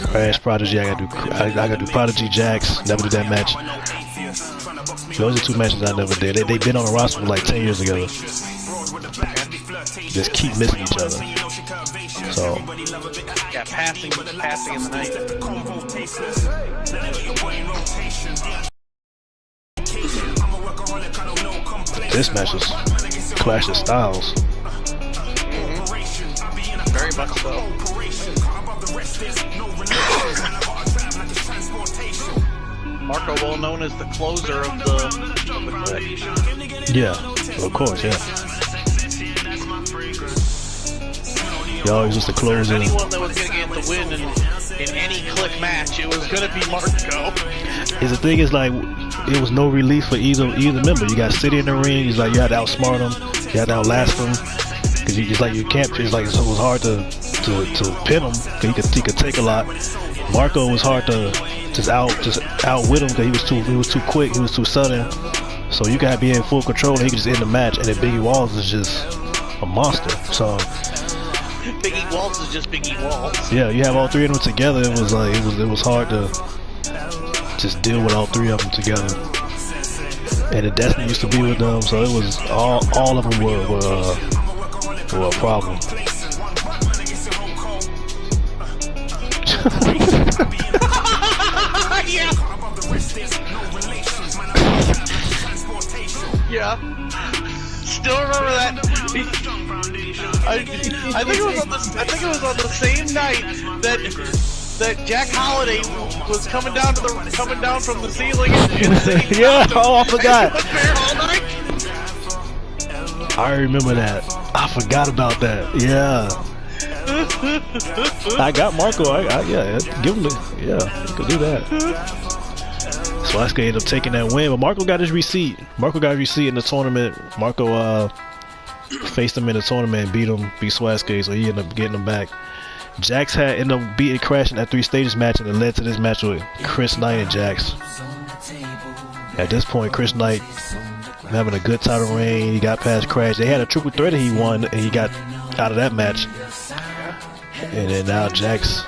Speaker 1: Crash, Prodigy, I gotta do Prodigy, Jax, never do that match. Those are 2 matches I never did. They've been on the roster for like 10 years together. Just keep missing each other. So
Speaker 3: yeah, passing in the night.
Speaker 1: This match is Clash of Styles.
Speaker 3: Very much so. Marco, well known as the closer of the clique.
Speaker 1: Yeah, Of course, yeah. He always used to close in.
Speaker 3: Anyone that was going to get the win in any click match, it was going to be Marco.
Speaker 1: The thing is, like, it was no relief for either member. You got City in the ring. He's like, you had to outsmart him. You had to outlast him. Because you just like, you can't, it's like, it was hard to pin him. Cause he could take a lot. Marco was hard to just outwit him because he was too quick. He was too sudden. So you gotta be in full control and he could just end the match. And then Biggie Walls is just a monster. So
Speaker 3: Biggie Walls is just Biggie Walls.
Speaker 1: yeah, you have all three of them together. It was like, it was hard to just deal with all three of them together. And the Destiny used to be with them, so it was all of them were a problem.
Speaker 3: Yeah. Still remember that. I think it was on the same night that Jack Holiday was coming down from the ceiling.
Speaker 1: Yeah, oh, I forgot. I remember that. I forgot about that. Yeah. I got Marco. Yeah, give him you could do that. So I ended up taking that win, but Marco got his receipt. Marco got his receipt in the tournament. Marco faced him in the tournament and beat Swasuke, so he ended up getting him back. Jax ended up beating Crash in that 3 stages match, and it led to this match with Chris Knight and Jax. At this point, Chris Knight having a good title reign. He got past Crash. They had a triple threat that he won, and he got out of that match. And then now Jax.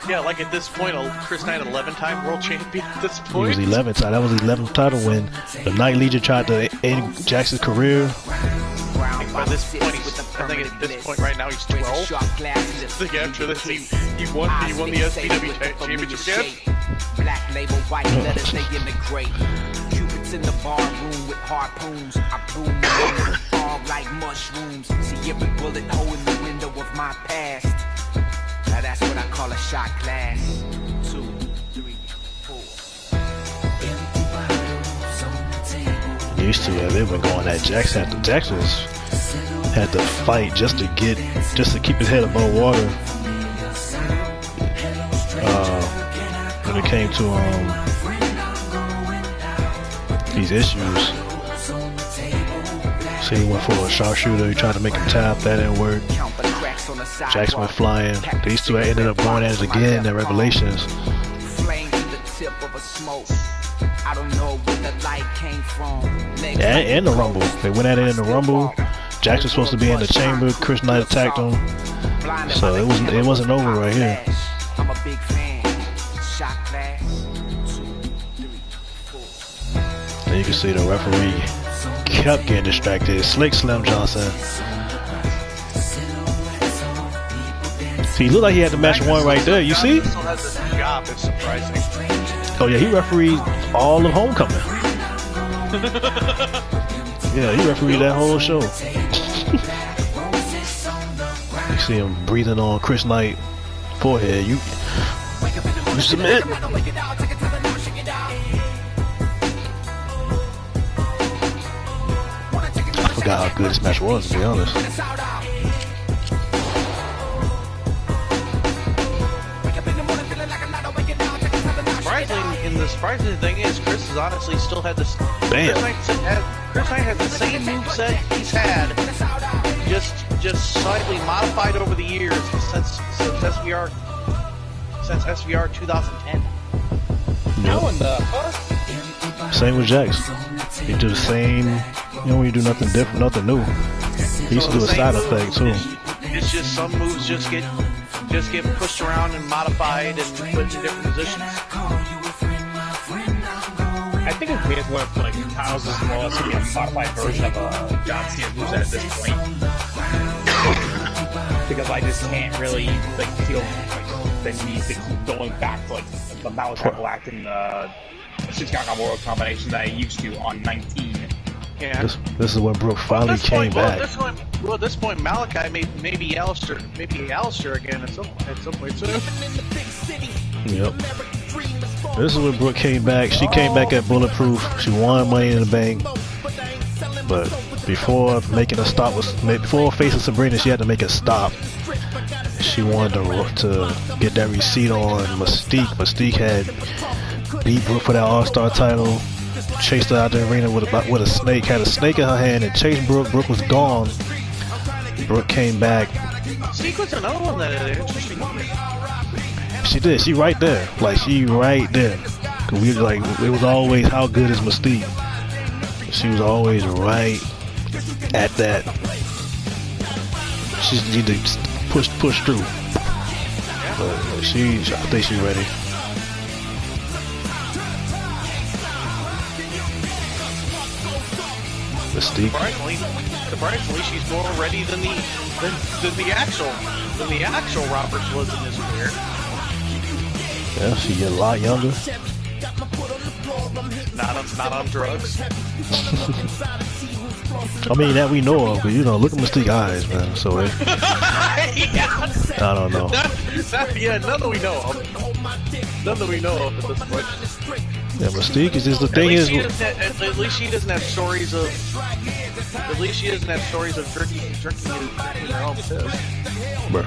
Speaker 3: Yeah, like at this point, Chris Knight, 11-time world champion at this point.
Speaker 1: He was 11th time. That was his 11th title win. The Night Legion tried to end Jax's career.
Speaker 3: By this point, I think at this point right now he's 12. I think after this he won the SPW championship again.
Speaker 10: Black label, white letters, they in the great. Cupid's in the bar room with harpoons. I bloom the arm like mushrooms. See every bullet hole in the window of my past. Now that's what I call a shot glass. 2, 3, 4.
Speaker 1: Used to have been going at Jax. Jax had to fight just to keep his head above water. When it came to these issues, so he went for a sharpshooter. He tried to make him tap. That didn't work. Jax went flying. These two ended up going at it again at Revelations. And the Rumble. They went at it in the Rumble. Jax was supposed to be in the chamber. Chris Knight attacked him. So it wasn't over right here.
Speaker 10: I'm a big fan. Shot glass. 2, 3, 4.
Speaker 1: And you can see the referee kept getting distracted. Slick Slim Johnson. See, he looked like he had the match won right there. You see?
Speaker 3: Still has this job. It's surprising.
Speaker 1: Oh yeah, he refereed all of Homecoming. Yeah, he refereed that whole show. You see him breathing on Chris Knight forehead. You submit. I forgot how good this match was, to be honest.
Speaker 3: The surprising thing is, Chris has honestly still had this.
Speaker 1: Damn.
Speaker 3: Chris Knight has the same moveset he's had, just slightly modified over the years since SVR 2010.
Speaker 1: Yep. Same with Jax. He do the same. When you do nothing different, nothing new. He used to do a side effect too.
Speaker 3: It's just some moves just get pushed around and modified and put in different positions.
Speaker 2: I think it's weird what like Caws is more or less a modified version of John Cena moves at this point. Because I just can't really feel the need to keep going back to the Malachi Black and Chicago World combination that I used to on 19.
Speaker 3: Yeah.
Speaker 1: This is when Brooke finally came back.
Speaker 3: At this point, Malachi maybe Alistair again at some point soon.
Speaker 1: Yep. This is when Brooke came back. She came back at Bulletproof. She won Money in the Bank. But before making a stop before facing Sabrina, she had to make a stop. She wanted to get that receipt on Mystique. Mystique had beat Brooke for that All-Star title, chased her out the arena with a snake, had a snake in her hand and chased Brooke. Brooke was gone. Brooke came back.
Speaker 3: Mystique was another one that interesting.
Speaker 1: She did. She right there. Like, she right there. We like, it was always, how good is Mystique? She was always right at that. She need to push through. But I think she's ready. Mystique.
Speaker 3: Surprisingly, she's more ready than the actual Roberts was in this career.
Speaker 1: Yeah, she get a lot younger.
Speaker 3: Not on drugs.
Speaker 1: I mean, that we know of, but you know, look at Mystique's eyes, man. So I don't know.
Speaker 3: None that we know of. None that we know of at this point.
Speaker 1: Yeah, Mystique is just the thing is.
Speaker 3: At least she doesn't have stories of. At least she doesn't have stories of drinking her own piss.
Speaker 1: Bro.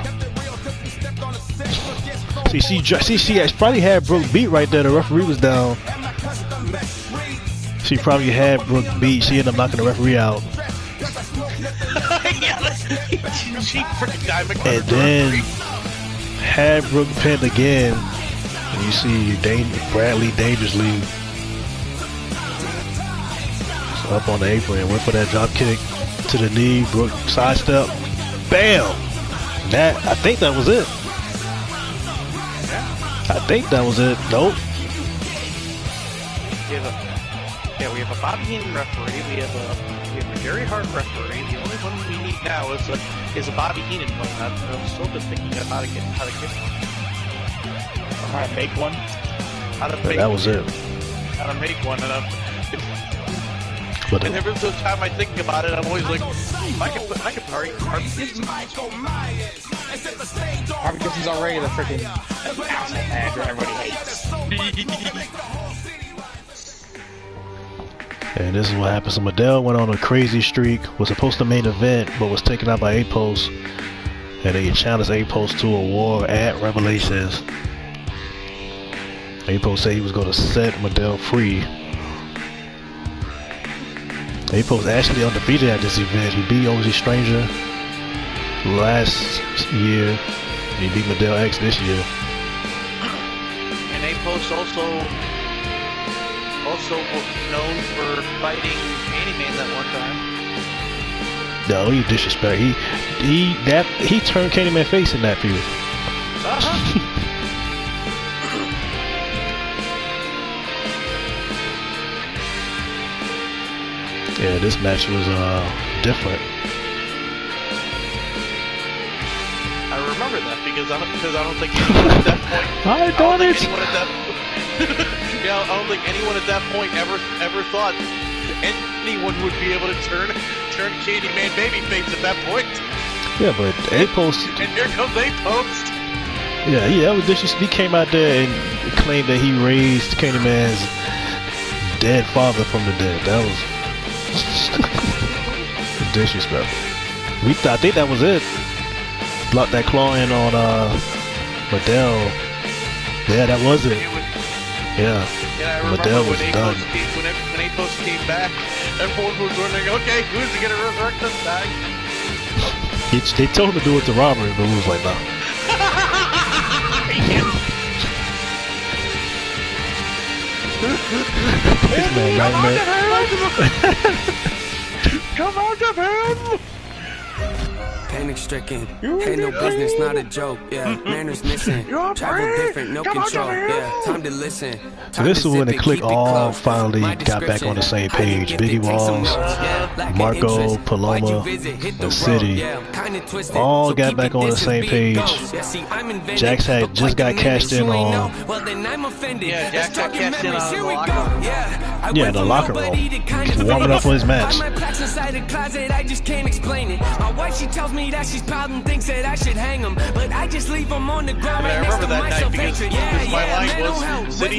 Speaker 1: She probably had Brooke beat right there. The referee was down. She probably had Brooke beat. She ended up knocking the referee out. And then had Brooke pinned again. And you see Bradley dangerously up on the apron and went for that drop kick to the knee. Brooke sidestep. Bam! I think that was it. I think that was it. Nope.
Speaker 3: We have a Bobby Heenan referee. We have a Jerry Hart referee. The only one we need now is a Bobby Heenan one. I'm still just thinking of how to get one.
Speaker 2: How to make one.
Speaker 1: That was it.
Speaker 3: How to make one, and every time I think about it, I'm always like, I could Harvey
Speaker 2: Gibson's already the freaking asshole manager everybody hates.
Speaker 1: And this is what happened. So Madell went on a crazy streak, was supposed to main event, but was taken out by A-Post. And they challenged A-Post to a war at Revelations. A-Post said he was going to set Madell free. A-Post actually undefeated at this event. He beat OG Stranger last year. He beat Madell X this year.
Speaker 3: And A-Post also known for fighting Candyman that one time.
Speaker 1: No, he disrespect. He turned Candyman face in that feud. Yeah, this match was different.
Speaker 3: I remember that because I don't think anyone at that point. I don't think anyone at that point ever thought anyone would be able to turn Candyman babyface at that point.
Speaker 1: Yeah, but A-Post.
Speaker 3: And here comes A-Post.
Speaker 1: Yeah, that was disrespectful. He came out there and claimed that he raised Candyman's dead father from the dead. That was disrespectful. I think that was it. Blocked that claw in on Madell. Yeah, that was it. Yeah, Madell was done.
Speaker 3: When A-Post came back, everyone was wondering, okay, who's he gonna resurrect this guy?
Speaker 1: They told him to do it to Robert, but he was like, nah. This man nightmare.
Speaker 3: Come out of him!
Speaker 11: Panic stricken, ain't no business, not a joke. Yeah, manners missing, travel different, no control. Yeah, time to listen.
Speaker 1: So this is when the clique all finally got back on the same page. Biggie Walls, Marco, Paloma, the City, all got back on the same page. Jax had just got cashed in on.
Speaker 3: Yeah, Jax got cashed in on the locker room.
Speaker 1: Yeah, the locker room, warming up for his match.
Speaker 11: I just can't explain it. My wife, she tells me that she's proud and thinks that I should hang them, but I just leave them on the ground.
Speaker 3: I remember that night because my line was, City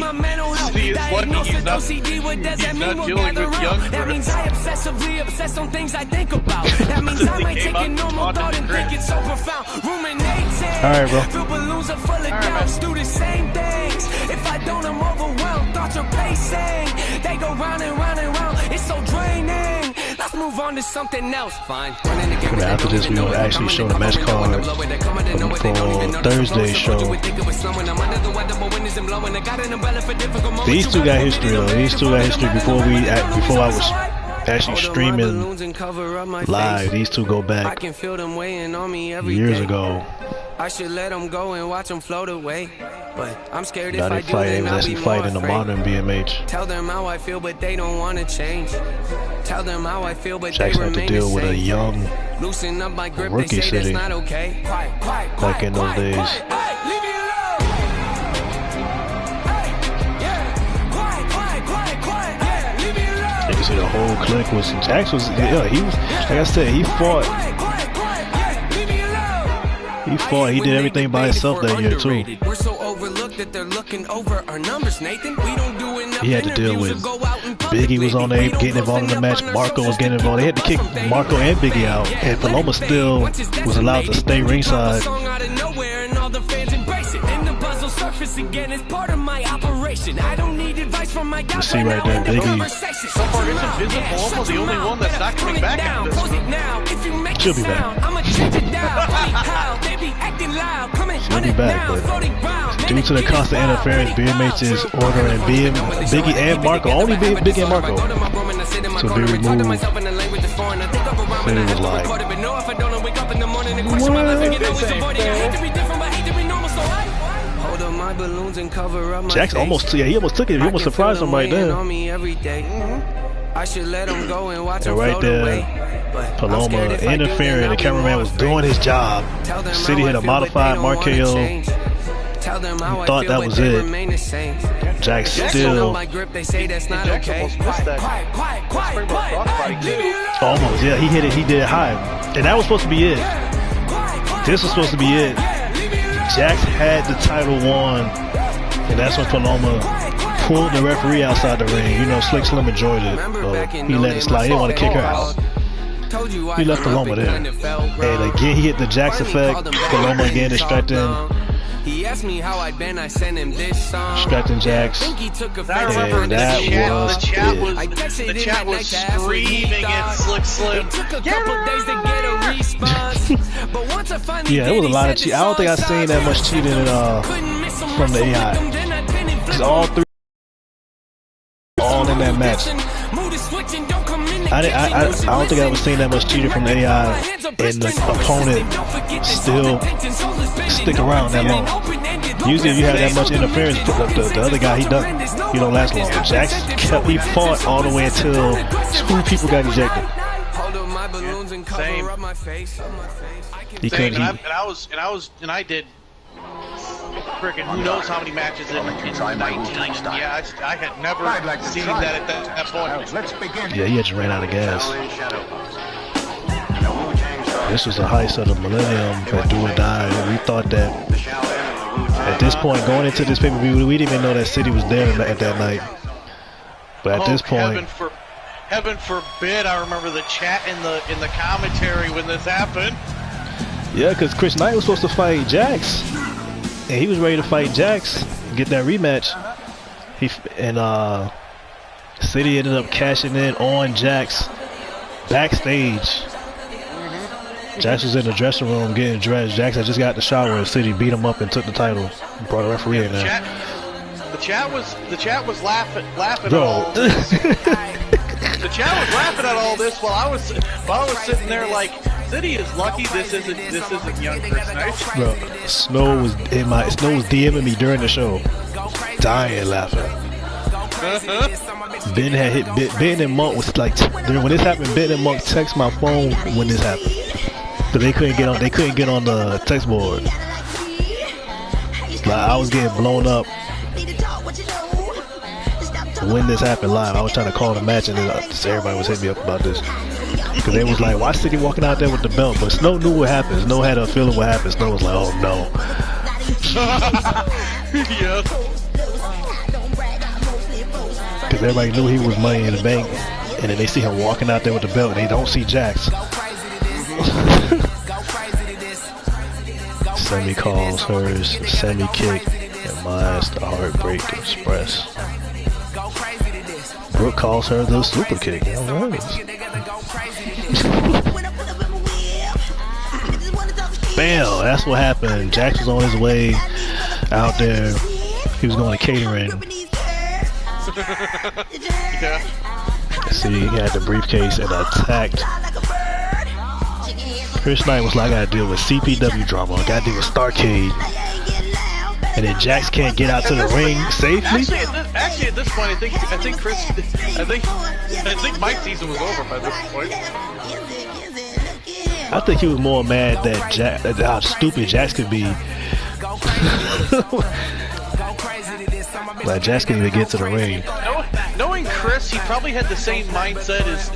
Speaker 3: lucky he's not dealing with young
Speaker 4: That means I obsessively obsess on things I think about. That means I might take a normal thought and think it's so profound. Ruminating.
Speaker 1: Alright, bro.
Speaker 4: Fill balloons are full of doubts. Do the same things. If I don't, I'm overwhelmed. Thoughts are pacing. They go round and round and round. It's so draining. Let's move on to something else. Fine.
Speaker 1: After this, we will actually show the match card for Thursday's show. These two got history though. These two got history before I was actually streaming live. These two go back years ago.
Speaker 11: I should let them go and watch them float away. But I'm scared if I do,
Speaker 1: they was actually fighting the modern BMH.
Speaker 11: Tell them how I feel, but they don't want to change. Tell them how I feel, but
Speaker 1: Jackson
Speaker 11: they
Speaker 1: had to
Speaker 11: remain
Speaker 1: deal
Speaker 11: the
Speaker 1: with a
Speaker 11: same.
Speaker 1: young
Speaker 11: Loosen up my grip,
Speaker 1: rookie
Speaker 11: they say
Speaker 1: City.
Speaker 11: that's not okay.
Speaker 1: Like in those days. You can see the whole clique was Jax was he was like I said, he fought, he did everything by himself that year too.
Speaker 11: We're so overlooked that they're looking over our numbers, Nathan. We don't do enough.
Speaker 1: He had to deal with Biggie was on there getting involved in the match. Marco was getting involved. They had to kick Marco and Biggie out, and Paloma still was allowed to stay ringside.
Speaker 4: Surface again is part of my operation. I don't need advice from my
Speaker 1: You see right there, Biggie.
Speaker 3: So far, isn't Paloma the only one that's not coming back at this one?
Speaker 1: She'll be back. She'll be back, but due to the constant interference, BMH is ordering Biggie and Marco, only Biggie and Marco, to be removed. And it was like, Jax almost, he almost took it. He almost surprised him right there.
Speaker 11: I should let him go and watch
Speaker 1: And right there, Paloma interfering. The cameraman was doing his job. City hit a modified RKO. Thought that was it. Jax still almost, yeah, he hit it. He did it high, and that was supposed to be it. This was supposed to be it. Jax had the title won, and that's when Paloma pulled the referee outside the ring. You know, Slick Slim enjoyed it, but he let it slide. He didn't want to kick her out. He left Paloma there. And again, he hit the Jax effect. Paloma again distracting.
Speaker 11: He asked me how I'd been, I sent him this song.
Speaker 1: Distracting Jax.
Speaker 3: I remember the chat was screaming at Slick Slim.
Speaker 4: It took a couple days to get a response. But once I finally
Speaker 1: Yeah, it was a lot of cheating. I don't think I've seen that much cheating from the AI. Because all three in that match. I don't think I ever seen that much cheating from the AI and the opponent still stick around that long. Usually if you have that much interference, the other guy, he don't last long. Jax he fought all the way until 2 people got ejected.
Speaker 3: Same.
Speaker 1: He couldn't.
Speaker 3: I did freaking who knows how many matches in 19. Yeah, I had never seen that at that point.
Speaker 1: Yeah, he just ran out of gas. This was the heist of the millennium at Do or Die. We thought that at this point, going into this pay-per-view, we didn't even know that City was there at that night. But at this point,
Speaker 3: heaven forbid, I remember the chat in the commentary when this happened.
Speaker 1: Yeah, because Chris Knight was supposed to fight Jax, and he was ready to fight Jax, get that rematch. City ended up cashing in on Jax backstage. Jax was in the dressing room getting dressed. Jax had just got in the shower, and City beat him up and took the title. Brought a referee in there.
Speaker 3: The chat was laughing
Speaker 1: Bro.
Speaker 3: at all this. The chat was laughing at all this while I was sitting there like, City is lucky this isn't young Chris Knight.
Speaker 1: Bro, Snow was DMing me during the show, dying laughing. Ben had hit Ben and Monk was like when this happened. Ben and Monk text my phone when this happened, but they couldn't get on the text board. Like I was getting blown up when this happened live. I was trying to call the match, and then everybody was hitting me up about this. Because they was like, why City walking out there with the belt? But Snow knew what happened. Snow had a feeling what happened. Snow was like, oh no.
Speaker 3: Yeah.
Speaker 1: everybody knew he was Money in the Bank, and then they see him walking out there with the belt, and they don't see Jax. Sammy calls hers Sammy Kick, and mine's the Heartbreak Express. Brooke calls her the Super Kick. Bam! That's what happened. Jax was on his way out there. He was going to catering.
Speaker 3: Yeah.
Speaker 1: See, he had the briefcase and attacked. Chris Knight was like, I gotta deal with CPW drama. I gotta deal with Starcade. And then Jax can't get out to the ring safely.
Speaker 3: Actually, at this point, I think Mike's season was over by this point.
Speaker 1: I think he was more mad that how stupid Jax could be. Like Jax couldn't even get to the ring.
Speaker 3: Knowing Chris, he probably had the same mindset as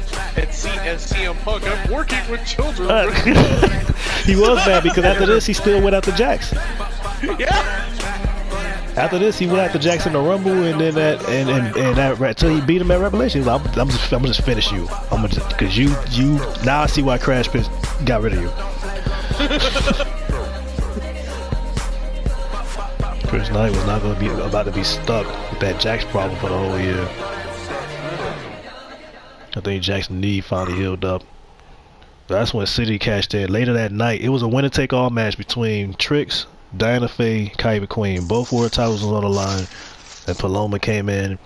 Speaker 3: CM Punk. I'm working with children.
Speaker 1: He was mad because after this, he still went after Jax.
Speaker 3: Yeah.
Speaker 1: After this, he went after Jax in the Rumble, and then that until he beat him at Revelation. Like, I'm gonna just finish you. Because you now I see why Crash Pit got rid of you. Chris Knight was not gonna be about to be stuck with that Jax problem for the whole year. I think Jack's knee finally healed up. That's when City cashed in. Later that night, it was a winner-take-all match between Trix, Diana Faye, Kyrie Queen. Both world titles was on the line, and Paloma came in.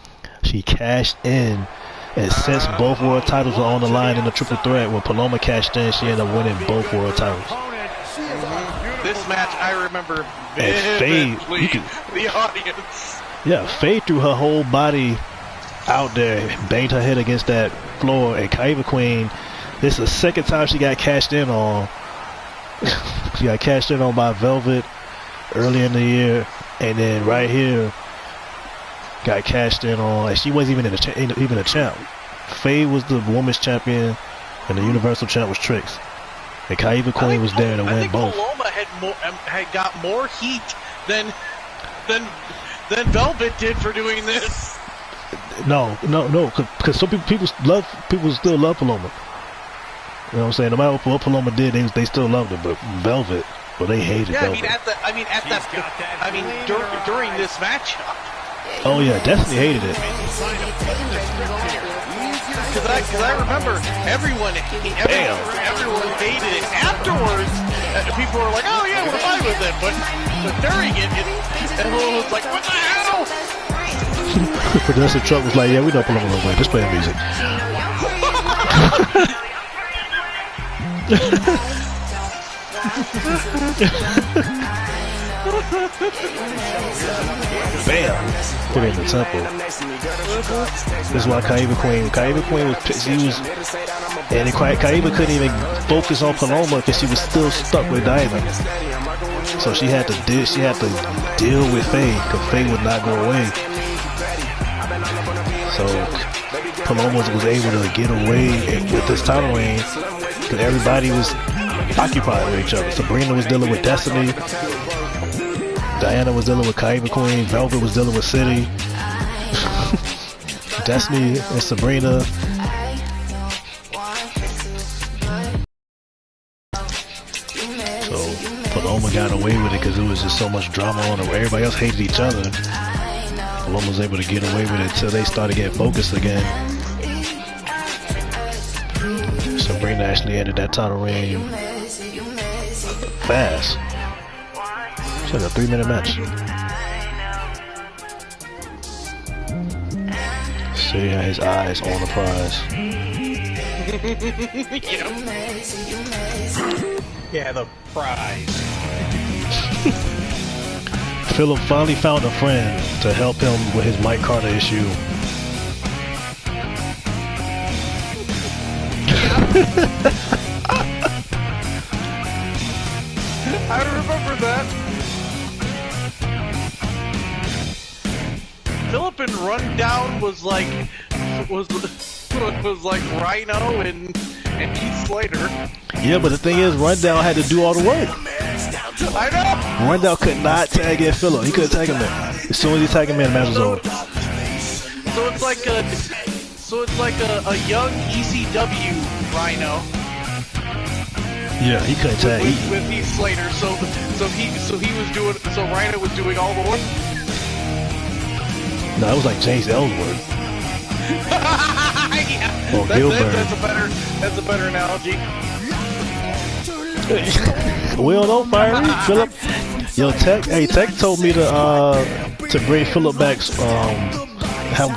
Speaker 1: She cashed in, and since both world titles were on the line in the triple threat, when Paloma cashed in, she ended up winning both world titles.
Speaker 3: This match I remember
Speaker 1: vividly.
Speaker 3: The audience.
Speaker 1: Yeah, Faye threw her whole body out there, banged her head against that floor, and Kyrie Queen, this is the second time she got cashed in on. She got cashed in on by Velvet early in the year, and then right here got cashed in on, and she wasn't even even a champ. Faye was the women's champion, and the Universal champ was Trix. And Kyrie Queen was there to win both.
Speaker 3: Paloma had got more heat than Velvet did for doing this.
Speaker 1: No, because some people still love Paloma. You know what I'm saying? No matter what Paloma did, they still loved her. But Velvet, they hated Velvet.
Speaker 3: During this match.
Speaker 1: Oh yeah, Destiny hated it.
Speaker 3: Because I remember everyone hated it. Afterwards, people were like, "Oh yeah, we're fine with it," but during it, everyone was like, "What the hell?"
Speaker 1: Producer Truck was like, "Yeah, we don't pull them away. Just play the music." Bam! Put it in the temple. This is why Kyrie Queen was pissed. And Kyrie couldn't even focus on Paloma because she was still stuck with Diana. So she had to deal with Faye because Faye would not go away. So Paloma was able to get away with this title reign because everybody was occupied with each other. Sabrina was dealing with Destiny. Diana was dealing with Kyrie Queen. Velvet was dealing with City. Destiny and Sabrina. So Paloma got away with it because it was just so much drama on her. Everybody else hated each other. Paloma was able to get away with it until they started getting focused again. Sabrina actually ended that title reign fast. It's like a 3-minute match. City had his eyes on the prize.
Speaker 2: Yeah, the prize.
Speaker 1: Philip finally found a friend to help him with his Mike Carter issue.
Speaker 3: I remember that. Philip and Rundown was like Rhino and Heath Slater.
Speaker 1: Yeah, but the thing is, Rundown had to do all the work.
Speaker 3: I know.
Speaker 1: Rundown could not tag in Philip. He couldn't tag him in. As soon as he tagged him in, the match was over.
Speaker 3: So it's like a young ECW Rhino.
Speaker 1: Yeah, he couldn't tag.
Speaker 3: With Heath Slater, so Rhino was doing all the work.
Speaker 1: No, it was like James Ellsworth.
Speaker 3: Yeah,
Speaker 1: or Gilbert.
Speaker 3: That's a better analogy.
Speaker 1: We don't know, Fiery. Philip. Yo, Tech told me to bring Philip back,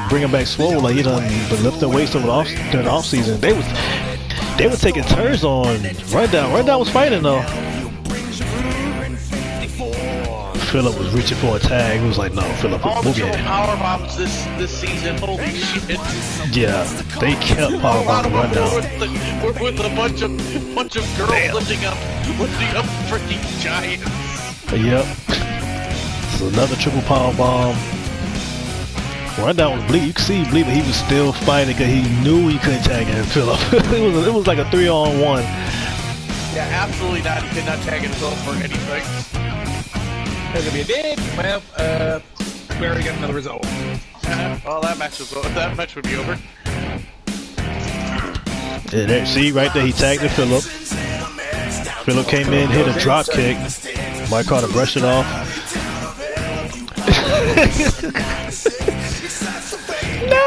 Speaker 1: bring him back slow, like he done been lifting weights during the off season. They were taking turns on Rundown. Rundown was fighting though. Philip was reaching for a tag. He was like, "No, Philip, move your head."
Speaker 3: Power bombs this season. Holy shit!
Speaker 1: Yeah, they kept power bombing Rundown
Speaker 3: with a bunch of girls lifting up freaking giants.
Speaker 1: Yep. So another triple power bomb. Rundown was bleeding. You could see he bleeding, but he was still fighting because he knew he couldn't tag in Philip. it was like a 3-on-1.
Speaker 3: Yeah, absolutely not. He could not tag in Philip for anything.
Speaker 2: There's gonna be a bid. Well, we already got another result.
Speaker 3: Well, that match would be over.
Speaker 1: Yeah, there, see right there, he tagged in Philip. Philip came in, hit a drop kick. Mike Carter brushed it off. No!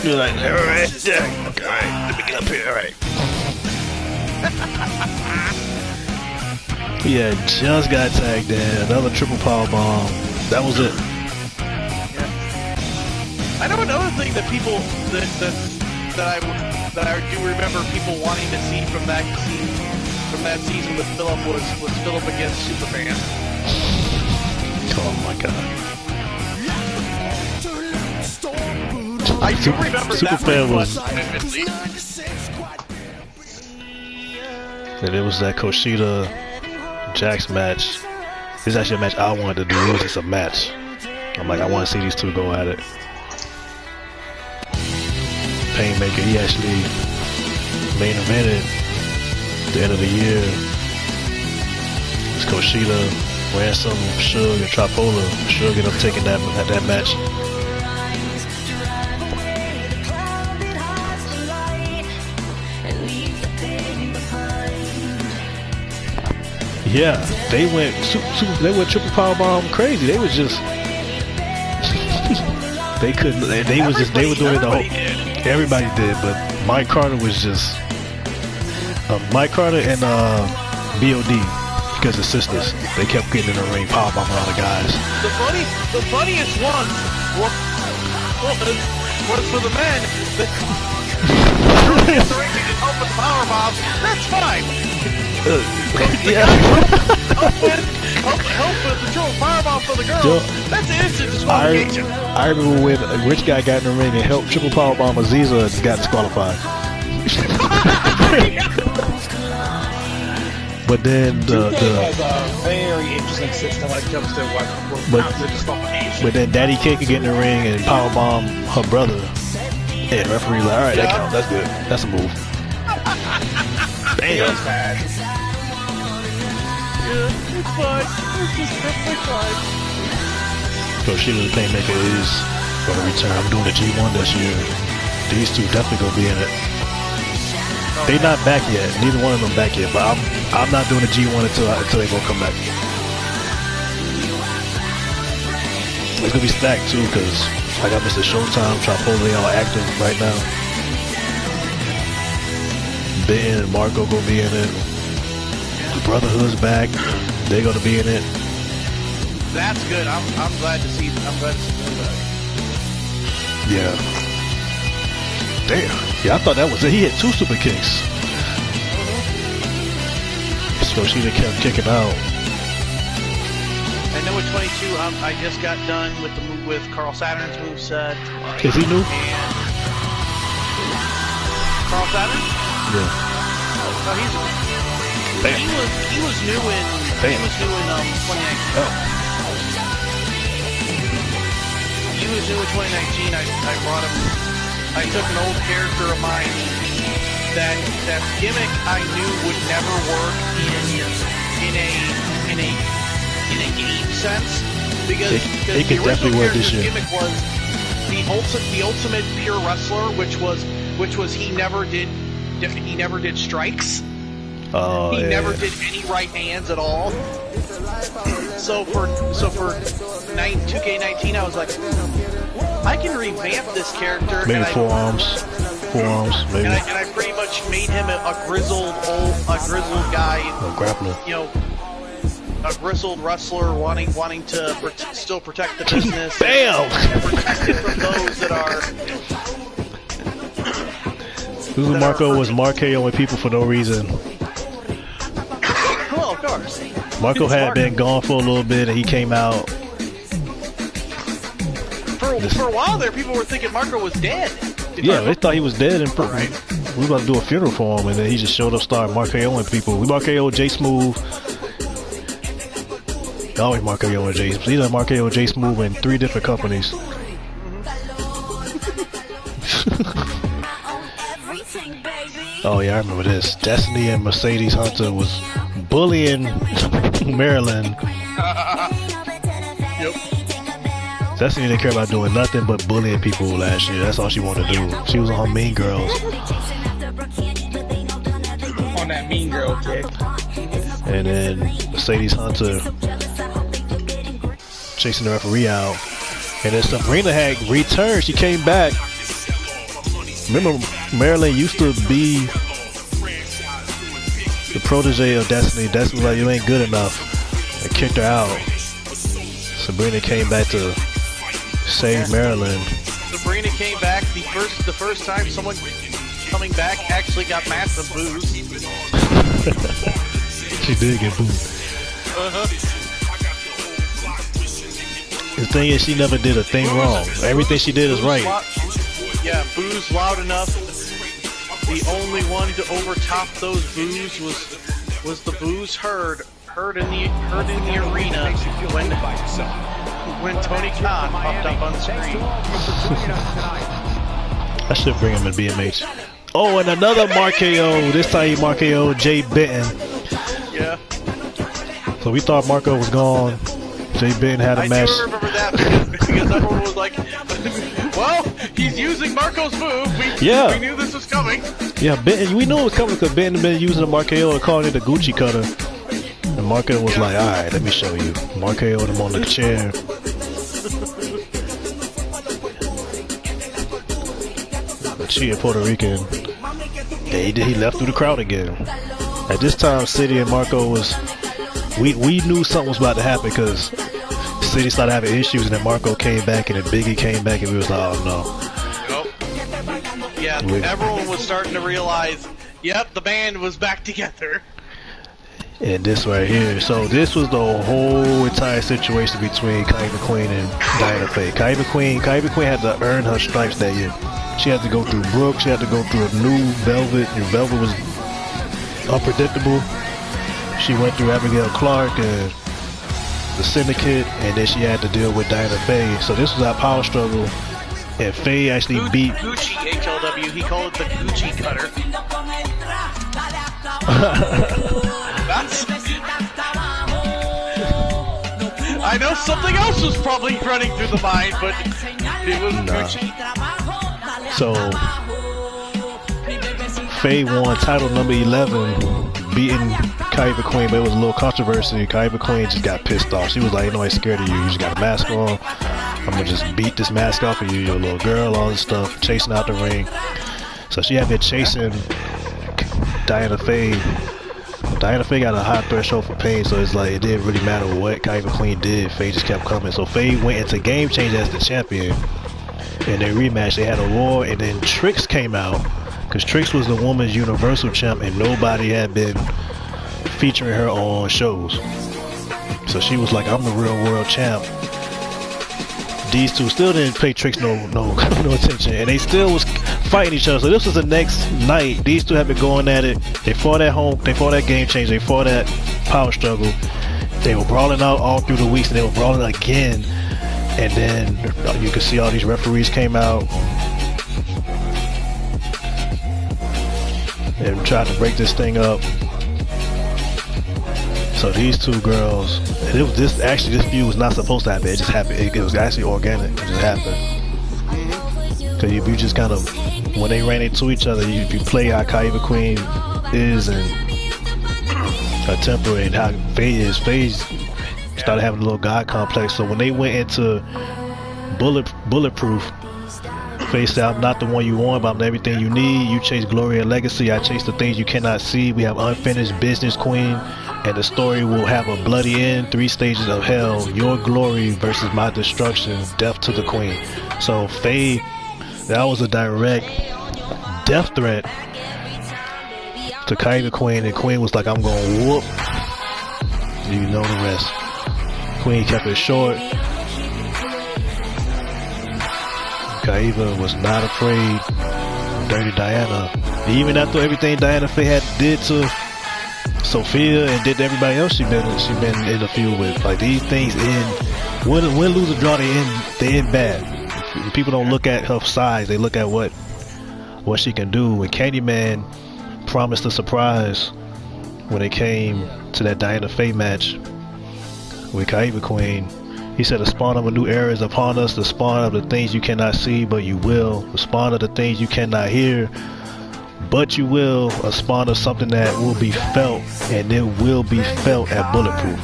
Speaker 1: You're like, alright, let me get up here, alright. Yeah, just got tagged in. Another triple power bomb. That was it.
Speaker 3: I know another thing that people that I do remember people wanting to see from that season with Philip was Philip against Superman.
Speaker 1: Oh my god.
Speaker 3: I do remember
Speaker 1: Superman
Speaker 3: that
Speaker 1: was. And it was that Kushida Jax match. This is actually a match I wanted to do. It was just a match. I'm like, I want to see these two go at it. Painmaker, he actually main evented at the end of the year. It's Kushida, Ransom, Suge, and Tripola. Suge ended up taking that match. Yeah, they went triple power bomb crazy. They was just they couldn't. They were doing it the whole. Everybody did, but Mike Carter was just Mike Carter and BOD because his sisters. They kept getting in the ring, power bombing all the guys.
Speaker 3: The funniest one was for the men. The ring to help with power bombs. That's fine.
Speaker 1: Yeah.
Speaker 3: help with the triple fireball for the girls. That's an instant disqualification.
Speaker 1: I remember when a rich guy got in the ring and helped triple powerbomb Aziza and got disqualified. But then the
Speaker 2: has a very interesting system when it comes to what disqualification.
Speaker 1: But then Daddy K could get in the ring and powerbomb her brother. And the referee's like, alright, that counts. That's good. That's a move. Damn.
Speaker 3: It's fine. It's just perfectly fine.
Speaker 1: So Sheila the Painmaker is going to return. I'm doing the G1 this year. These two definitely going to be in it. They're not back yet. Neither one of them back yet. But I'm not doing the G1 until they both come back. It's going to be stacked too because I got Mr. Showtime, Tripola, they all active right now. Ben and Marco going to be in it. The Brotherhood's back. They're gonna be in it.
Speaker 3: That's good. I'm glad to see. I'm glad to see them back.
Speaker 1: Yeah. Damn. Yeah, I thought that was it. He hit 2 super kicks. So she kept kicking out.
Speaker 3: And number 22, I just got done with the move with Carl Saturn's moveset.
Speaker 1: Is he new?
Speaker 3: Carl Saturn?
Speaker 1: Yeah.
Speaker 3: Oh, he's.
Speaker 1: Damn.
Speaker 3: He was new in.
Speaker 1: Damn.
Speaker 3: He was new in 2019.
Speaker 1: Oh.
Speaker 3: He was new in 2019. I brought him. I took an old character of mine that gimmick I knew would never work in a sense because
Speaker 1: it could definitely work this year.
Speaker 3: Gimmick was the ultimate pure wrestler, which was he never did strikes. He never did any right hands at all. So for 2K19, I was like, I can revamp this character.
Speaker 1: Maybe forearms, maybe.
Speaker 3: And I pretty much made him a grizzled guy.
Speaker 1: A grappler.
Speaker 3: You know, a grizzled wrestler wanting to still protect the business.
Speaker 1: Bam!
Speaker 3: And protect it from those that are.
Speaker 1: Lulu Marco was RKOing people for no reason.
Speaker 3: Well, of course.
Speaker 1: Marco had been gone for a little bit, and he came out.
Speaker 3: For a while there, people were thinking Marco was dead.
Speaker 1: Yeah, they thought he was dead, and we were about to do a funeral for him, and then he just showed up, started RKOing people. We RKO'd J Smooth. Always RKO'ing J Smooth. He done RKO'd J Smooth in 3 different companies. Oh yeah, I remember this. Destiny and Mercedes Hunter was bullying Maryland.
Speaker 3: Yep.
Speaker 1: Destiny didn't care about doing nothing but bullying people last year. That's all she wanted to do. She was on her Mean Girls.
Speaker 2: On that Mean Girl kick.
Speaker 1: And then Mercedes Hunter chasing the referee out. And then Sabrina had returned. She came back. Remember, Maryland used to be the protege of Destiny. Destiny was like, you ain't good enough. And kicked her out. Sabrina came back to save Maryland.
Speaker 3: Sabrina came back the first time someone coming back actually got massive boos.
Speaker 1: She did get booed. The thing is, she never did a thing wrong. Everything she did is right.
Speaker 3: Yeah, boos loud enough. The only one to overtop those boos was the boos heard in the arena when Tony Khan popped up on screen.
Speaker 1: I should bring him in BMH. Oh, and another RKO. This time he RKO'd Jay Benton.
Speaker 3: Yeah.
Speaker 1: So we thought Marco was gone. Jay Benton had a match.
Speaker 3: I do remember that because everyone was like, well, he's using Marco's move. We knew this was coming.
Speaker 1: Yeah, Benton, we knew it was coming because Benton had been using the RKO and calling it the Gucci cutter. And Marco was like, alright, let me show you. RKO'd him on the chair. But she a Puerto Rican. Yeah, he left through the crowd again. At this time, City and Marco was... We knew something was about to happen because City started having issues, and then Marco came back, and then Biggie came back, and we was like, oh
Speaker 3: no. Nope. Yeah, everyone was starting to realize, yep, the band was back together.
Speaker 1: And this right here. So this was the whole entire situation between Kyber Queen and Diana Faye. Kyber Queen had to earn her stripes that year. She had to go through Brooke. She had to go through a new Velvet. And Velvet was unpredictable. She went through Abigail Clark and the Syndicate, and then she had to deal with Diana Faye. So this was our power struggle, and Faye actually beat
Speaker 3: Gucci HLW. He called it the Gucci cutter. I know something else was probably running through the mind, but it was Gucci.
Speaker 1: So Faye won title number 11, beating Kyber Queen, but it was a little controversy. Kyber Queen just got pissed off. She was like, nobody's scared of you. You just got a mask on. I'm gonna just beat this mask off of you. You're a little girl, all this stuff, chasing out the ring. So she had been chasing Diana Faye. Diana Faye got a high threshold for pain, so it's like it didn't really matter what Kyber Queen did. Faye just kept coming. So Faye went into Game Change as the champion. And they rematched. They had a war, and then Trix came out. Because Trix was the woman's Universal Champ, and nobody had been featuring her on shows. So she was like, I'm the real world champ. These two still didn't pay Trix no attention, and they still was fighting each other. So this was the next night. These two had been going at it. They fought at home. They fought at Game Change. They fought at Power Struggle. They were brawling out all through the weeks, and they were brawling again. And then you could see all these referees came out and tried to break this thing up. So these two girls, and it was this feud was not supposed to happen. It just happened. It was actually organic. It just happened. Cause you just kind of, when they ran into each other, you play how KOTB Queen is and her temper and how Feuds is. Feuds started having a little god complex. So when they went into bulletproof, Feuds said, "I'm not the one you want, but I'm everything you need. You chase glory and legacy. I chase the things you cannot see. We have unfinished business, Queen. And the story will have a bloody end, 3 stages of hell, your glory versus my destruction, death to the Queen." So Feuds, that was a direct death threat to KOTB Queen, and Queen was like, "I'm gonna whoop." You know the rest. Queen kept it short. KOTB was not afraid of Dirty Diana. Even after everything Diana Faye had did to Sophia and did to everybody else she been in the feud with, like these things end win, lose, or draw, they end bad. People don't look at her size, they look at what she can do. And Candyman promised a surprise when it came to that Diana Faye match with KOTB Queen. He said, "The spawn of a new era is upon us, the spawn of the things you cannot see but you will, the spawn of the things you cannot hear but you will, a spawn of something that will be felt, and it will be felt at Bulletproof."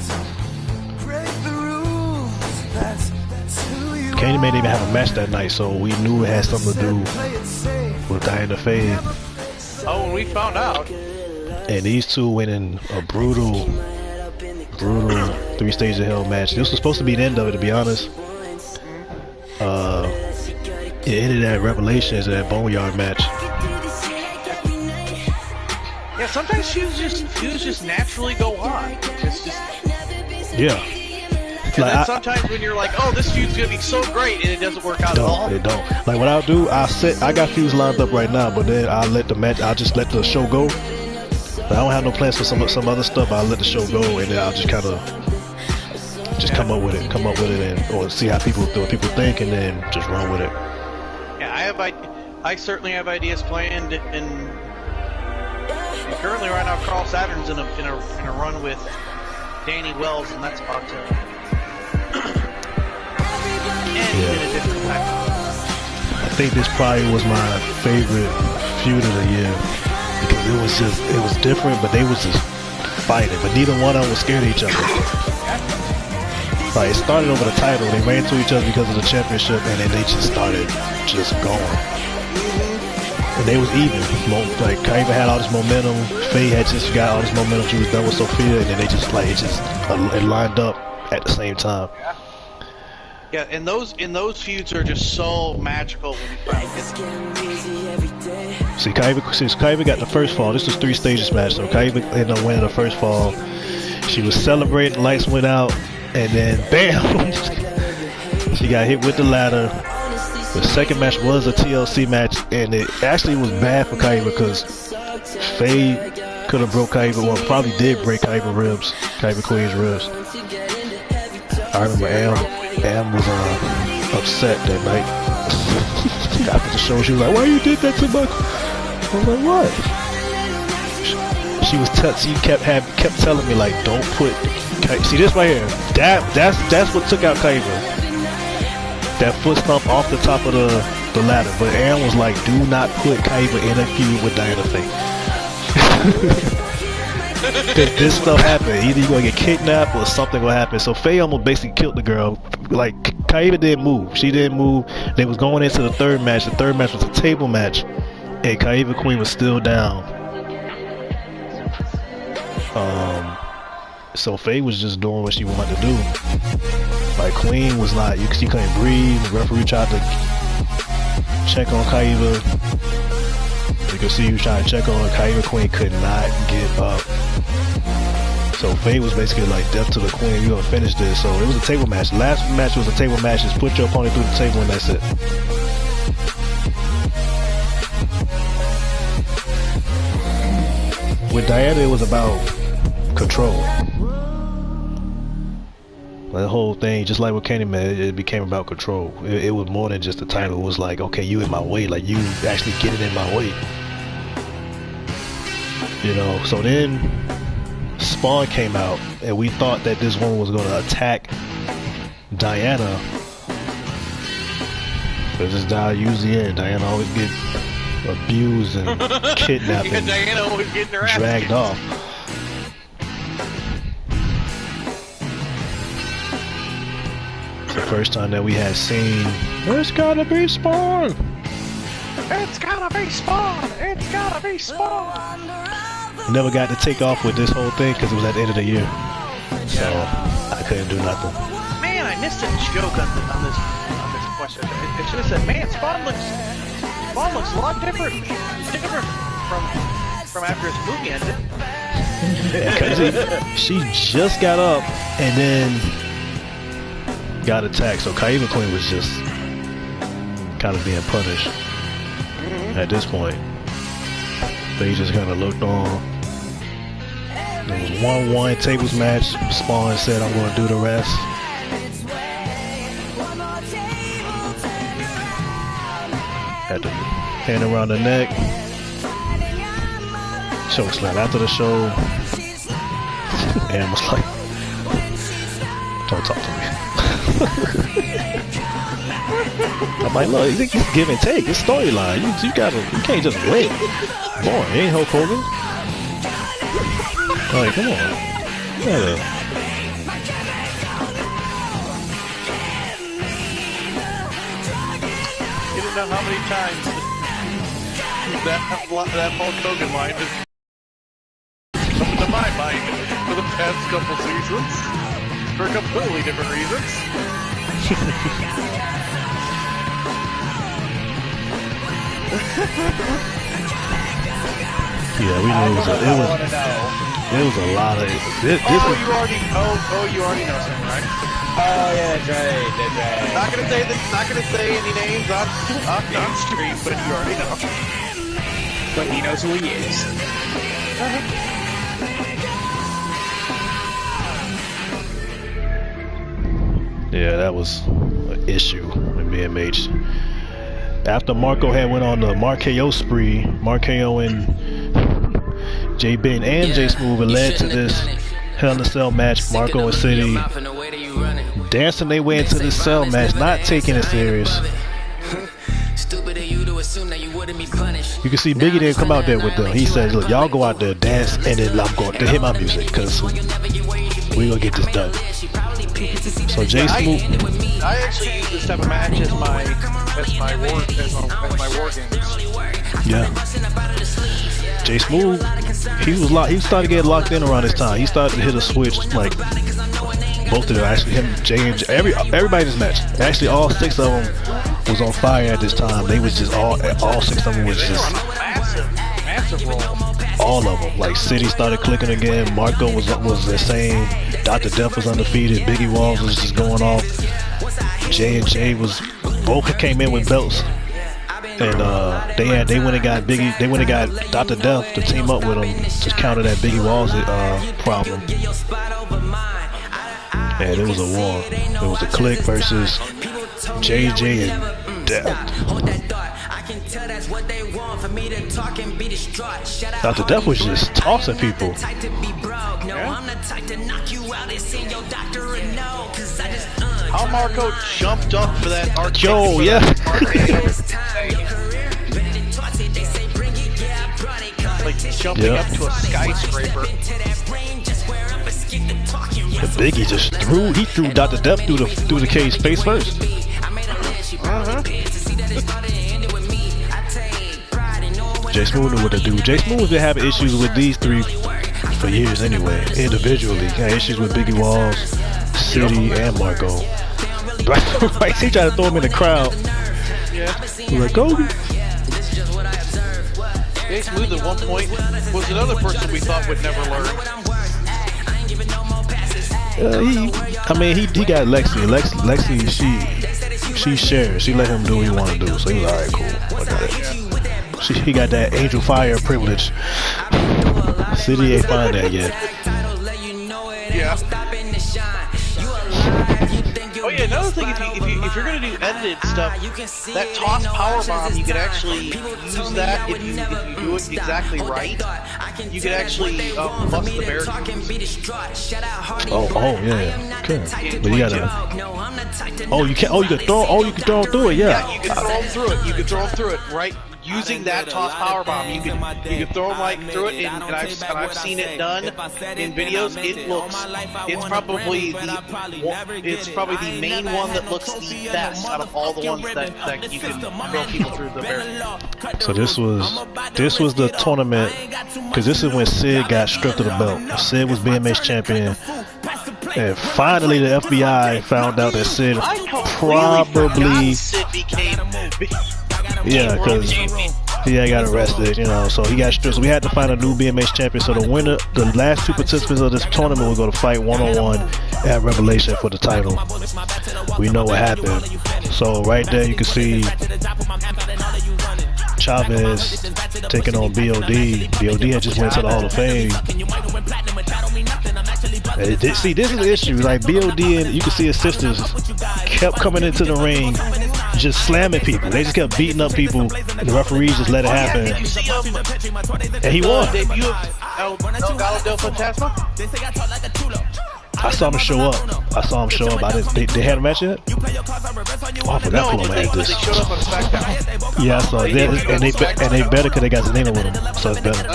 Speaker 1: Candyman didn't even have a match that night, so we knew it had something to do with Diana Faye.
Speaker 3: Oh, when we found out.
Speaker 1: And these two went in a brutal 3 stages of hell match. This was supposed to be the end of it, to be honest. It ended at Revelations, that Boneyard match.
Speaker 3: Yeah, sometimes feuds just naturally go on. It's just,
Speaker 1: yeah.
Speaker 3: And like then sometimes when you're like, "Oh, this feud's gonna be so great," and it doesn't work out at all.
Speaker 1: It don't. Like what I'll do, I got feuds lined up right now, but then I'll just let the show go. But I don't have no plans for some other stuff. I'll let the show go, and then I'll just kind of come up with it, and or see how people think, and then just run with it.
Speaker 3: Yeah, I certainly have ideas planned, and currently right now Carl Saturn's in a run with Danny Wells, and that's about to end in a different time.
Speaker 1: I think this probably was my favorite feud of the year, because it was different, but they was just fighting, but neither one of them was scared of each other. Like, it started over the title, they ran to each other because of the championship, and then they just started going. And they was even. Like, KOTB had all this momentum, Faye had just got all this momentum, she was done with Sophia, and then they just it lined up at the same time.
Speaker 3: Yeah, and those feuds are just so magical when you finally get them.
Speaker 1: See, since KOTB got the first fall, this was 3 stages match, so KOTB ended up winning the first fall. She was celebrating, lights went out, and then bam, she got hit with the ladder. The second match was a TLC match, and it actually was bad for KOTB because Faye could have broke KOTB, well, probably did break KOTB Queen's ribs. I remember Am was upset that night. After the show, she was like, "Why you did that to my?" I was like, "What?" She kept telling me, like, "Don't put." See this right here. That's what took out KOTB. That foot stomp off the top of the ladder. But Aaron was like, "Do not put KOTB in a feud with Diana Faye." This stuff happened. Either you're gonna get kidnapped or something will happen. So Faye almost basically killed the girl. Like, KOTB didn't move. She didn't move. They was going into the third match. The third match was a table match, and KOTB Queen was still down. So Faye was just doing what she wanted to do. Like, Queen was not. She couldn't breathe. The referee tried to check on KOTB. You can see he was trying to check on her. KOTB Queen could not get up. So Faye was basically like, "Death to the Queen, you're gonna finish this." So it was a table match. The last match was a table match. Just put your opponent through the table and that's it. With Diana, it was about control. The whole thing, just like with Candyman, it became about control. It was more than just the title. It was like, okay, you in my way, like you actually getting in my way. You know, so then Spawn came out, and we thought that this one was going to attack Diana. But this guy usually Diana always get abused and kidnapped and
Speaker 3: Diana always getting her ass
Speaker 1: dragged off. It's the first time that we had seen. It's gotta be Spawn.
Speaker 3: It's gotta be Spawn. It's gotta be Spawn.
Speaker 1: Never got to take off with this whole thing because it was at the end of the year, so I couldn't do nothing.
Speaker 3: Man, I missed a joke on this question. It should have said, "Man, Spawn looks a lot different from after his movie ended."
Speaker 1: Yeah, she just got up and then got attacked, so Kaiba Queen was just kind of being punished at this point. They just kind of looked on. There was 1-1 tables match. Spawn said, "I'm going to do the rest." Had the hand around the neck. Choke slam after the show. And was like, "Don't talk to me." I'm like, "Look, it's give and take. It's storyline. You can't just win. Boy, ain't Hulk Hogan. Like, come on. You
Speaker 3: didn't know how many times that Hulk Hogan line has come into my mind for the past couple seasons for completely different reasons."
Speaker 1: Yeah, we knew it was a lot of this.
Speaker 3: You already know something, right?
Speaker 2: Oh yeah, that's right.
Speaker 3: Not gonna say any names on stream, but you already know.
Speaker 2: But he knows who he is.
Speaker 1: Yeah, that was an issue with BMH. After Marco had went on the Marko spree, Marko and J Ben and J Smooth, it led to this Hell in a Cell match. Marco and City dancing their way into this cell match, not taking it serious. You can see Biggie didn't come out there with them. He said, "Look, y'all go out there, dance, and then I'm going to hit my music because we gonna get this done." So J Smooth,
Speaker 3: I actually use this type of match as my war games.
Speaker 1: Yeah. J Smooth, he started getting locked in around this time. He started to hit a switch, like both of them, actually him, Jay and everybody in this match. Actually, all 6 of them was on fire at this time. They was just all 6 of them was just
Speaker 3: massive role.
Speaker 1: All of them. Like City started clicking again. Marco was insane. Dr. Death was undefeated. Biggie Walls was just going off. J and J was both came in with belts. And they went and got Biggie. They went and got Dr. Death to team up with him to counter that Biggie Walls problem. And it was a war. It was a Click versus JJ and Death. Dr. Death was just tossing people.
Speaker 3: How Marco jumped up for that arcade.
Speaker 1: Yo, yeah.
Speaker 3: Like jumping up to a skyscraper.
Speaker 1: The Biggie just threw Dr. Death through the cage face first. J Smooth knew what to do. J Smooth been having issues with these 3 for years anyway. Individually, he had issues with Biggie Walls, City, and Marco. Right, he tried to throw him in the crowd.
Speaker 3: Yeah.
Speaker 1: He was like, "Kobe."
Speaker 3: J Smooth at one point was another person we thought would never learn.
Speaker 1: He got Lexi. Lexi, she shared. She let him do what he wanted to do. So he was alright, cool. I got it. He got that Angel Fire privilege. City ain't find that yet.
Speaker 3: Yeah. Oh yeah, another thing, if you're gonna do edited stuff, that toss powerbomb, you could actually use that if you do it exactly right. You could actually bust the barrier.
Speaker 1: Oh yeah. Okay. But you gotta. Oh, you can. Oh, you can throw. Oh, you can throw through it. Yeah.
Speaker 3: You can throw them through it. You can throw them through it. Right. Using that toss powerbomb, you can throw them like through it, and I've seen it done in videos. It's probably the main one that looks the best out of all the ones that you can throw people through the barrier.
Speaker 1: So this was the tournament, because this is when Sid got stripped of the belt. Sid was BMH champion, and finally the FBI found out that Sid probably. Yeah, because he got arrested, you know, so he got stripped. So we had to find a new BMH champion. So the winner, the last two participants of this tournament were going to fight one-on-one at Revelation for the title. We know what happened. So right there you can see Chavez taking on BOD. BOD had just went to the Hall of Fame. See, this is the issue. Like BOD, and you can see his sisters kept coming into the ring, just slamming people. They just kept beating up people, and the referees just let it happen. And he won. I saw him show up. They had a match yet? Oh, I forgot Paloma had this. Yeah, I saw it. And they better because they got Zelina with them, so it's better.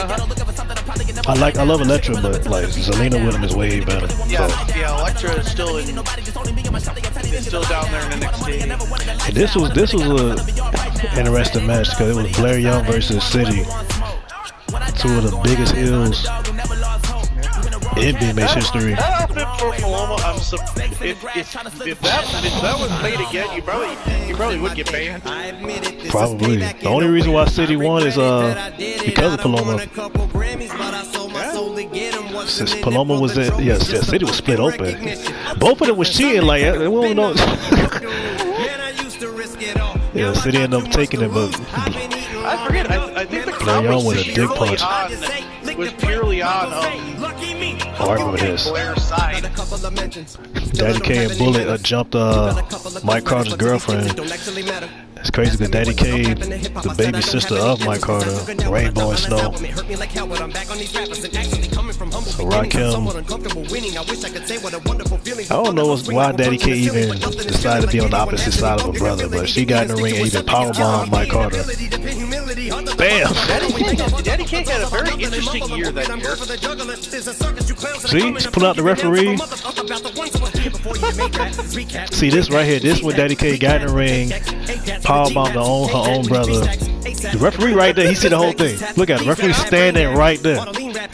Speaker 1: I love Elektra, but like Zelina with him is way better.
Speaker 3: Yeah, Elektra is still down there in NXT.
Speaker 1: And this was a interesting match because it was Blair Young versus City, two of the biggest heels in BMH history.
Speaker 3: That outfit for Paloma, if that was made again, you probably would get banned.
Speaker 1: Probably. The only reason why City won is because of Paloma. Since Paloma was at, City was split open. Both of them was cheating, like, we don't know. Yeah, City ended up taking it, but
Speaker 3: I forget, I think the
Speaker 1: Blair Young with a dick punch.
Speaker 3: Was purely on
Speaker 1: I remember this. Daddy K and Bullet jumped Mike Carter's girlfriend. It's crazy because Daddy K, the baby sister of Mike Carter, Rainbow and Snow. So Rakim, I don't know why Daddy K even decided to be on the opposite side of her brother, but she got in the ring and even powerbombed Mike Carter. Bam!
Speaker 3: Daddy K had a very interesting year that year.
Speaker 1: See, just pull out the referee. See this right here. This when Daddy K got in the ring, powerbombed her own brother. The referee right there. He see the whole thing. Look at the referee standing right there. Referee like,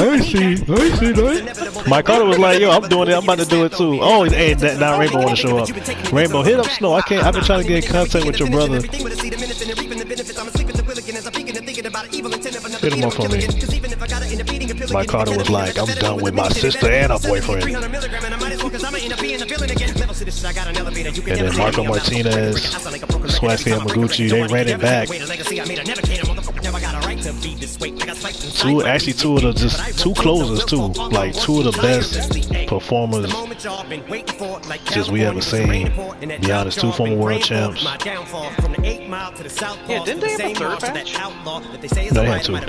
Speaker 1: I see that. Mike Carter was like, yo, I'm doing it. I'm about to do it too. Oh, and now Rainbow want to show up. Rainbow, hit up Snow. I've been trying to get in contact with your brother. Hit him up for me. Mike Carter was like, I'm done with my sister and her boyfriend. And then Marco Martinez, Swastika Yamaguchi, they ran it back. Two closers too, like two of the best performers just we ever seen. Be honest, two former world champs.
Speaker 3: Yeah, didn't they have a third match?
Speaker 1: No, they had two.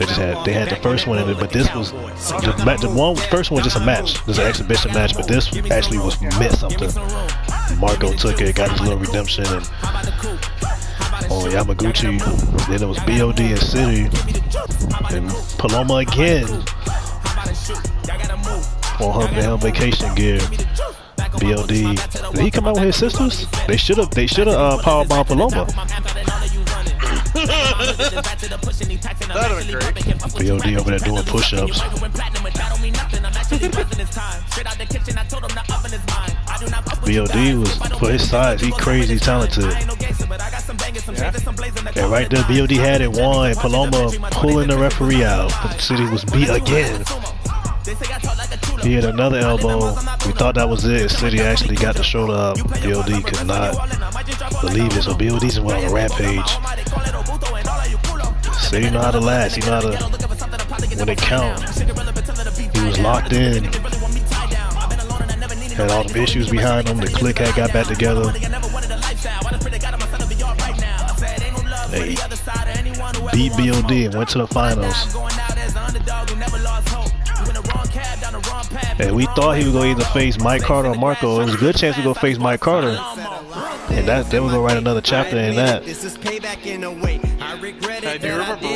Speaker 1: They had the first one in it, but this was the first one was just a match. This was an exhibition match, but this actually was meant something. Marco took it, got his little redemption, and Yamaguchi. Then it was BOD and City, and Paloma again on her vacation gear. BOD. Did he come out with his sisters? They should have powerbombed Paloma.
Speaker 3: That'd be great.
Speaker 1: BOD over there doing push-ups. BOD was, for his size, he crazy talented. And right there, BOD had it won. Paloma pulling the referee out. But City was beat again. He had another elbow. We thought that was it. City actually got the shoulder up. BOD could not believe it. So BOD's went on a rampage. City know how to last. He know how to when it count, he was locked in. Had all the issues behind him. The clique had got back together. They beat BOD and went to the finals. And we thought he was going to either face Mike Carter or Marco. It was a good chance to go face Mike Carter. And they were going to write another chapter in that.
Speaker 3: I do remember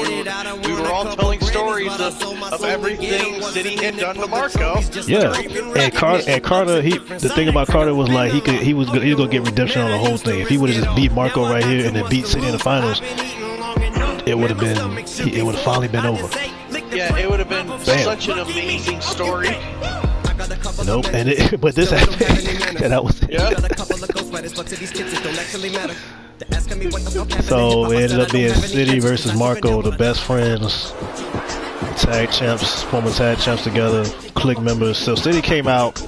Speaker 3: we were all telling stories of everything City had done to Marco.
Speaker 1: Yeah, and Carter, the thing about Carter was like he was going to get redemption on the whole thing. If he would have just beat Marco right here and then beat City in the finals, it would have finally been over.
Speaker 3: Yeah, it would have been such an amazing story.
Speaker 1: Nope, but this happened, and that was it.
Speaker 3: Yeah.
Speaker 1: So it ended up being City versus Marco, the best friends, tag champs, former tag champs together, clique members. So City came out.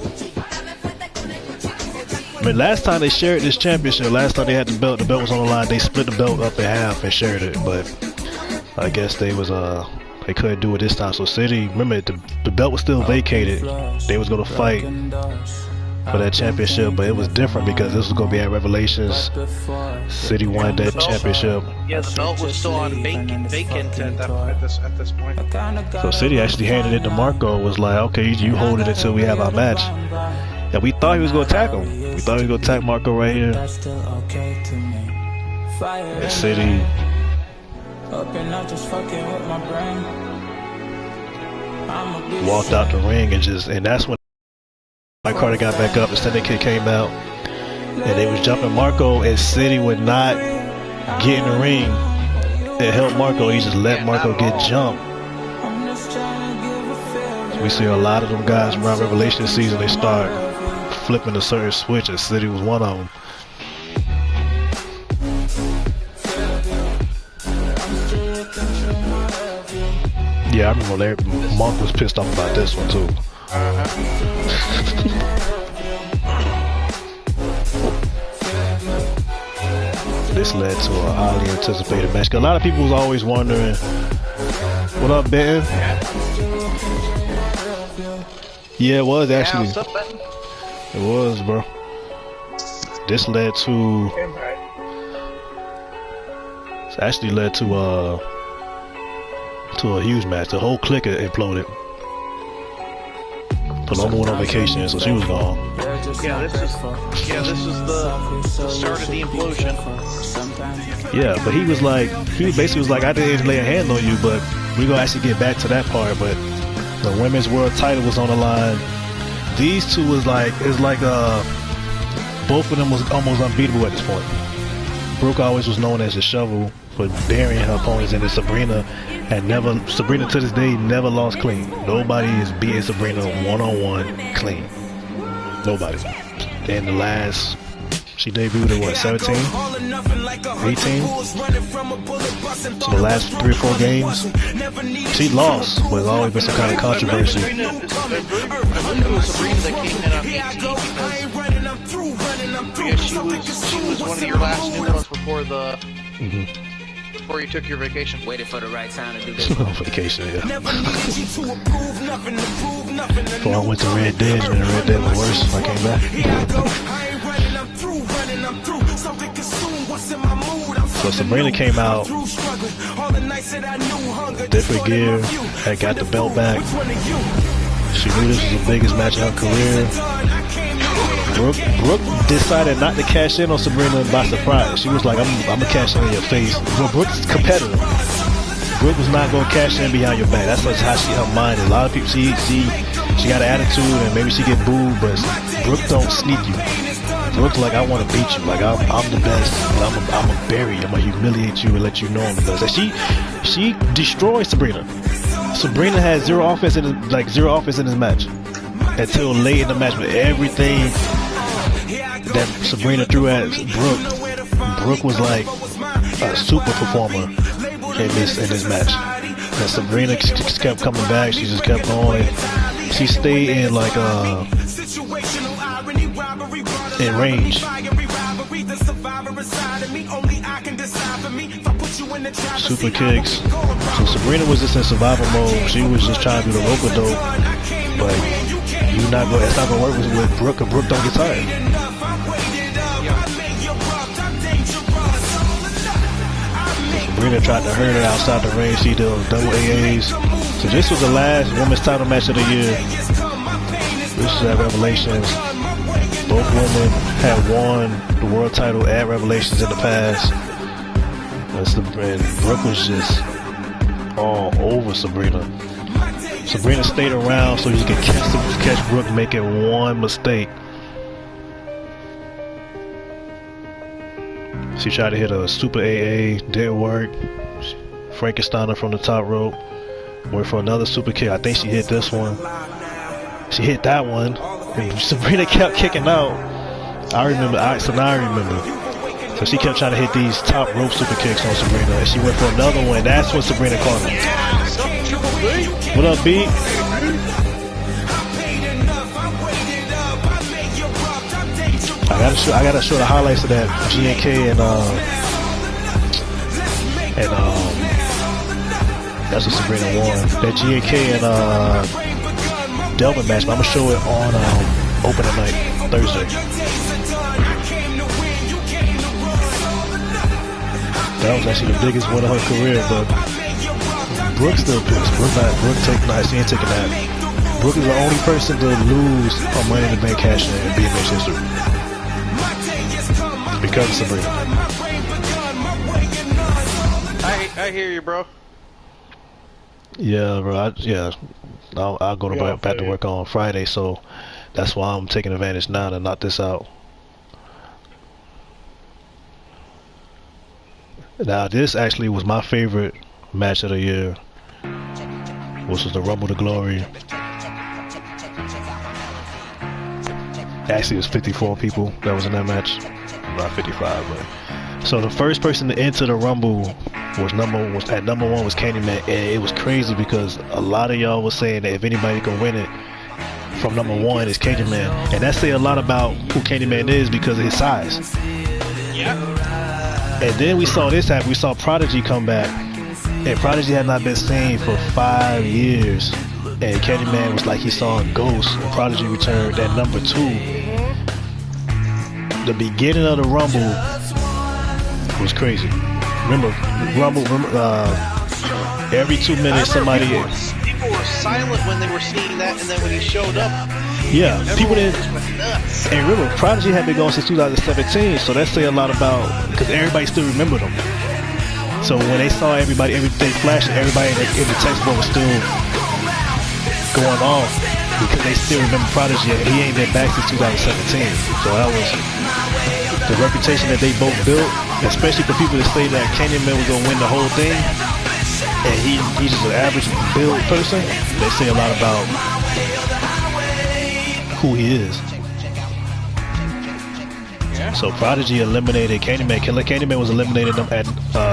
Speaker 1: I mean, last time they shared this championship, last time they had the belt was on the line. They split the belt up in half and shared it, but I guess they couldn't do it this time. So City, remember, the belt was still vacated. They was gonna fight for that championship, but it was different because this was gonna be at Revelations. City won that championship.
Speaker 3: Yeah, the belt was still on vacant at this point.
Speaker 1: So City actually handed it to Marco. Was like, okay, you hold it until we have our match. And we thought he was gonna attack him. We thought he was gonna attack Marco right here. And City walked out the ring and that's when Mike Carter got back up. The syndicate came out and they was jumping Marco, and City would not get in the ring and help Marco. He just let Marco get jumped. So we see a lot of them guys around Revelation season, they start flipping a certain switch, and City was one of them. Yeah, I remember Monk was pissed off about this one too. This led to a highly anticipated match. A lot of people was always wondering, what up, Ben? Yeah, it was actually. It was, bro. This led to. It's actually led to a huge match. The whole clique imploded. Paloma went on vacation, so she was gone.
Speaker 3: Yeah, this is the start of the implosion.
Speaker 1: Yeah, but he basically was like, I didn't even lay a hand on you, but we're gonna actually get back to that part. But the women's world title was on the line. These two was like, both of them was almost unbeatable at this point. Brooke always was known as the shovel for burying her opponents, and then Sabrina to this day never lost clean. Nobody is beating Sabrina one-on-one clean. Nobody. And the last, she debuted at what, 17? 18? So the last 3 or 4 games, she lost, but there's always been some kind of controversy.
Speaker 3: She was one of your last new ones before the... Before you took your vacation.
Speaker 10: Waited for the right time to do this.
Speaker 1: Vacation, yeah. Before I went to Red Dead, and Red Dead was worse if I came back. So Sabrina came out, different gear, had got the belt back. She knew this was the biggest match of her career. Brooke decided not to cash in on Sabrina by surprise. She was like, I'm gonna cash in your face. Well, Brooke's competitive. Brooke was not gonna cash in behind your back. That's how her mind is. A lot of people, she got an attitude and maybe she get booed, but Brooke don't sneak you. Brooke's like, I want to beat you. Like I'm the best. I'm gonna bury you. I'm gonna humiliate you and let you know I'm the best. And she destroyed Sabrina. Sabrina had zero offense in this match until late in the match. But everything that Sabrina threw at Brooke was like a super performer in this match. And Sabrina just kept coming back. She just kept going. She stayed in like in range. Super kicks, So Sabrina was just in survival mode. She was just trying to do the local dope, but it's not gonna work with Brooke, and Brooke don't get tired. Sabrina tried to hurt her outside the ring. She did double AAs. So this was the last women's title match of the year. This is at Revelations. Both women had won the world title at Revelations in the past. And Brooke was just all over Sabrina. Sabrina stayed around so you could catch Brooke making one mistake. She tried to hit a super AA, didn't work. Frankensteiner from the top rope. Went for another super kick. I think she hit this one. She hit that one. And Sabrina kept kicking out. I remember. So now I remember. So she kept trying to hit these top rope super kicks on Sabrina. And she went for another one. That's when Sabrina caught her. What up, B? I gotta show the highlights of that GNK and that's what Sabrina won. That GNK and Delvin match, but I'm gonna show it on opening night Thursday. That was actually the biggest win of her career, but Brooke's still pissed. She ain't taking that. Brooke is the only person to lose on Money in the Bank cash in BMH history. Because of Sabrina.
Speaker 3: I hear you, bro.
Speaker 1: Yeah, bro. I'll go back to work on Friday, so that's why I'm taking advantage now to knock this out. Now, this actually was my favorite match of the year, which was the Rumble to Glory. Actually, it was 54 people that was in that match. Not 55, but so the first person to enter the Rumble was number one was Candyman, and it was crazy because a lot of y'all was saying that if anybody can win it from number one, it's Candyman, and that say a lot about who Candyman is because of his size.
Speaker 3: Yeah.
Speaker 1: And then we saw this happen. We saw Prodigy come back, and Prodigy had not been seen for 5 years, and Candyman was like he saw a ghost, and Prodigy returned at number 2. The beginning of the Rumble was crazy. Remember, every 2 minutes somebody...
Speaker 3: People were silent when they were seeing that, and then when he showed up...
Speaker 1: Yeah, people didn't... And remember, Prodigy had been going since 2017, so that say a lot about... Because everybody still remembered him. So when they saw everything flashing, everybody in the textbook was still going off because they still remember Prodigy, and he ain't been back since 2017. So that was the reputation that they both built, especially for people that say that Candyman was gonna win the whole thing, and he's just an average build person. They say a lot about who he is. So Prodigy eliminated Candyman. Candyman was eliminated at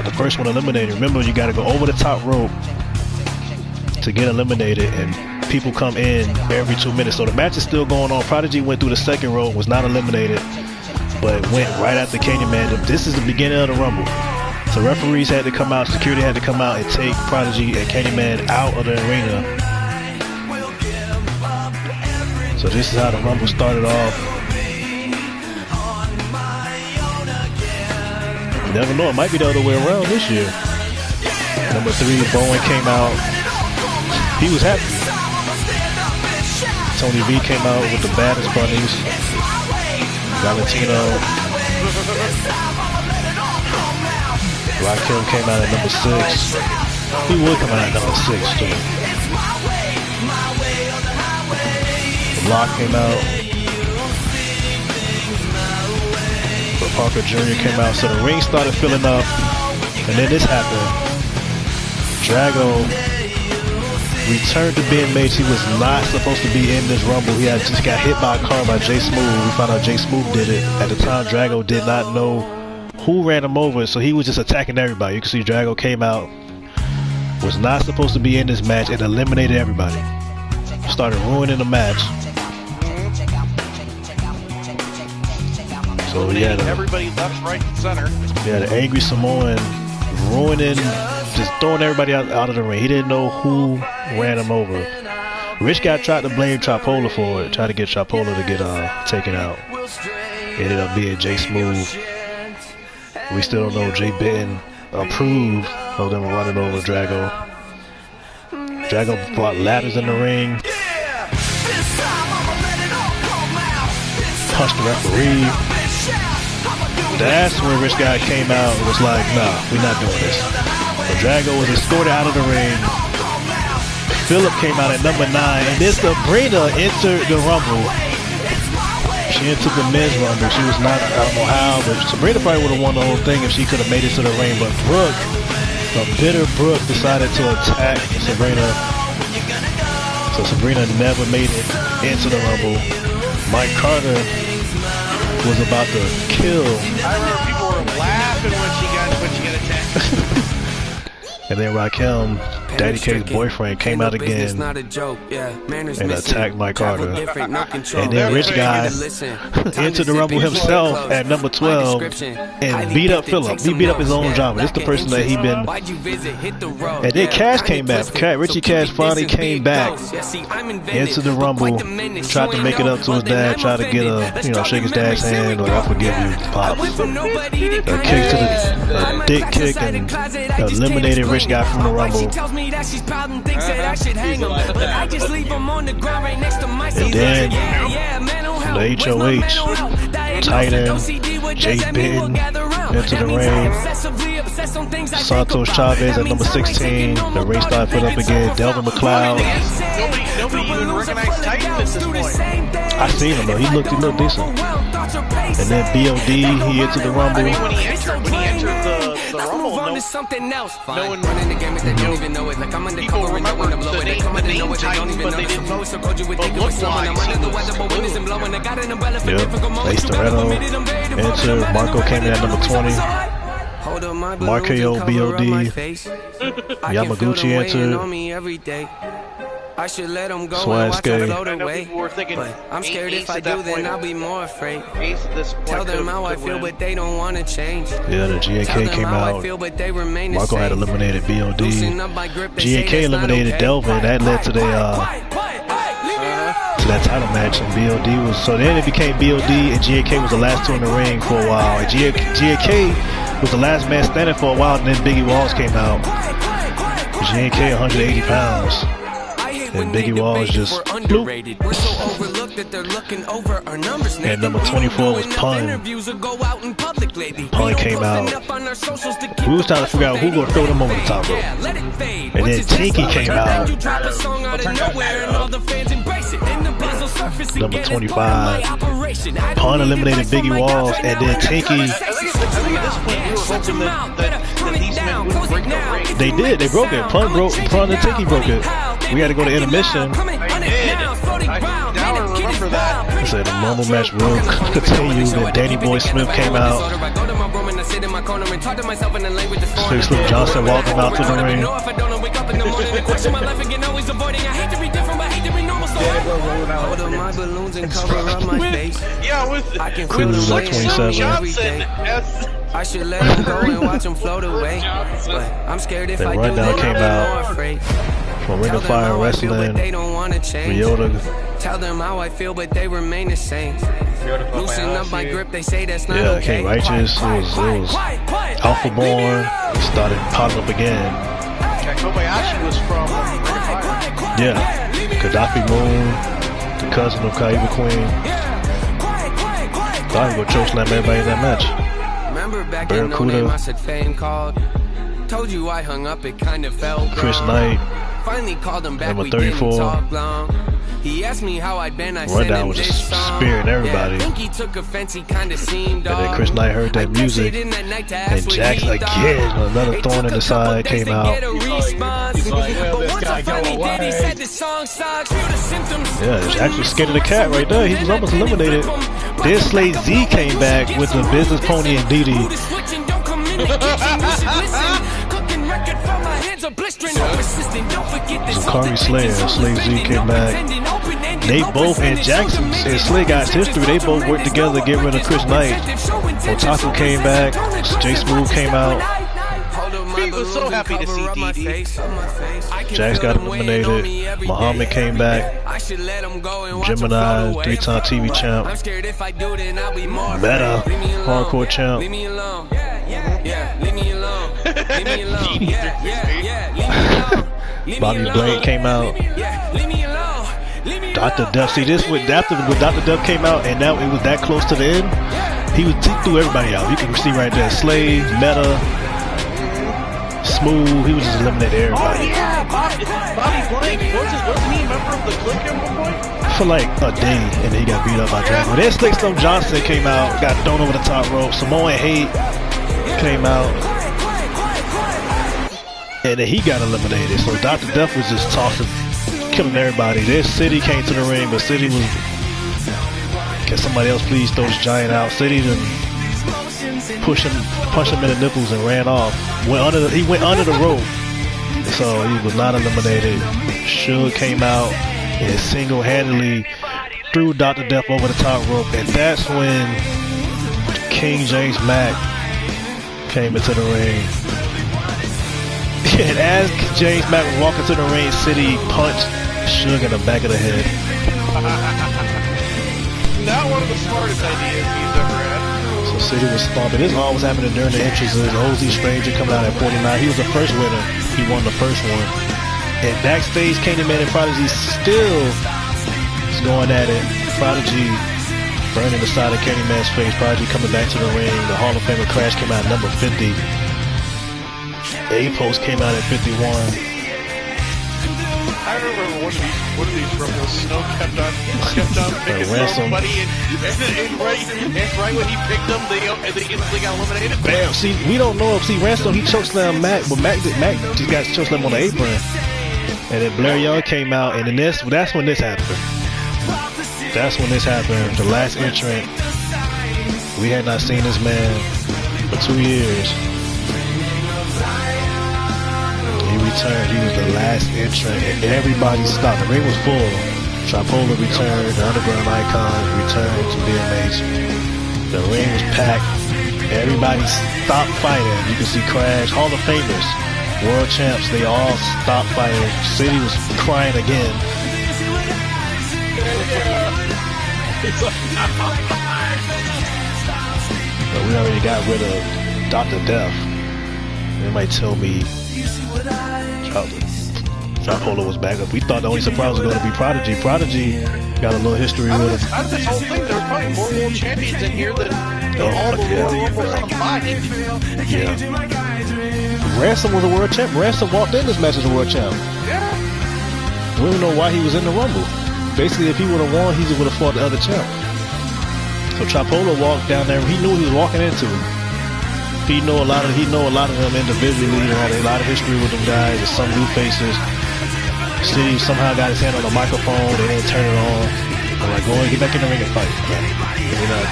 Speaker 1: the first one eliminated. Remember, you got to go over the top rope to get eliminated, and people come in every 2 minutes. So the match is still going on. Prodigy went through the second rope, was not eliminated, but went right after Candyman. This is the beginning of the Rumble. So referees had to come out, security had to come out and take Prodigy and Candyman out of the arena. So this is how the Rumble started off. You never know, it might be the other way around this year. Number 3, Bowen came out. He was happy. Tony V came out with the baddest bunnies. Valentino. Rakim came out at number 6. He would come out at number 6 too. Block came out. Parker Jr. came out, so the ring started filling up, and then this happened. Drago returned to BMH. He was not supposed to be in this Rumble. He had just got hit by a car by Jay Smooth. We found out Jay Smooth did it. At the time, Drago did not know who ran him over, so he was just attacking everybody. You can see Drago came out, was not supposed to be in this match, and eliminated everybody. Started ruining the match. So he had
Speaker 3: everybody left, right, and center.
Speaker 1: Yeah, the Angry Samoan ruining just throwing everybody out of the ring. He didn't know who ran him over. Rich Guy tried to blame Tripola for it, tried to get Tripola to get taken out. Ended up being Jay Smooth. We still don't know Jay Benton approved of them running over Drago. Drago brought ladders in the ring. Punched the referee. That's when Rich Guy came out and was like, nah, we're not doing this. So Drago was escorted out of the ring. Phillip came out at number 9, and then Sabrina entered the Rumble. She entered the men's Rumble. She was not, I don't know how, but Sabrina probably would have won the whole thing if she could have made it to the ring. But Brooke, the bitter Brooke, decided to attack Sabrina. So Sabrina never made it into the Rumble. Mike Carter was about to kill.
Speaker 3: I remember people were laughing when she got attacked.
Speaker 1: And then Rakim, Daddy K's boyfriend, came out again and attacked Mike Carter. And then Rich Guy entered the Rumble himself at number 12 and beat up Phillip. He beat up his own drama. This is the person that he been. And then Cash came back. Richie Cash finally came back into the Rumble, tried to make it up to his dad, tried to get a, shake his dad's hand, like, I forgive you, Pops. A kick to the dick kick and eliminated Rich Guy from the Rumble. And then from the HOH, Titan, Jay Benton into the ring. Santos Chavez at number 16. The race started put up again. Delvin McLeod.
Speaker 3: Nobody even recognized Titan at this point.
Speaker 1: I seen him though. He looked decent. And then BOD, he entered the Rumble.
Speaker 3: I mean, when he entered the Rumble,
Speaker 11: something else. No one running the game if they don't even know it. Like I'm undercover and no one blow it. They come and they know it, they don't even know it. So close, so cold, you would think it was someone. I'm under the weather, but wind isn't blowing. I got an umbrella for difficult moments.
Speaker 1: Toretto entered. Marco came in at number 20. Markeo BOD. Yamaguchi entered.
Speaker 11: I should let them go
Speaker 1: Swag
Speaker 11: and watch them
Speaker 1: Skate.
Speaker 11: float away. But I'm scared if I do, then I'll be more afraid. Tell them how I feel, but they don't want to change.
Speaker 1: Yeah, the GAK came out. Marco had eliminated BOD. GAK eliminated Delvin. That led to the to that title match, and BOD was, so then it became BOD and GAK was the last two in the ring for a while. And GAK was the last man standing for a while, and then Biggie Walls came out. GAK 180 pounds. And Biggie Walls just bloop. And number 24 was Pun. Pun came out. We was trying to figure out who gonna throw them over the top rope. And then Tinky came out. Number 25. Pun eliminated Biggie Walls, and then Tinky. They did. They broke it. Pun and Tinky broke it. We had to go to intermission.
Speaker 3: I remember that.
Speaker 1: I said the Rumble match will continue. Then Danny Boy Smith came out. Slick Johnson walking out to the ring. Cruz at 27.
Speaker 11: I should let him go and watch him float away. But I'm scared if I do, then I'll be more afraid.
Speaker 1: From Ring of Fire Wrestling, Ryota.
Speaker 11: Tell them how I feel, but they remain the same. Loosen up my grip, they say that's not okay.
Speaker 1: Righteous, it was Alpha Born, started popping up again.
Speaker 3: Kobayashi was from Ring of Fire.
Speaker 1: Yeah, Gaddafi Moon, the cousin of Kaiba Queen. Thought he would chokeslam everybody in that match.
Speaker 11: Remember back in No Name I said fame called? Told you I hung up, it kind of felt
Speaker 1: Chris
Speaker 11: wrong.
Speaker 1: Knight.
Speaker 11: Finally called him back,
Speaker 1: Number
Speaker 11: we
Speaker 1: 34.
Speaker 11: didn't talk long. He asked me how I'd been, I said
Speaker 1: Rundown
Speaker 11: him
Speaker 1: was
Speaker 11: this
Speaker 1: just
Speaker 11: song.
Speaker 1: spearing everybody.
Speaker 11: Yeah, I think he took offense, he kind of seemed
Speaker 1: And then Chris Knight heard that music, and Jax again, another thorn in the side came out. Yeah, Jax was scared of the cat right there. He was almost eliminated. Then Slade Z came back with the Business Pony and Didi. Zakari Slayer, Slade Z came back. They both, and Jackson and Slade got history, they both worked together to get rid of Chris Knight. Otaku came back, Jay Smooth came out.
Speaker 3: so happy to see DD.
Speaker 1: Jax got eliminated. Muhammad came back. Gemini, 3-time TV champ. Meta, hardcore champ. Bobby Blade came out. Dr. Duff. See, this with Dr. Duff came out, and now it was that close to the end. He threw everybody out. You can see right there, Slave, Meta, Smooth. He was just eliminating everybody.
Speaker 3: Oh yeah, Bobby Blank. Wasn't he a member of the Clique at one point?
Speaker 1: For like a day, and then he got beat up by Dragon. Then Slick Stone Johnson came out, got thrown over the top rope. Samoan Hate came out, and then he got eliminated. So Dr. Duff was just tossing, killing everybody. This City came to the ring, but City was, can somebody else please throw this giant out? City then punched him in the nipples and ran off. He went under the rope, so he was not eliminated. Suge came out and single-handedly threw Dr. Death over the top rope, and that's when King James Mack came into the ring. And as James Mack was walking to the ring, City punched Suge in the back of the head.
Speaker 3: Not one of the smartest ideas he's ever had.
Speaker 1: So City was stomping. This all was happening during the entrances. OZ Stranger coming out at 49. He was the first winner. He won the first one. And backstage, Candyman and Prodigy still is going at it. Prodigy burning the side of Candyman's face. Prodigy coming back to the ring. The Hall of Famer Crash came out at number 50. A-Post came out at 51.
Speaker 3: I remember one of these from the Snow kept on picking somebody, and right when he picked them, they instantly got eliminated.
Speaker 1: Bam! See, we don't know if Ransom he chokeslammed Mac, but Mac just got chokeslammed on the apron, and then Blair Young came out, and then that's when this happened. That's when this happened. The last entrant. We had not seen this man for 2 years. He returned. He was the last entrant, and everybody stopped. The ring was full. Tripola returned. The Underground Icons returned to BMH. The ring was packed. Everybody stopped fighting. You can see Crash, Hall of Famers, World Champs. They all stopped fighting. City was crying again. But we already got rid of Dr. Death. They might tell me Tripola was back up. We thought the only surprise was going to be Prodigy. Prodigy got a little history with him.
Speaker 3: Out of this whole thing, there were probably more world champions in here than all the world combined.
Speaker 1: Yeah. Ransom was a world champ. Ransom walked in this match as a world champ.
Speaker 3: Yeah.
Speaker 1: We don't know why he was in the Rumble. Basically, if he would have won, he would have fought the other champ. So Tripola walked down there. He knew he was walking into it. He know a lot of them individually. He had a lot of history with them guys. There's some new faces. Steve somehow got his hand on the microphone. They didn't turn it on. I'm like, go on, get back in the ring and fight. You know,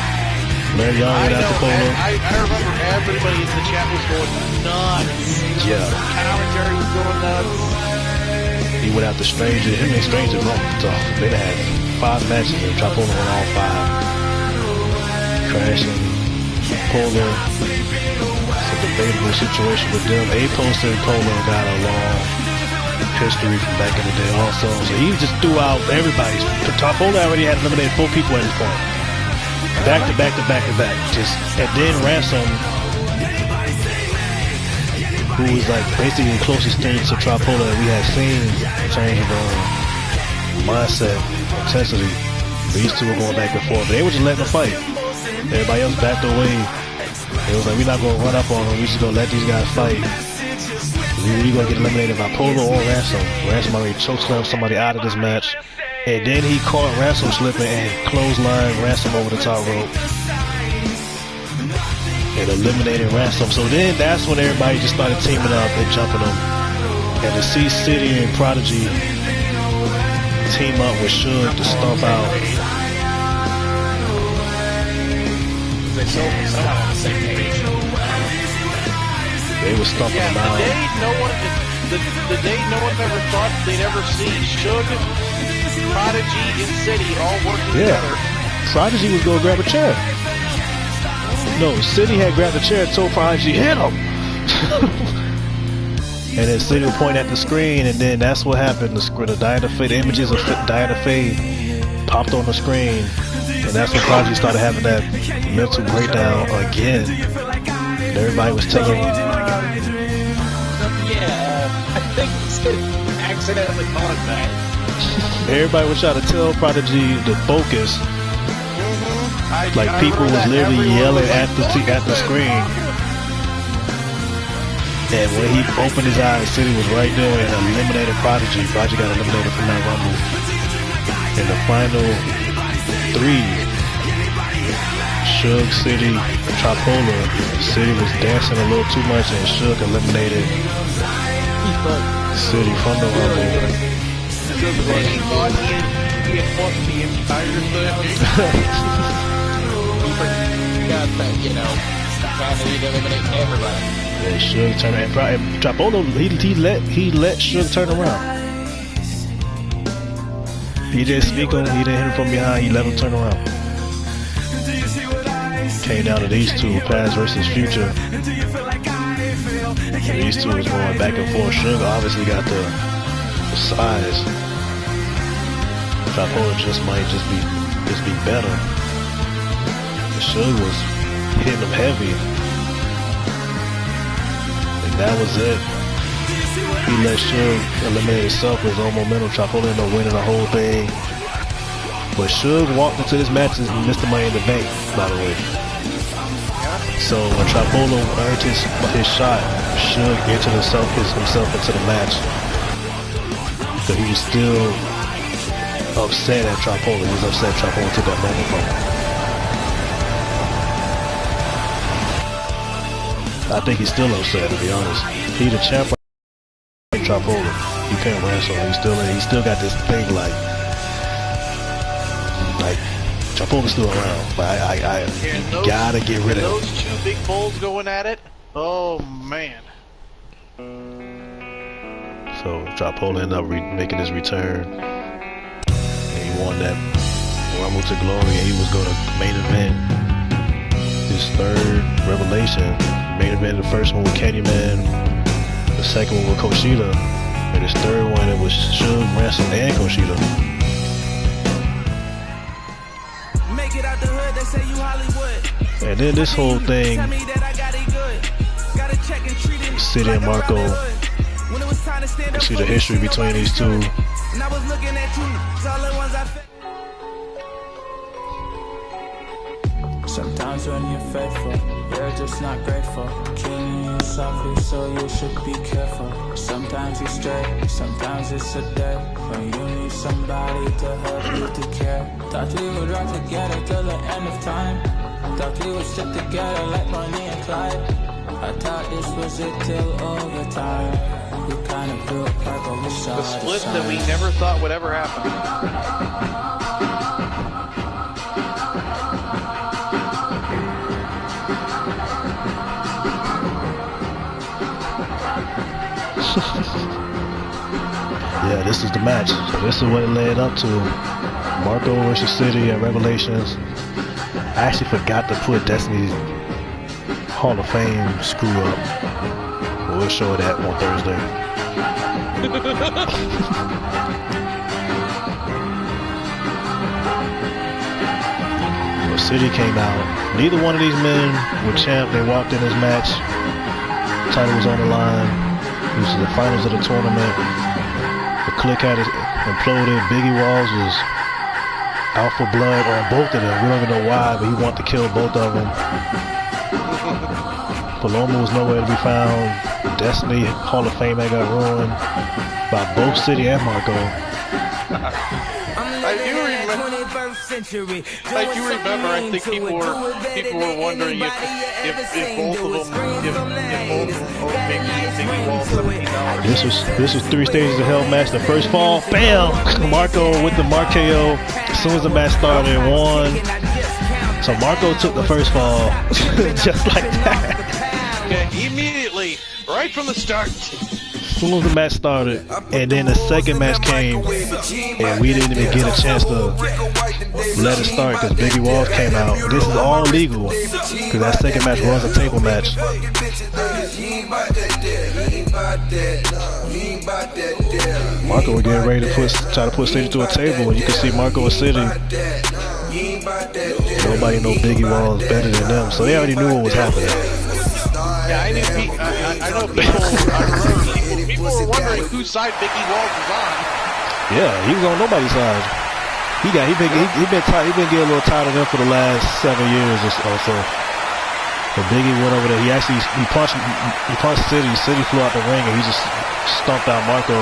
Speaker 1: Larry Young went out to Polo.
Speaker 3: I remember everybody in the chat was going nuts.
Speaker 1: Yeah.
Speaker 3: Commentary was going nuts.
Speaker 1: He went out to Stranger. Him and Stranger wrong. So they had 5 matches and Tripola won all 5. Crashing. Polo. It's a debatable situation with them. A-Post and Polo got a long history from back in the day also. So he just threw out everybody's. Tripola already had eliminated 4 people at this point. Back to back to back to back. And then Ransom, who was like basically the closest thing to Tripola that we had seen in terms of mindset, intensity. These two were going back and forth. But they were just letting them fight. Everybody else backed away. It was like, we're not going to run up on them. We're just going to let these guys fight. We're going to get eliminated by Polo or Ransom. Ransom already chokeslammed somebody out of this match. And then he caught Ransom slipping and clotheslined Ransom over the top rope. And eliminated Ransom. So then that's when everybody just started teaming up and jumping them. And to see City and Prodigy team up with Suge to stomp out. They were stomping them out.
Speaker 3: The day no one ever thought they'd ever see Suge, Prodigy, and City all working together.
Speaker 1: Prodigy was going to grab a chair. No, City had grabbed a chair and told Prodigy, hit him. And then City would point at the screen, and then that's what happened. The Diana Faye, the images of Diana Faye popped on the screen, and that's when Prodigy started having that mental breakdown again. And everybody was telling him.
Speaker 2: Yeah, I think City accidentally caught it that.
Speaker 1: Everybody was trying to tell Prodigy to focus. Like people was literally yelling at the screen. And when he opened his eyes, City was right there and eliminated Prodigy. Prodigy got eliminated from that Rumble. In the final 3, Suge, City, Tripola. City was dancing a little too much, and Suge eliminated City from the Rumble.
Speaker 3: He had fought the entire thing.
Speaker 11: He got that, you know, trying to eliminate everybody.
Speaker 1: Yeah, Suge turned and Tripola, he let Suge turn around. He didn't speak him, he didn't hit him from behind, he let him turn around. Came down to these two, Past versus Future. And these two was going back and forth. Suge obviously got the size. Tripola might just be better. Suge was hitting him heavy. And that was it. He let Suge eliminate himself with his own momentum. Tripola ended up winning the whole thing. But Suge walked into this match and missed the Money in the Bank, by the way. So when Tripola earned his shot, Suge entered himself into the match. So he was still upset at Tripola. He was upset Tripola took that moment from him. I think he's still upset, to be honest. He the champ. Tripola, he can't wrestle. He still got this thing like Tripola's still around. But I gotta get rid of him.
Speaker 3: Those two big bulls going at it. Oh man.
Speaker 1: So Tripola ended up making his return. And he won that Rumble to Glory, and he was going to main event his third Revelation. Main event the first one with Candyman, the second one with Kushida, and his third one it was Suge, Ransom, and Kushida.
Speaker 8: Make it out the hood, they say you Hollywood.
Speaker 1: And then this whole thing, City and Marco, you see the history between these two.
Speaker 12: Sometimes when you're faithful, you're just not grateful. Killing you softly, so you should be careful. Sometimes you're straight, sometimes it's a day when you need somebody to help you to care. Thought we would rock together till the end of time. Thought we would stick together like Bonnie and Clyde. I thought this was it till overtime. We kind of grew apart, but we saw
Speaker 3: the split that we never thought would ever happen.
Speaker 1: Yeah, this is the match. So this is what it led up to. Marco versus City at Revelations. I actually forgot to put Destiny's Hall of Fame screw up. We'll show that on Thursday. So City came out. Neither one of these men were champ. They walked in this match. Title was on the line. This was the finals of the tournament. The Clique had imploded. Biggie Walls was out for blood on both of them. We don't even know why, but he wanted to kill both of them. Paloma was nowhere to be found. Destiny Hall of Fame had got ruined by both City and Marco.
Speaker 3: I do remember. I think people were wondering if both of them, if Biggie Walls $17.
Speaker 1: This was 3 stages of hell match. The first fall, bam! Marco with the Marco. As soon as the match started, won. So Marco took the first fall, just like that.
Speaker 3: Yeah, immediately, right from the start.
Speaker 1: As soon as the match started, and then the second match came, and we didn't even get a chance to let it start because Biggie Walls came out. This is all legal because that second match was a table match. Marco was getting ready to try to put City through a table, and you can see Marco and City. Nobody know Biggie was better than them, so they already knew what was happening.
Speaker 3: Yeah, I know people were wondering whose side Biggie Walls was on.
Speaker 1: Yeah, he was on nobody's side. He been getting a little tired of them for the last 7 years or so. But Biggie went over there. He punched City. City flew out the ring, and he just stomped out Marco.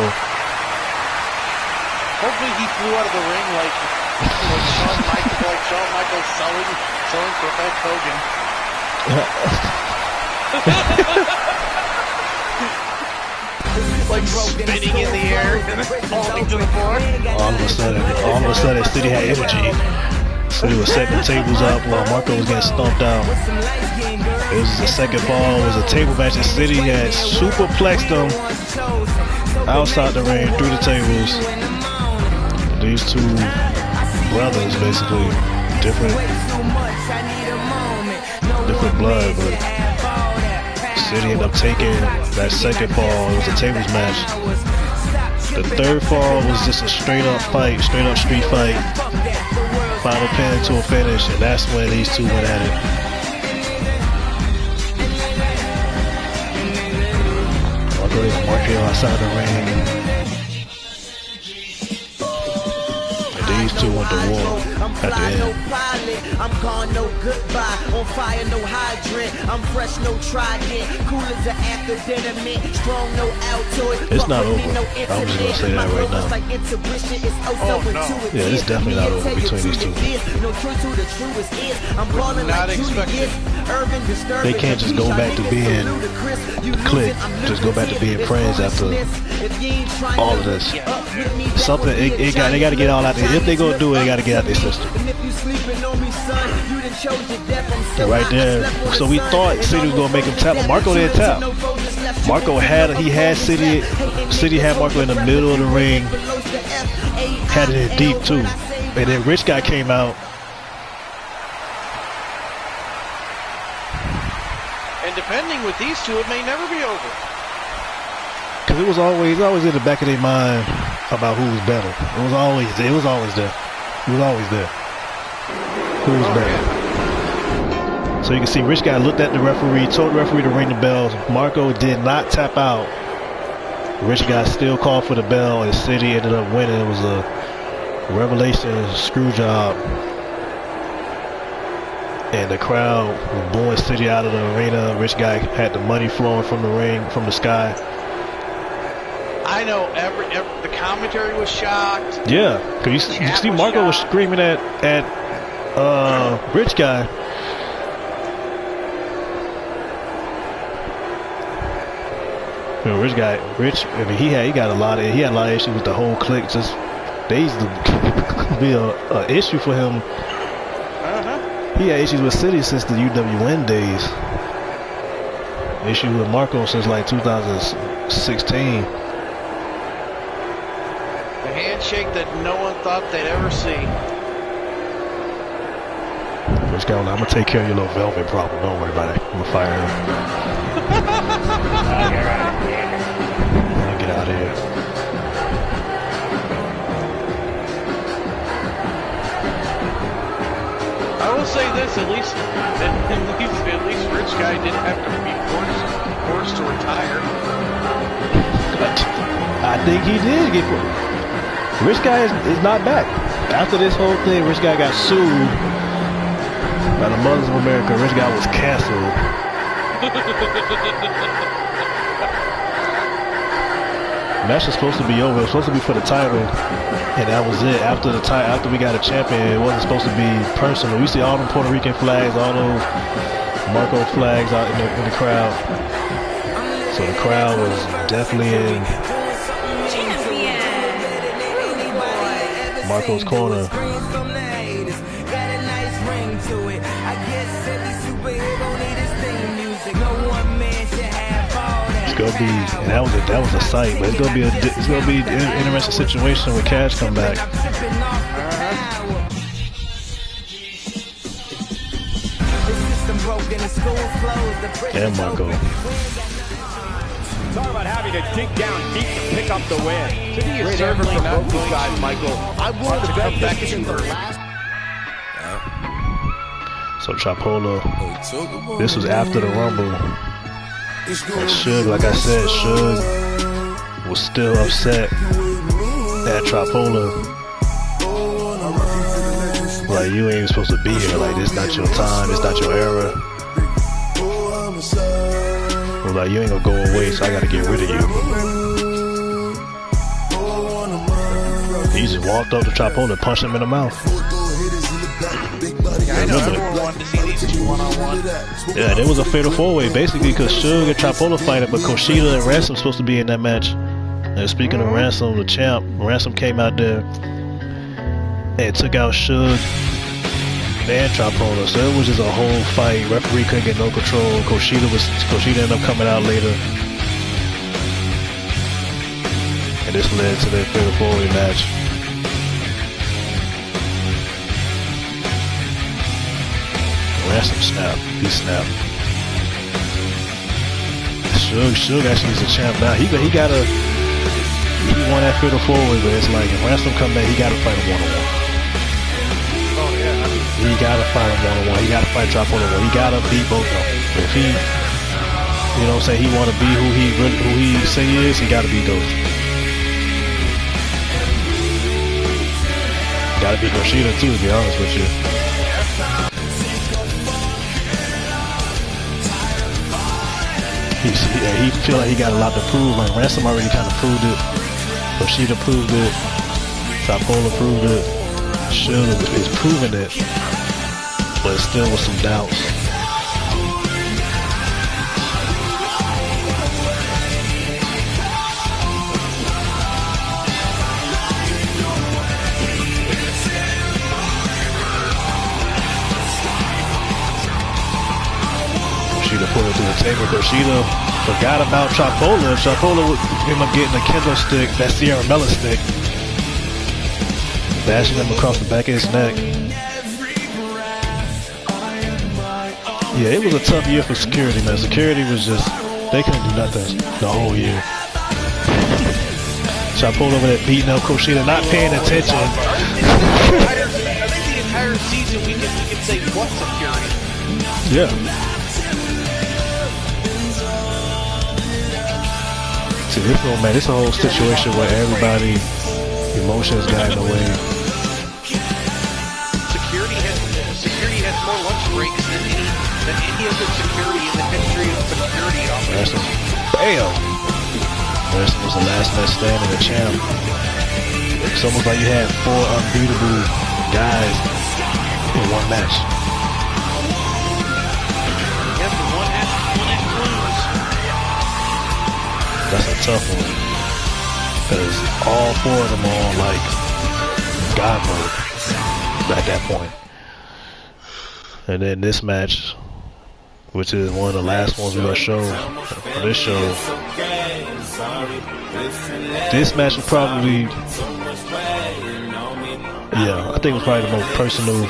Speaker 3: Hopefully he flew out of the ring like Shawn Michaels selling for Hulk Hogan. Like spinning in the air and falling to the floor.
Speaker 1: All of a sudden, City had energy. City was setting the tables up while Marco was getting stomped out. It was the second fall. It was a table match, and City had superplexed them outside the ring through the tables. These two brothers, basically, different blood, but City ended up taking that second fall. It was a tables match. The third fall was just a straight up fight, straight up street fight. Final pin to a finish, and that's when these two went at it. Marco outside the ring. These two went to war at the end.
Speaker 8: I'm gone, no goodbye. On fire, no hydrant. I'm fresh, no trident. Cool as an after dinner mint. Strong, no Altoid.
Speaker 1: It's not over. I'm just gonna say that right now. Yeah, it's definitely not over between these two.
Speaker 3: Not expected.
Speaker 1: They can't just go back to being the clique. Just go back to being friends after all of this. Something they got to get all out there. If they gonna do it, they got to get out their system. Right there. So we thought City was gonna make him tap, but Marco didn't tap. Marco had City. City had Marco in the middle of the ring. Had it in deep too. And then Rich Guy came out.
Speaker 3: And depending with these two, it may never be over.
Speaker 1: Cause it was always in the back of their mind about who was better. It was always there. It was always there. Who was better? So you can see Rich Guy looked at the referee, told the referee to ring the bells. Marco did not tap out. Rich Guy still called for the bell, and City ended up winning. It was a revelation screw job. And the crowd was booing City out of the arena. Rich Guy had the money flowing from the ring, from the sky.
Speaker 3: I know the commentary was shocked.
Speaker 1: Yeah, cause you see Marco was screaming at Rich Guy. You know, Rich. I mean, he had a lot of issues with the whole clique. Just they used to be a issue for him. He had issues with City since the UWN days. Issue with Marco since like 2016.
Speaker 3: The handshake that no one thought they'd ever see.
Speaker 1: Rich Guy, I'm gonna take care of your little velvet problem. Don't worry about it. I'm gonna fire him. Get out of here.
Speaker 3: I will say this: at least Rich Guy didn't have to be forced to retire.
Speaker 1: I think he did get forced. Rich Guy is not back. After this whole thing, Rich Guy got sued by the Mothers of America. Rich Guy was canceled. The match was supposed to be over. It was supposed to be for the title, and that was it. After we got a champion, it wasn't supposed to be personal. We see all them Puerto Rican flags, all those Marco flags out in the crowd. So the crowd was definitely in Marco's corner. It's gonna be, and that was a sight, but it's gonna be an interesting situation when Cash come back. And Marco.
Speaker 6: Talk about having to dig down deep to pick up the win.
Speaker 3: Great server from both these guys, Michael.
Speaker 6: I'm willing to bet this isn't the last.
Speaker 1: So Trapola, this was after the Rumble. And Suge, like I said, Suge was still upset at Trapola. Like, you ain't supposed to be here. Like, this not your time. It's not your era. Well, like, you ain't gonna go away, so I gotta get rid of you. He just walked up to Trapola and punched him in the mouth.
Speaker 3: I know everyone wanted to see these two one-on-one.
Speaker 1: Yeah, there was a fatal four-way basically because Suge and Trapola fighting, but Kushida and Ransom supposed to be in that match. And speaking of Ransom, the champ, Ransom came out there and took out Suge and Trapola. So it was just a whole fight. Referee couldn't get no control. Kushida ended up coming out later. And this led to their fatal four-way match. Ransom snapped. He snapped. Suge actually is a champ now. He won that fatal four-way, but it's like if Ransom come back, he gotta fight him one-on-one.
Speaker 3: Oh yeah.
Speaker 1: He gotta fight him one-on-one. He gotta fight Trapola one. He gotta beat both of them. If he, you know what I'm saying, he wanna be who he say he is, he gotta beat those. Gotta beat Kushida too, to be honest with you. He feel like he got a lot to prove. Like Ransom already kind of proved it. Kushida proved it. Trapola proved it. Suge is proving it, but still with some doubts. Kushida put it through the table. Kushida forgot about Trapola. Trapola ended up getting a kendo stick, that Sierra Melon stick, bashing him across the back of his neck. Yeah, it was a tough year for security, man. Security was just, they couldn't do nothing the whole year. Trapola over there beating up Kushida, not paying attention.
Speaker 3: I think the entire season we can say what security.
Speaker 1: Yeah. See, this whole situation where everybody emotions got in the way.
Speaker 3: Security has more lunch breaks than any other security in the history of security operations.
Speaker 1: Bam! Ransom was the last man standing, the champ. It's almost like you had 4 unbeatable guys in one match.
Speaker 3: Yep, one has to lose.
Speaker 1: That's a tough one. Because all 4 of them are on like God mode at that point. And then this match, which is one of the last ones we're going to show on this show. This match was probably, yeah, I think it was probably the most personal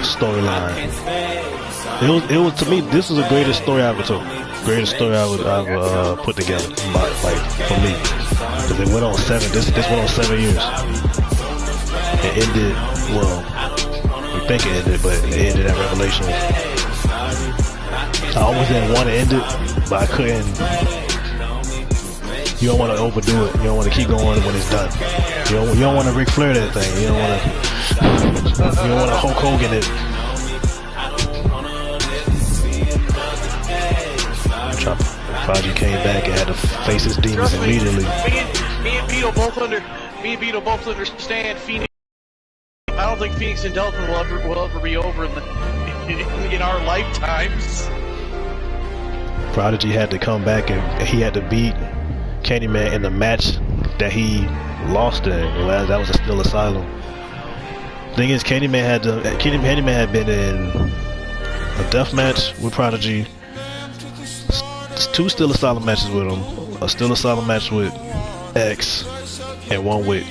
Speaker 1: storyline. It was to me, this is the greatest story I ever told. Greatest story I've put together, like for me, because it went on 7. This went on 7 years. It ended, well, we think it ended, but it ended at Revelation. I almost didn't want to end it, but I couldn't. You don't want to overdo it. You don't want to keep going when it's done. You don't want to Ric Flair that thing. You don't want to Hulk Hogan it. Prodigy came back and had to face his demons immediately.
Speaker 3: Me and Beto both understand Phoenix. I don't think Phoenix and Delta will ever be over in our lifetimes.
Speaker 1: Prodigy had to come back and he had to beat Candyman in the match that he lost in. Well, that was a Still Asylum. Thing is, Candyman had been in a death match with Prodigy, 2 Still Asylum matches with him, a Still Asylum match with X, and one with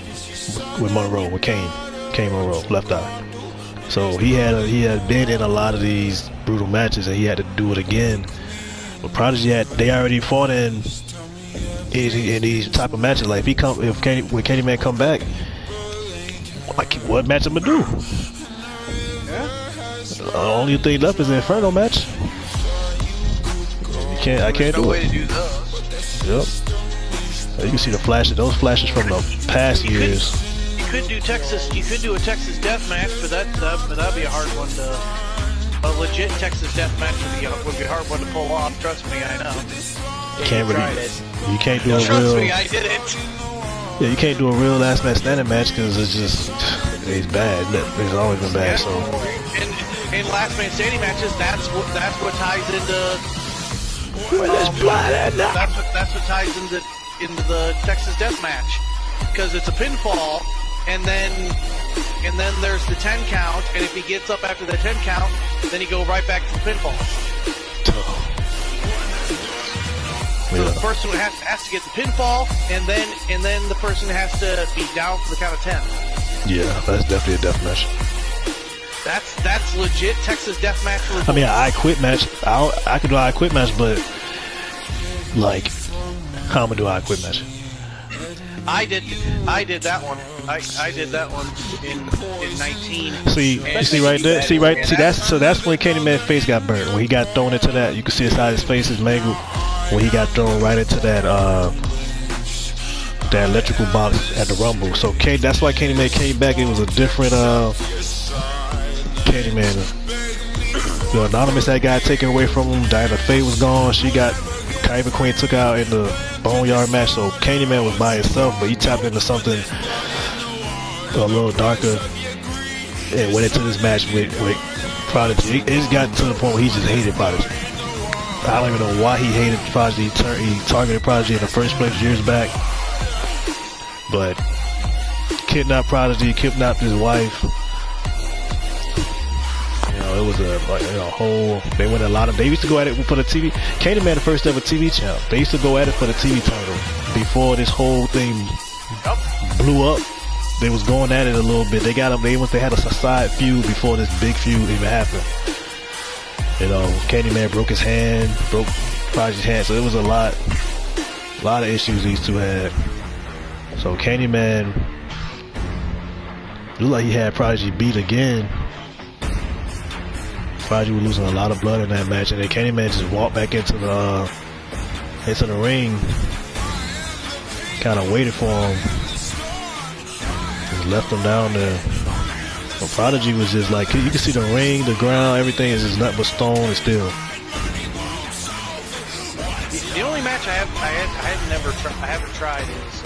Speaker 1: Monroe, with Kane Monroe, Left Eye. So he had been in a lot of these brutal matches, and he had to do it again. But Prodigy they already fought in these type of matches. Like when Candyman come back, like what match I'm gonna do? The only thing left is the Inferno match. I can't do it. Yep. You can see the flashes. Those flashes from the past years.
Speaker 3: You could do Texas. You could do a Texas death match, but that'd be a hard one to. A legit Texas death match would be a hard one to pull off. Trust me, I know.
Speaker 1: Can't really. You can't do a real.
Speaker 3: Trust me, I did it.
Speaker 1: Yeah, you can't do a real last man standing match because it's bad. It's always been bad. So.
Speaker 3: In last man standing matches, that's what ties into.
Speaker 1: That's
Speaker 3: what ties into the Texas death match, because it's a pinfall, and then there's the 10 count, and if he gets up after the 10 count, then he go right back to the pinfall. So the person has to get the pinfall, and then the person has to be down for the count of 10.
Speaker 1: Yeah, that's definitely a death match.
Speaker 3: That's legit Texas death match.
Speaker 1: I mean, I quit match. I could do I quit match, but like, how am I do I quit match?
Speaker 3: I did that one. I did that one in 19.
Speaker 1: See right there. See that's when Candyman's face got burnt. When he got thrown into that, you can see inside his face is mangled. When he got thrown right into that electrical box at the Rumble. So that's why Candyman came back. It was a different Candyman. The Anonymous that got taken away from him. Diana Faye was gone. She got Kyber Queen took out in the Boneyard match. So Candyman was by himself, but he tapped into something a little darker and went into this match with Prodigy. It's gotten to the point where he just hated Prodigy. I don't even know why he hated Prodigy. He targeted Prodigy in the first place years back, but kidnapped Prodigy, kidnapped his wife. It was a whole. They went a lot of. They used to go at it for the TV. Candyman, the first ever TV channel. They used to go at it for the TV title before this whole thing blew up. They was going at it a little bit. They got them. They had a side feud before this big feud even happened. Candyman broke his hand, broke Prodigy's hand. So it was a lot of issues these two had. So Candyman looked like he had Prodigy beat again. Prodigy was losing a lot of blood in that match, and then Candyman just walked back into the ring, kind of waited for him, just left him down there. But Prodigy was just like, you can see the ring, the ground, everything is just nothing but stone and steel.
Speaker 3: The only match I haven't tried is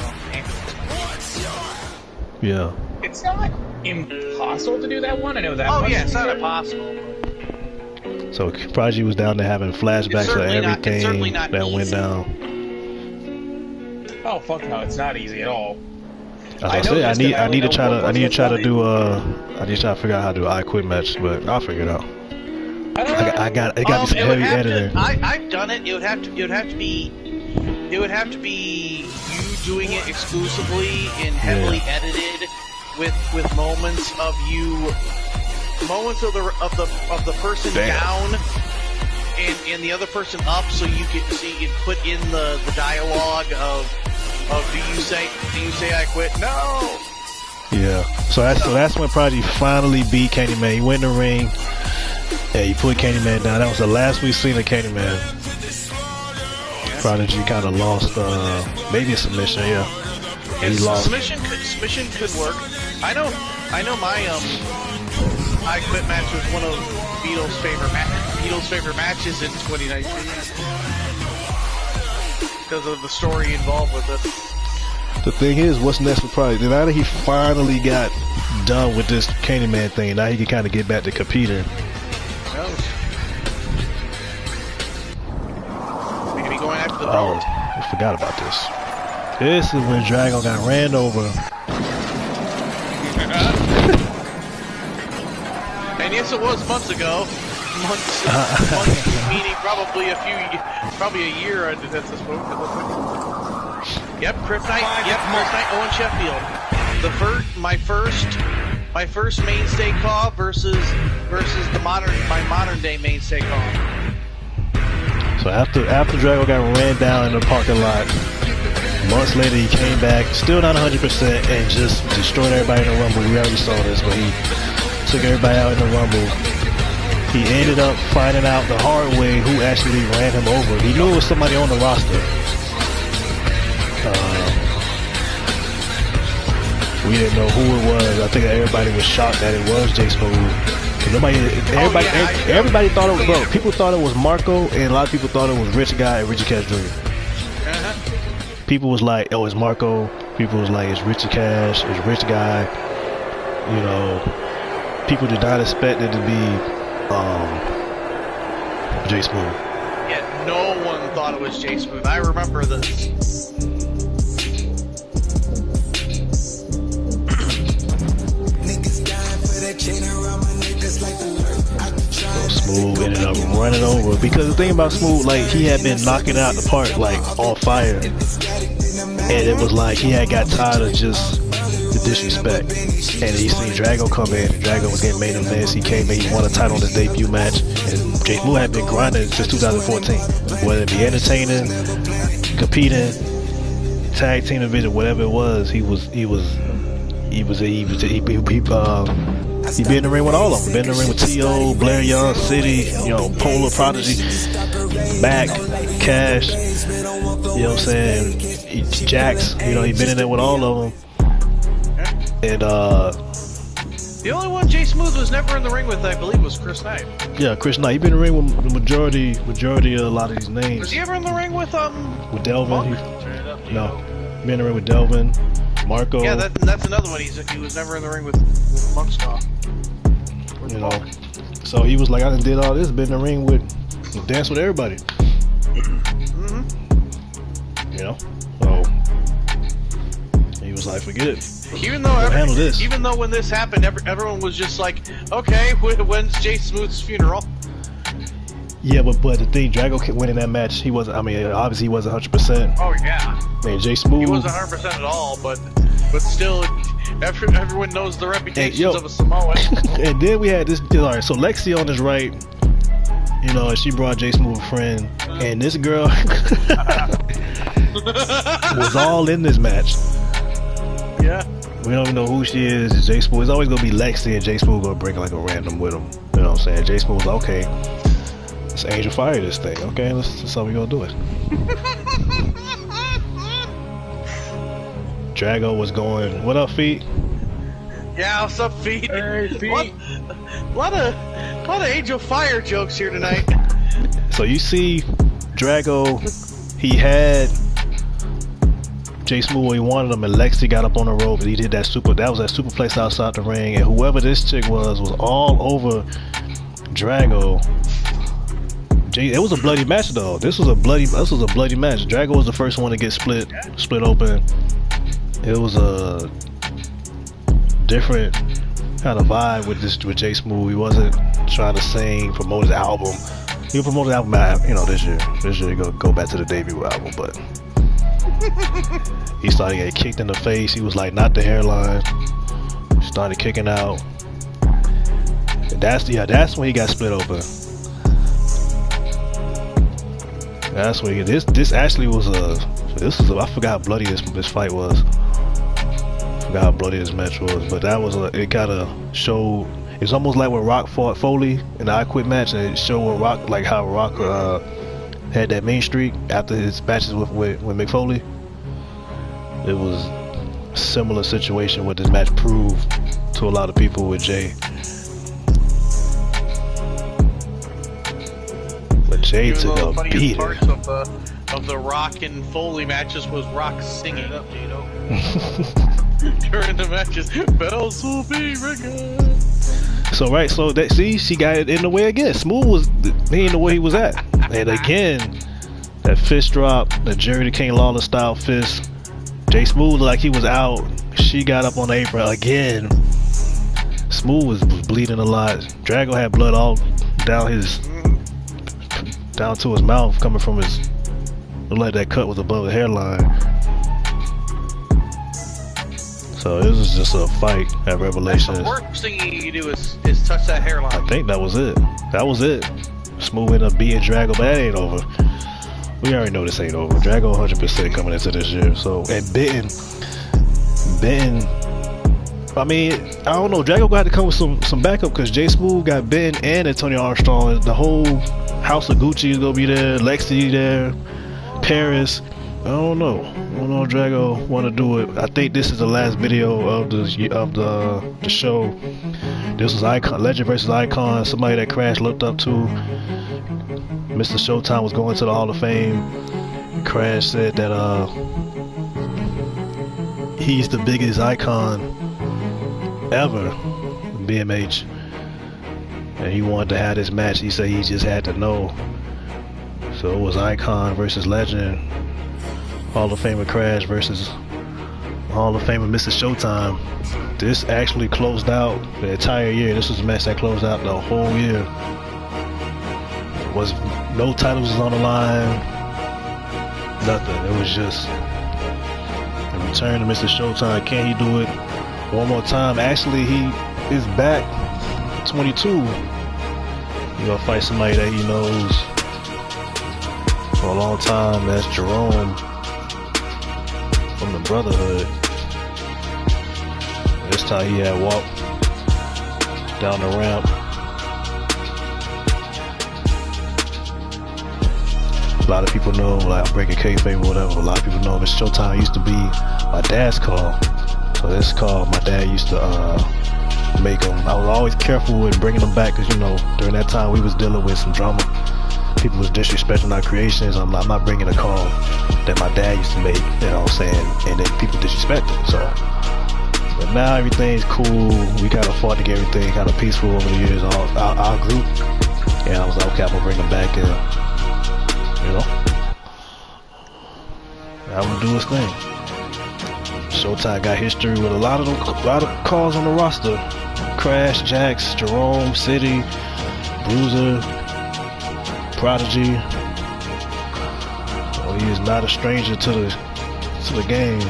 Speaker 1: yeah.
Speaker 2: It's not impossible to do that one. I know that.
Speaker 3: Oh yeah, it's not impossible.
Speaker 1: So Prodigy was down there having flashbacks of everything that went down.
Speaker 2: Oh fuck no, it's not easy at all.
Speaker 1: I need to try to figure out how to do I quit match, but I'll figure it out. It got to be some heavy editing.
Speaker 3: I've done it. It would have to be you doing it exclusively and heavily edited with moments of the person down and the other person up, so you can put in the dialogue of do you say I quit? No.
Speaker 1: Yeah. So that's when Prodigy finally beat Candyman. He went in the ring and he put Candyman down. That was the last we seen of Candyman. Prodigy kind of lost maybe a submission. Yeah. He lost.
Speaker 3: Submission could work. I know my I Quit match was one of Beatles' favorite matches in 2019 because of the story involved with it.
Speaker 1: The thing is, what's next for Prodigy? Now that he finally got done with this Candyman thing, now he can kind of get back to competing.
Speaker 3: Maybe going after the
Speaker 1: belt. I forgot about this. This is when Drago got ran over.
Speaker 3: And yes, it was months ago. Months meaning probably a year at this point. Yep, Kryptonite. Yep, Kryptonite. Owen Sheffield. My first mainstay call versus my modern day mainstay call.
Speaker 1: So So after Drago got ran down in the parking lot, months later he came back, still not 100%, and just destroyed everybody in the Rumble. We already saw this, but he took everybody out in the Rumble. He ended up finding out the hard way who actually ran him over. He knew it was somebody on the roster. We didn't know who it was. I think everybody was shocked that it was J Smooth. Everybody thought it was, bro. People thought it was Marco, and a lot of people thought it was Rich Guy and Richie Cash Jr. People was like, oh, it's Marco. People was like, it's Richie Cash, it's Rich Guy. You know, people did not expect it to be J Smooth.
Speaker 3: Yeah, no one thought it was J Smooth. I remember this.
Speaker 1: So Smooth ended up running over, because the thing about Smooth, like, he had been knocking out the park like on fire, and it was like he had got tired of just the disrespect, and he seen Drago come in, and Drago was getting main events. He came in, he won a title in his debut match, and J Smooth had been grinding since 2014, whether it be entertaining, competing, tag team division, whatever it was. He been in the ring with all of them. Been in the ring with T.O., Blair Young, City, you know, Polar Prodigy, Mac, Cash, you know what I'm saying, Jax, you know, he been in there with all of them. And
Speaker 3: the only one J Smooth was never in the ring with, I believe, was Chris Knight.
Speaker 1: Yeah, Chris Knight. He been in the ring with the majority of a lot of these names.
Speaker 3: Was he ever in the ring with
Speaker 1: Delvin? No, been in the ring with Delvin, Marco.
Speaker 3: Yeah, that's another one. He was never in the ring with Monkstar.
Speaker 1: You know, so he was like, I done did all this, been in the ring with, dance with everybody. You know, so he was like, forget it.
Speaker 3: Even though when this happened, everyone was just like, okay, when's J Smooth's funeral?
Speaker 1: Yeah, but the thing, Drago kept winning that match. He wasn't. I mean, obviously he wasn't 100%.
Speaker 3: Oh yeah.
Speaker 1: Man, J Smooth.
Speaker 3: He wasn't 100% at all, but still, everyone knows the reputations of a Samoan.
Speaker 1: And then we had this. All right, so Lexi on his right, you know, and she brought J Smooth a friend, and this girl was all in this match.
Speaker 3: Yeah.
Speaker 1: We don't even know who she is. J Smooth. It's always gonna be Lexi, and J Smooth gonna bring like a random with him. You know what I'm saying? J Smooth was okay. Let's Angel Fire this thing. Okay, that's how we gonna do it. Drago was going. What up, Feet?
Speaker 3: Yeah, what's up, Feet?
Speaker 2: Hey, Feet.
Speaker 3: A lot of Angel Fire jokes here tonight.
Speaker 1: So you see, Drago, he had J Smooth where he wanted him, and Lexi got up on the rope, and he did that was that superplex outside the ring, and whoever this chick was all over Drago. It was a bloody match though. This was a bloody match. Drago was the first one to get split open. It was a different kind of vibe with J Smooth. He wasn't trying to promote his album. He promoted the album, you know, this year. This year he go back to the debut album, but he started getting kicked in the face. He was like, not the hairline. He started kicking out. And that's when he got split open. That's when this actually was I forgot how bloody this fight was. I forgot how bloody this match was, but that was it kind of showed. It's almost like when Rock fought Foley in the I Quit match, and it showed how Rock had that mean streak after his matches with Mick Foley. It was a similar situation what this match proved to a lot of people with Jay. But Jay took a beating.
Speaker 3: Parts of the Rock and Foley matches was Rock singing up, you know. During the matches, bells will be ringing.
Speaker 1: So she got it in the way again. Smooth he in the way he was at, and again that fist drop, the Jerry the King Lawler style fist. J Smooth like he was out. She got up on the apron again. Smooth was bleeding a lot. Drago had blood all down to his mouth, coming from his. Looked like that cut was above the hairline. So it was just a fight at Revelations.
Speaker 3: The worst thing you can do is touch that hairline.
Speaker 1: I think that was it. Smooth ended up beating Drago, but that ain't over. We already know this ain't over. Drago 100% coming into this year. So, and Benton. I mean, I don't know. Drago got to come with some backup because Jay Smooth got Benton and Antonio Armstrong. The whole house of Gucci is gonna be there. Lexi there. Paris. I don't know. I don't know if Drago want to do it. I think this is the last video of the show. This was Icon, Legend versus Icon. Somebody that Crash looked up to. Mr. Showtime was going to the Hall of Fame. Crash said that he's the biggest icon ever, BMH, and he wanted to have this match. He said he just had to know. So it was Icon versus Legend, Hall of Famer Crash versus Hall of Famer Mr. Showtime. This actually closed out the entire year. This was a match that closed out the whole year. Was no titles was on the line, nothing. It was just a return to Mr. Showtime. Can he do it one more time? Actually, he is back 22. He gonna fight somebody that he knows for a long time. That's Jerome from the Brotherhood. This time he had walked down the ramp. A lot of people know, like, Breaking Kayfabe or whatever. A lot of people know Mr. Showtime used to be my dad's call. So this call, my dad used to make them. I was always careful with bringing them back because, you know, during that time we was dealing with some drama. People was disrespecting our creations. I'm not bringing a call that my dad used to make, you know what I'm saying? And then people disrespect it. So, but now everything's cool. We kind of fought to get everything kind of peaceful over the years, our group. And I was like, okay, I'm gonna bring them back and, you know, I'm gonna do his thing. Showtime got history with a lot of calls on the roster. Crash, Jax, Jerome, City, Bruiser, Prodigy. Oh, he is not a stranger to the game.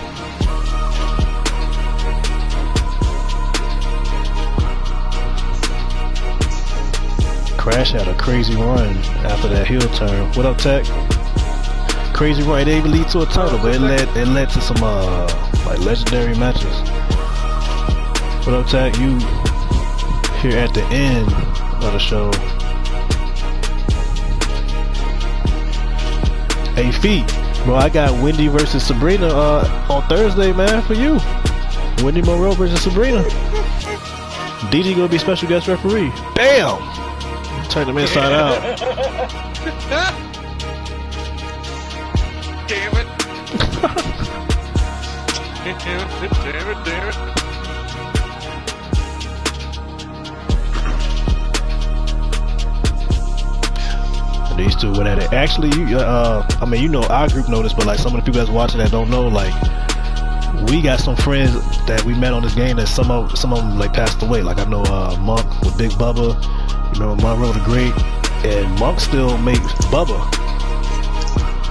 Speaker 1: Crash had a crazy run after that heel turn. What up, Tech? Crazy run. It didn't even lead to a title, but it led to some like legendary matches. What up, Tech? You here at the end of the show? Hey, Feet, bro, I got Wendy versus Sabrina on Thursday, man, for you. Wendy Monroe versus Sabrina. DG gonna be special guest referee. Bam! Turn them inside out.
Speaker 3: Damn it. Damn it.
Speaker 1: These two went at it. Actually, I mean, you know, our group know this, but like some of the people that's watching that don't know, like, we got some friends that we met on this game that some of them like passed away. Like I know Monk with Big Bubba, you know, Monroe the Great, and Monk still makes Bubba.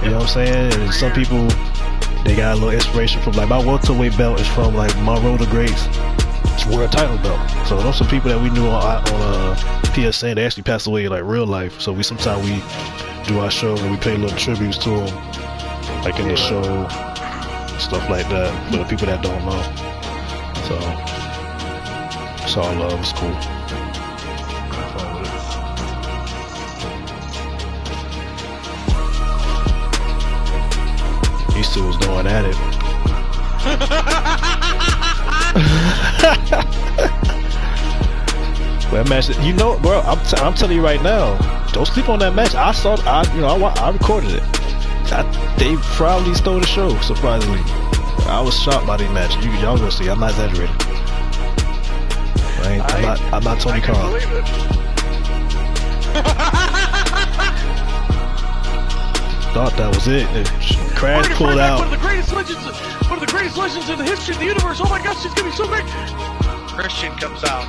Speaker 1: You know what I'm saying? And some people, they got a little inspiration from, like, my welterweight belt is from like Monroe the Great's world title belt. So those some people that we knew on PSN. They actually passed away in like real life. So sometimes we do our shows and we pay little tributes to them, like in the show, stuff like that. For the people that don't know, so it's all love. It's cool. These two was going at it. That match, you know, bro. I'm telling you right now, don't sleep on that match. I recorded it. They probably stole the show. Surprisingly, I was shocked by the match. Y'all gonna see. I'm not exaggerating. I'm not Tony Khan. Thought that was it. Crash pulled out.
Speaker 3: One of the greatest legends in the history of the universe. Oh my gosh, she's gonna be so great. Christian comes out.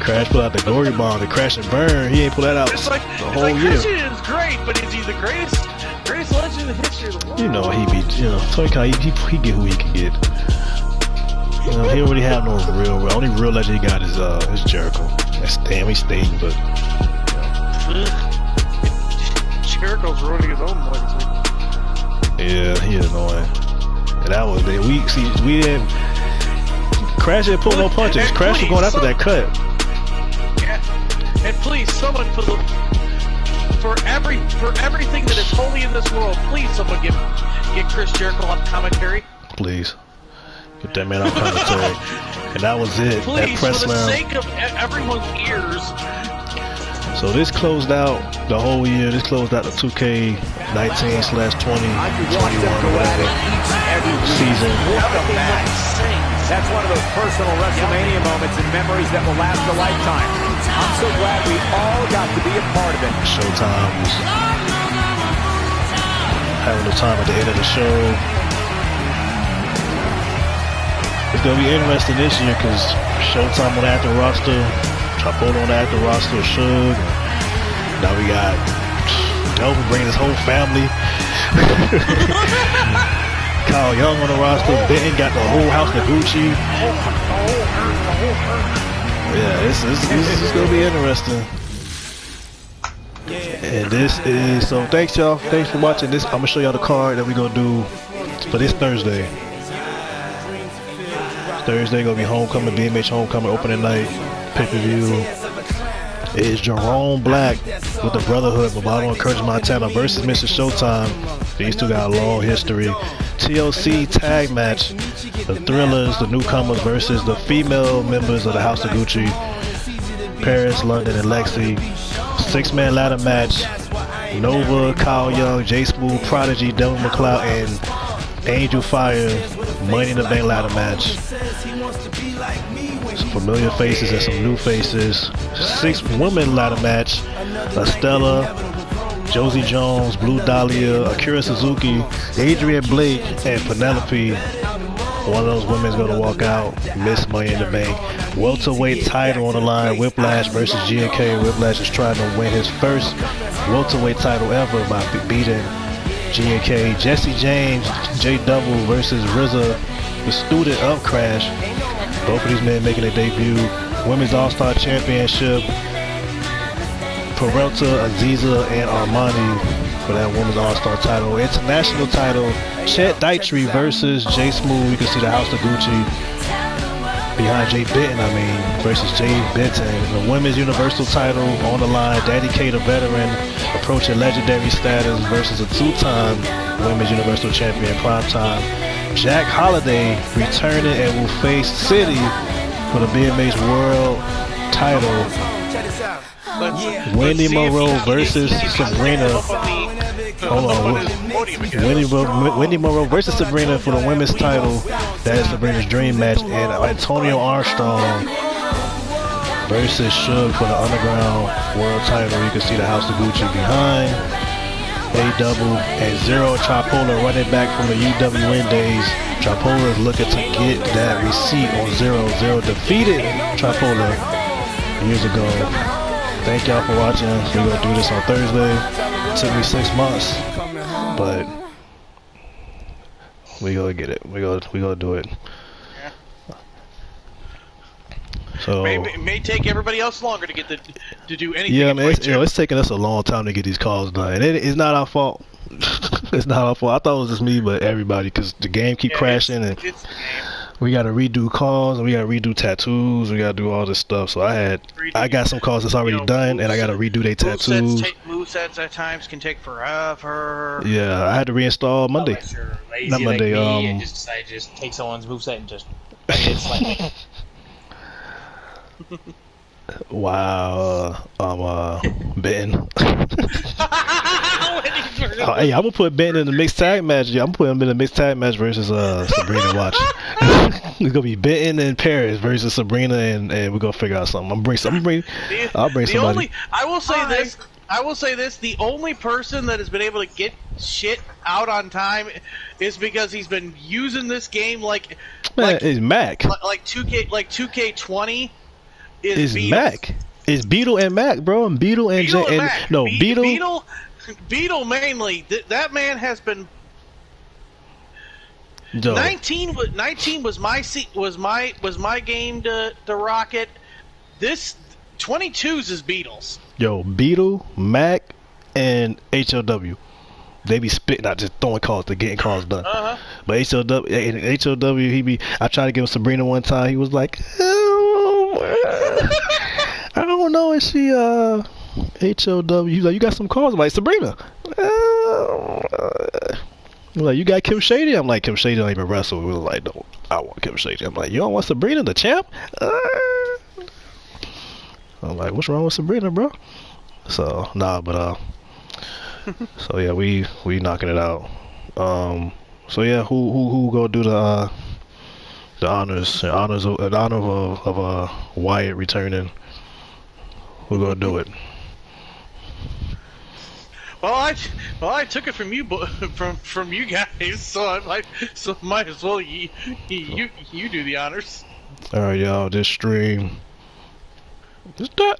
Speaker 1: Crash pulled out the glory bomb, the crash and burn. He ain't pulled that out the whole year.
Speaker 3: Christian is great, but is he the greatest legend in the history of the world?
Speaker 1: You know he be, Tony Khan, he get who he can get. You know, he don't really have no real. Only real legend he got is Jericho. That's damn, he's staying, but.
Speaker 3: Jericho's ruining his own legacy.
Speaker 1: Yeah, he is annoying. And that was the week. See, we didn't. Crash didn't pull no punches.
Speaker 3: And
Speaker 1: Crash was going after that cut.
Speaker 3: Yeah. And please, someone for everything that is holy in this world, please, someone get Chris Jericho on commentary.
Speaker 1: Please. Get that man on commentary. And that was it.
Speaker 3: Please,
Speaker 1: that press
Speaker 3: for the
Speaker 1: round.
Speaker 3: sake of everyone's ears.
Speaker 1: So this closed out the whole year. This closed out the 2K19/20 whatever season.
Speaker 6: That's one of those personal WrestleMania moments and memories that will last a lifetime. I'm so glad we all got to be a part of it.
Speaker 1: Showtime was having the time at the end of the show. It's gonna be interesting this year because Showtime on the active roster, Trapolo on the active roster, Suge. Now we got Delvin bringing his whole family. Kyle Young on the roster. Benton got the whole house of Gucci. Yeah, this is gonna be interesting. And this is so. Thanks y'all. Thanks for watching this. I'm gonna show y'all the card that we gonna do for this Thursday. Thursday gonna be Homecoming, BMH Homecoming opening night, pay-per-view. It's Jerome Black with the Brotherhood, Bravado and Courage Montana versus Mr. Showtime. These two got a long history. TLC tag match, the Thrillers, the newcomers versus the female members of the House of Gucci, Paris, London, and Lexi. 6-man ladder match, Nova, Kyle Young, J Smooth, Prodigy, Devin McLeod, and Angel Fire, Money in the Bank ladder match. Some familiar faces and some new faces. 6-woman ladder match, Estella, Josie Jones, Blue Dahlia, Akira Suzuki, Adrian Blake, and Penelope. One of those women's gonna walk out, Miss Money in the Bank. Welterweight title on the line, Whiplash versus G&K. Whiplash is trying to win his first welterweight title ever by beating G&K. Jesse James, J Double versus RZA, the student of Crash. Both of these men making their debut. Women's All-Star Championship, Peralta, Aziza, and Armani for that Women's All-Star title. International title, Chet Dietrich versus J Smooth. You can see the House of Gucci behind Jay Benton, versus Jay Benton. The Women's Universal title on the line, Daddy K, the veteran, approaching legendary status versus a 2-time Women's Universal Champion, Primetime. Jack Holiday returning and will face City for the BMH World title. Wendy Moreau versus Sabrina. Hold on. Wendy Moreau versus Sabrina for the women's title. That is Sabrina's dream match. And Antonio Armstrong versus Suge for the Underground World title. You can see the House of Gucci behind. A-Double and Zero Trapolo running back from the UWN days. Trapolo is looking to get that receipt on Zero. Zero defeated Trapolo years ago. Thank y'all for watching. We're gonna do this on Thursday. It took me 6 months, but we gonna get it. We gonna do it. So
Speaker 3: it may take everybody else longer to get to do anything.
Speaker 1: Yeah, man, it's taking us a long time to get these calls done. And it's not our fault. It's not our fault. I thought it was just me, but everybody, because the game keep crashing, and we got to redo calls, and we got to redo tattoos. We got to do all this stuff. So I got some calls that's already done, and I got to redo their tattoos.
Speaker 3: Movesets at times can take forever.
Speaker 1: Yeah, I had to reinstall Monday.
Speaker 2: You're lazy
Speaker 1: Not Monday.
Speaker 2: like me and just decide to just take someone's moveset and just it's like.
Speaker 1: Wow, Benton. Hey, I'm gonna put Benton in the mixed tag match. Yeah, I'm gonna put him in the mixed tag match versus Sabrina. Watch. It's gonna be Benton and Paris versus Sabrina, and we're gonna figure out something. I'll bring somebody.
Speaker 3: I will say this. The only person that has been able to get shit out on time is because he's been using this game like
Speaker 1: it's Mac.
Speaker 3: Like 2K20.
Speaker 1: Is Mac. It's Beetle and Mac, bro. And Beetle and
Speaker 3: Beetle mainly. That man has been. 19 was my game to rocket. This 22's is Beatles.
Speaker 1: Yo, Beetle, Mac, and HLW. They be spitting out, just throwing calls to getting calls done. But HLW, I tried to give him Sabrina one time. He was like, I don't know if she HLW. He's like, you got some calls? I'm like, Sabrina. He's like, you got Kim Shady? I'm like, Kim Shady don't even wrestle. We were like, no, I want Kim Shady. I'm like, you don't want Sabrina, the champ? I'm like, what's wrong with Sabrina, bro? So nah, but so yeah, we knocking it out. So yeah, who gonna do the honors of Wyatt returning? Who gonna do it?
Speaker 3: Well, I took it from you, from you guys, so might as well you do the honors.
Speaker 1: All right, y'all. This stream is done.